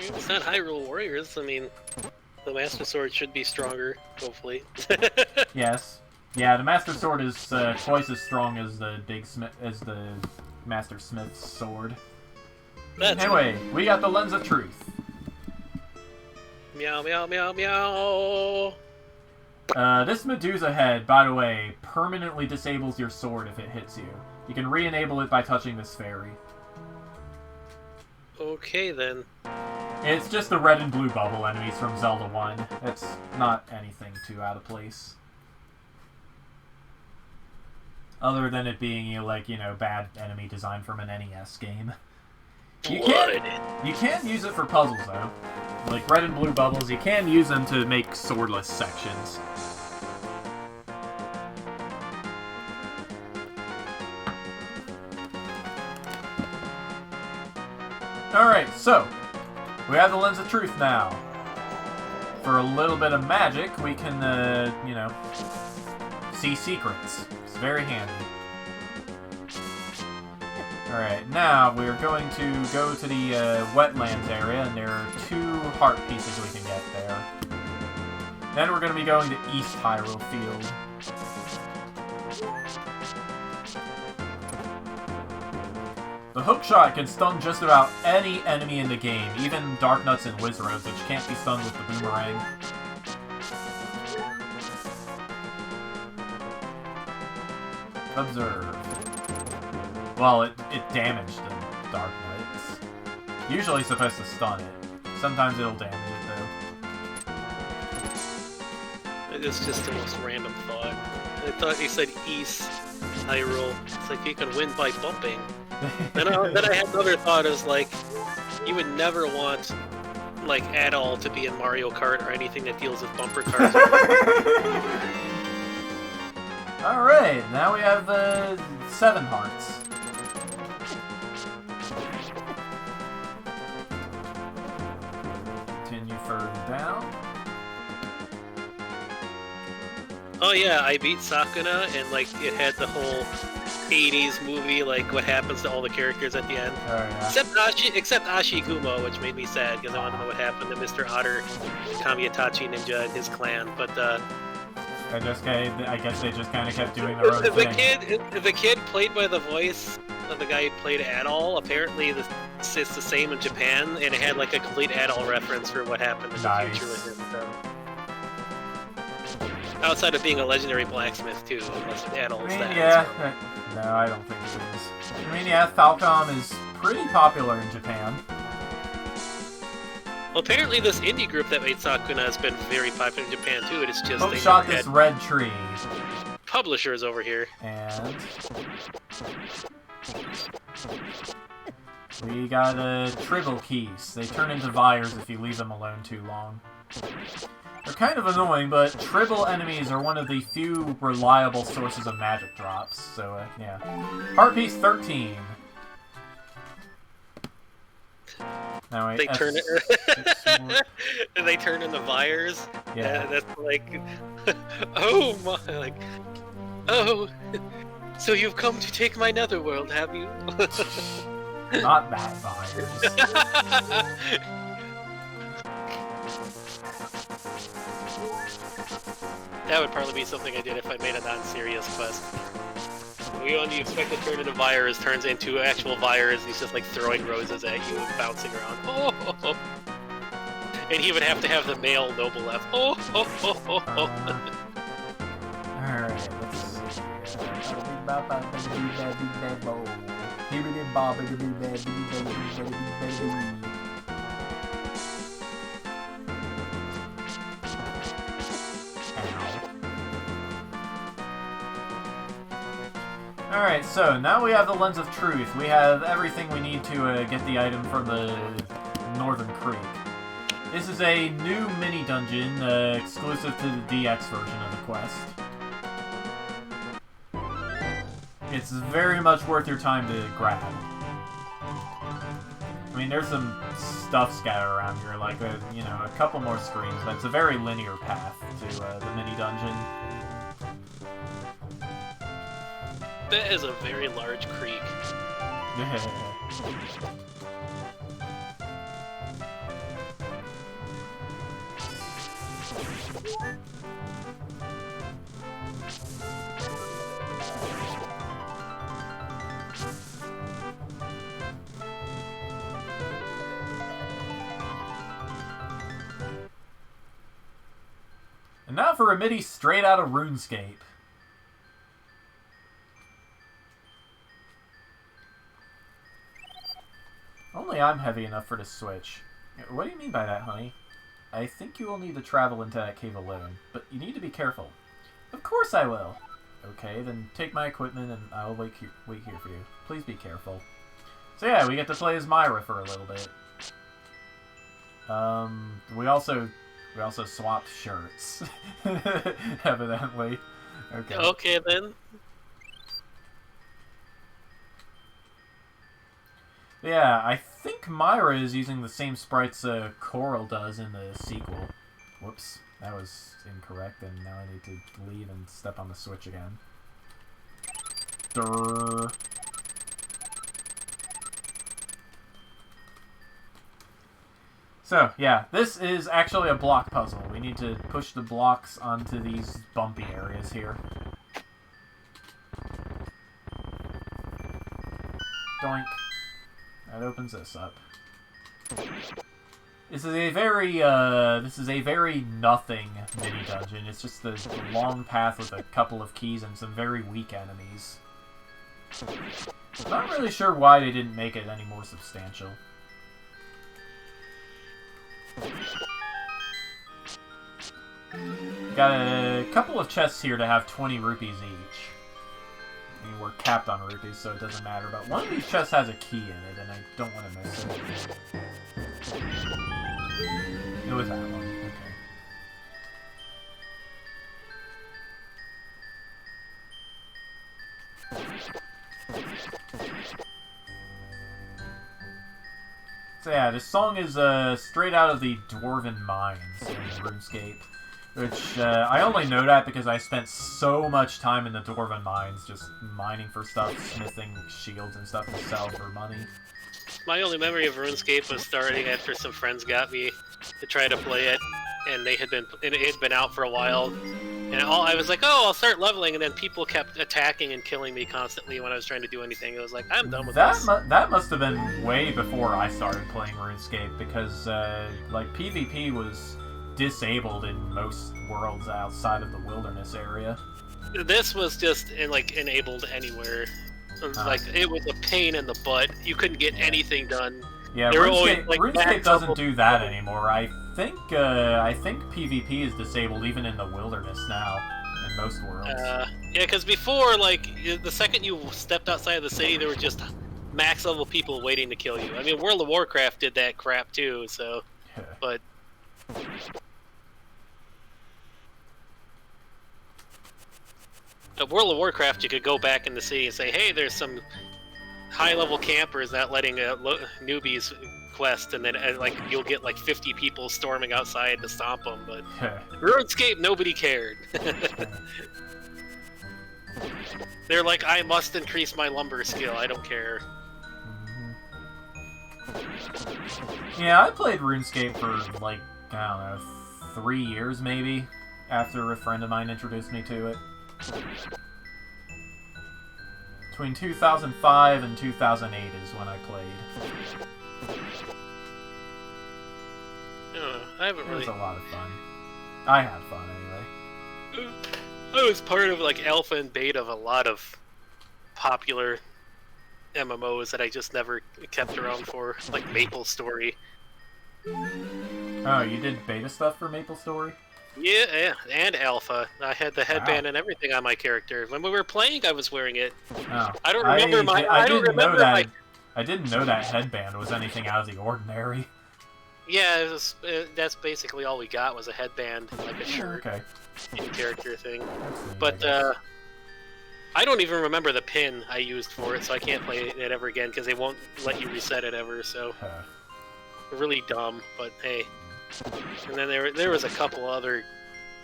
It's not Hyrule Warriors. I mean, the Master Sword should be stronger, hopefully. Yes. Yeah, the Master Sword is twice as strong as the Master Smith's sword. Anyway, we got the Lens of Truth. Meow, meow, meow, meow. This Medusa head, by the way, permanently disables your sword if it hits you. You can re-enable it by touching this fairy. Okay, then. It's just the red and blue bubble enemies from Zelda 1. It's not anything too out of place. Other than it being, bad enemy design from an NES game. You can use it for puzzles, though. Like red and blue bubbles, you can use them to make swordless sections. Alright, so, we have the Lens of Truth now. For a little bit of magic, we can, see secrets. It's very handy. Alright, now we're going to go to the wetlands area, and there are 2 heart pieces we can get there. Then we're going to be going to East Hyrule Field. The hookshot can stun just about any enemy in the game, even Darknuts and Wizards, which can't be stunned with the boomerang. Observe. Well, it damaged the Darknut. It's usually supposed to stun it. Sometimes it'll damage it, though. It's just the most random thought. I thought he said East Hyrule. It's like you can win by bumping. then I had another thought. Is like, you would never want like at all to be in Mario Kart or anything that deals with bumper cars. All right, now we have 7 hearts. Continue further down. Oh yeah, I beat Sakuna, and like it had the whole 80s movie, like what happens to all the characters at the end. Oh, yeah. Except Ashigumo, which made me sad because I wanted to know what happened to Mr. Otter, Kamiatachi Ninja, and his clan. But I guess they just kind of kept doing their own thing. The kid played by the voice of the guy who played Adol. Apparently, it's the same in Japan, and it had like a complete Adol reference for what happened in the future with him. So. Outside of being a legendary blacksmith too, unless Adol is that. Yeah. No, I don't think it is. I mean, yeah, Falcom is pretty popular in Japan. Well, apparently this indie group that made Sakuna has been very popular in Japan too. It's just Hope shot this red tree. Publishers over here. And we got tribble keys. They turn into Vires if you leave them alone too long. They're kind of annoying, but tribble enemies are one of the few reliable sources of magic drops. So, yeah. Heart piece 13. Now wait, they turn it. They turn into Vires. Yeah. That's like, oh my, like, oh. So you've come to take my netherworld, have you? Not that Vires. That would probably be something I did if I made a non-serious quest. The one you expect to turn into Vires turns into actual Vires. He's just like throwing roses at you and bouncing around. Oh, oh, oh. And he would have to have the male noble left. Oh, oh, oh, oh, oh. Alright, let's see. Alright, so now we have the Lens of Truth. We have everything we need to get the item from the Northern Creek. This is a new mini-dungeon exclusive to the DX version of the quest. It's very much worth your time to grab. I mean, there's some stuff scattered around here, like a couple more screens, but it's a very linear path to the mini-dungeon. That is a very large creek. And now for a MIDI straight out of RuneScape. Only I'm heavy enough for the Switch. What do you mean by that, honey? I think you will need to travel into that cave alone, but you need to be careful. Of course I will. Okay, then take my equipment and I'll wait here for you. Please be careful. So yeah, we get to play as Myra for a little bit. We also swapped shirts. Evidently. Okay. Okay then. Yeah, I think Myra is using the same sprites Coral does in the sequel. Whoops, that was incorrect, and now I need to leave and step on the switch again. Durr. So, yeah, this is actually a block puzzle. We need to push the blocks onto these bumpy areas here. Doink. That opens this up. This is a very nothing mini dungeon. It's just a long path with a couple of keys and some very weak enemies. I'm not really sure why they didn't make it any more substantial. Got a couple of chests here to have 20 rupees each. I mean, we're capped on rupees, so it doesn't matter. But one of these chests has a key in it, and I don't want to miss it. It was that one. So yeah, this song is straight out of the Dwarven Mines in RuneScape, which I only know that because I spent so much time in the Dwarven Mines just mining for stuff, smithing shields and stuff to sell for money. My only memory of RuneScape was starting after some friends got me to try to play it, and it had been out for a while. And I was like, oh, I'll start leveling, and then people kept attacking and killing me constantly when I was trying to do anything. It was like, I'm done with this. That must have been way before I started playing RuneScape, because like PvP was disabled in most worlds outside of the wilderness area. This was just enabled anywhere. Like it was a pain in the butt. You couldn't get anything done. Yeah, RuneScape doesn't do that anymore. I think PvP is disabled even in the wilderness now, in most worlds. Yeah, because before, the second you stepped outside of the city, there were just max level people waiting to kill you. I mean, World of Warcraft did that crap too, so... but... At World of Warcraft, you could go back in the city and say, hey, there's some high-level campers not letting newbies quest, and then you'll get 50 people storming outside to stomp them, but RuneScape, nobody cared. They're like, I must increase my lumber skill, I don't care. Yeah, I played RuneScape for, I don't know, 3 years maybe, after a friend of mine introduced me to it. Between 2005 and 2008 is when I played. I haven't really... It was a lot of fun. I had fun, anyway. I was part of, alpha and beta of a lot of popular MMOs that I just never kept around for, like MapleStory. Oh, you did beta stuff for MapleStory? Yeah, and alpha. I had the headband and everything on my character. When we were playing, I was wearing it. Oh. I don't remember I didn't know that headband was anything out of the ordinary. Yeah, that's basically all we got was a headband, a shirt, in-character thing. But I don't even remember the pin I used for it, so I can't play it ever again because they won't let you reset it ever. So really dumb, but hey. And then there was a couple other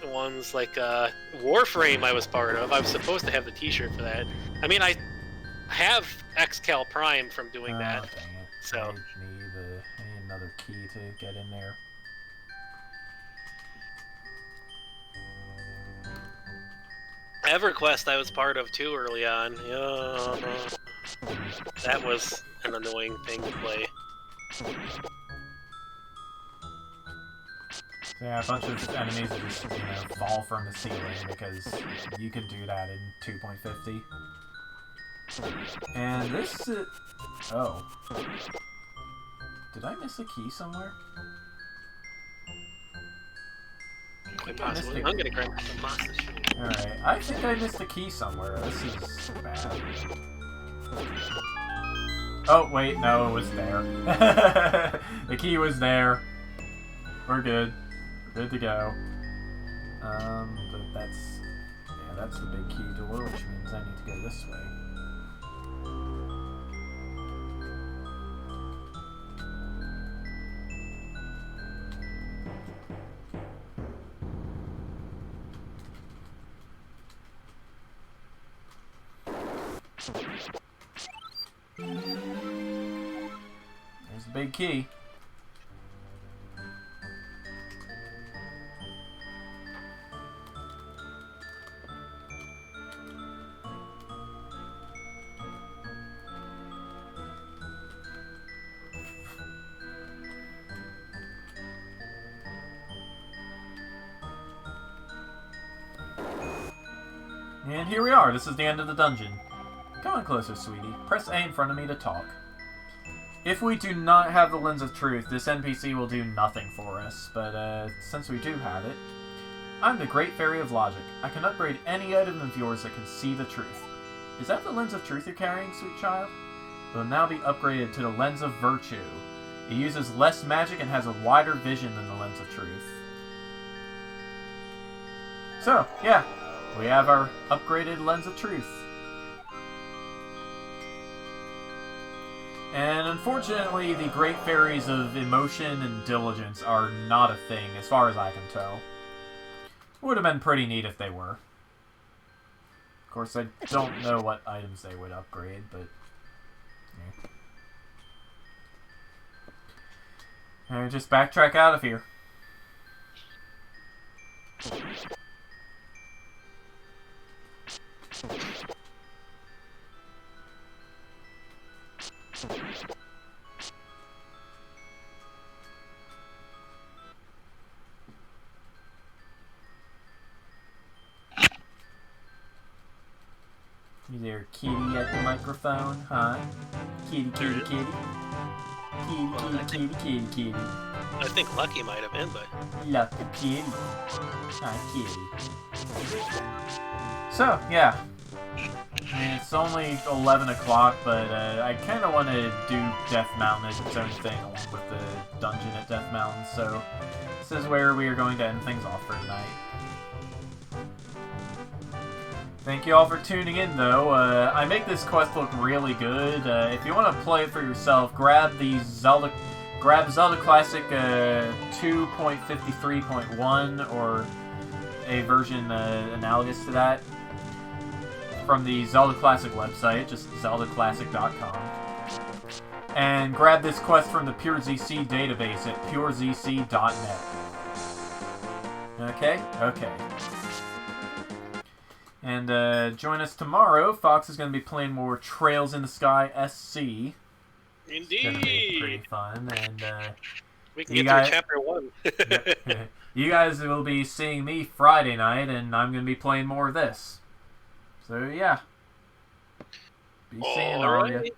ones like Warframe I was part of. I was supposed to have the T-shirt for that. I mean, I have Xcal Prime from doing that. Dang it. So I need another key to get in there. EverQuest I was part of too early on. That was an annoying thing to play. So yeah, a bunch of enemies that just, fall from the ceiling because you can do that in 2.50. And this is... Oh. Did I miss a key somewhere? Quite possibly. I'm gonna grab some boxes. Alright, I think I missed a key somewhere. This is bad. Oh, wait, no, it was there. The key was there. We're good. Good to go. But that's the big key door, which means I need to go this way. There's the big key. And here we are. This is the end of the dungeon. Come on closer, sweetie. Press A in front of me to talk. If we do not have the Lens of Truth, this NPC will do nothing for us, but since we do have it... I'm the Great Fairy of Logic. I can upgrade any item of yours that can see the truth. Is that the Lens of Truth you're carrying, sweet child? It will now be upgraded to the Lens of Virtue. It uses less magic and has a wider vision than the Lens of Truth. So, yeah, we have our upgraded Lens of Truth. And unfortunately, the Great Fairies of Emotion and Diligence are not a thing, as far as I can tell. Would have been pretty neat if they were. Of course, I don't know what items they would upgrade, but... yeah. Alright, just backtrack out of here. You there, kitty at the microphone, huh? Kitty, kitty, kitty. Kitty, kitty, kitty, kitty, kitty. I think Lucky might have been, but... Lucky kitty. Hi, kitty. So, yeah. I mean, it's only 11 o'clock, but I kind of want to do Death Mountain as its own thing, along with the dungeon at Death Mountain, so this is where we are going to end things off for tonight. Thank you all for tuning in, though. I make this quest look really good. If you want to play it for yourself, grab Zelda Classic 2.53.1 or a version analogous to that from the Zelda Classic website, just zeldaclassic.com. And grab this quest from the PureZC database at purezc.net. Okay? Okay. And join us tomorrow. Fox is going to be playing more Trails in the Sky SC. Indeed. It's going to be pretty fun. And we can get through Chapter 1. You guys will be seeing me Friday night, and I'm going to be playing more of this. So, yeah. Be seeing all of you.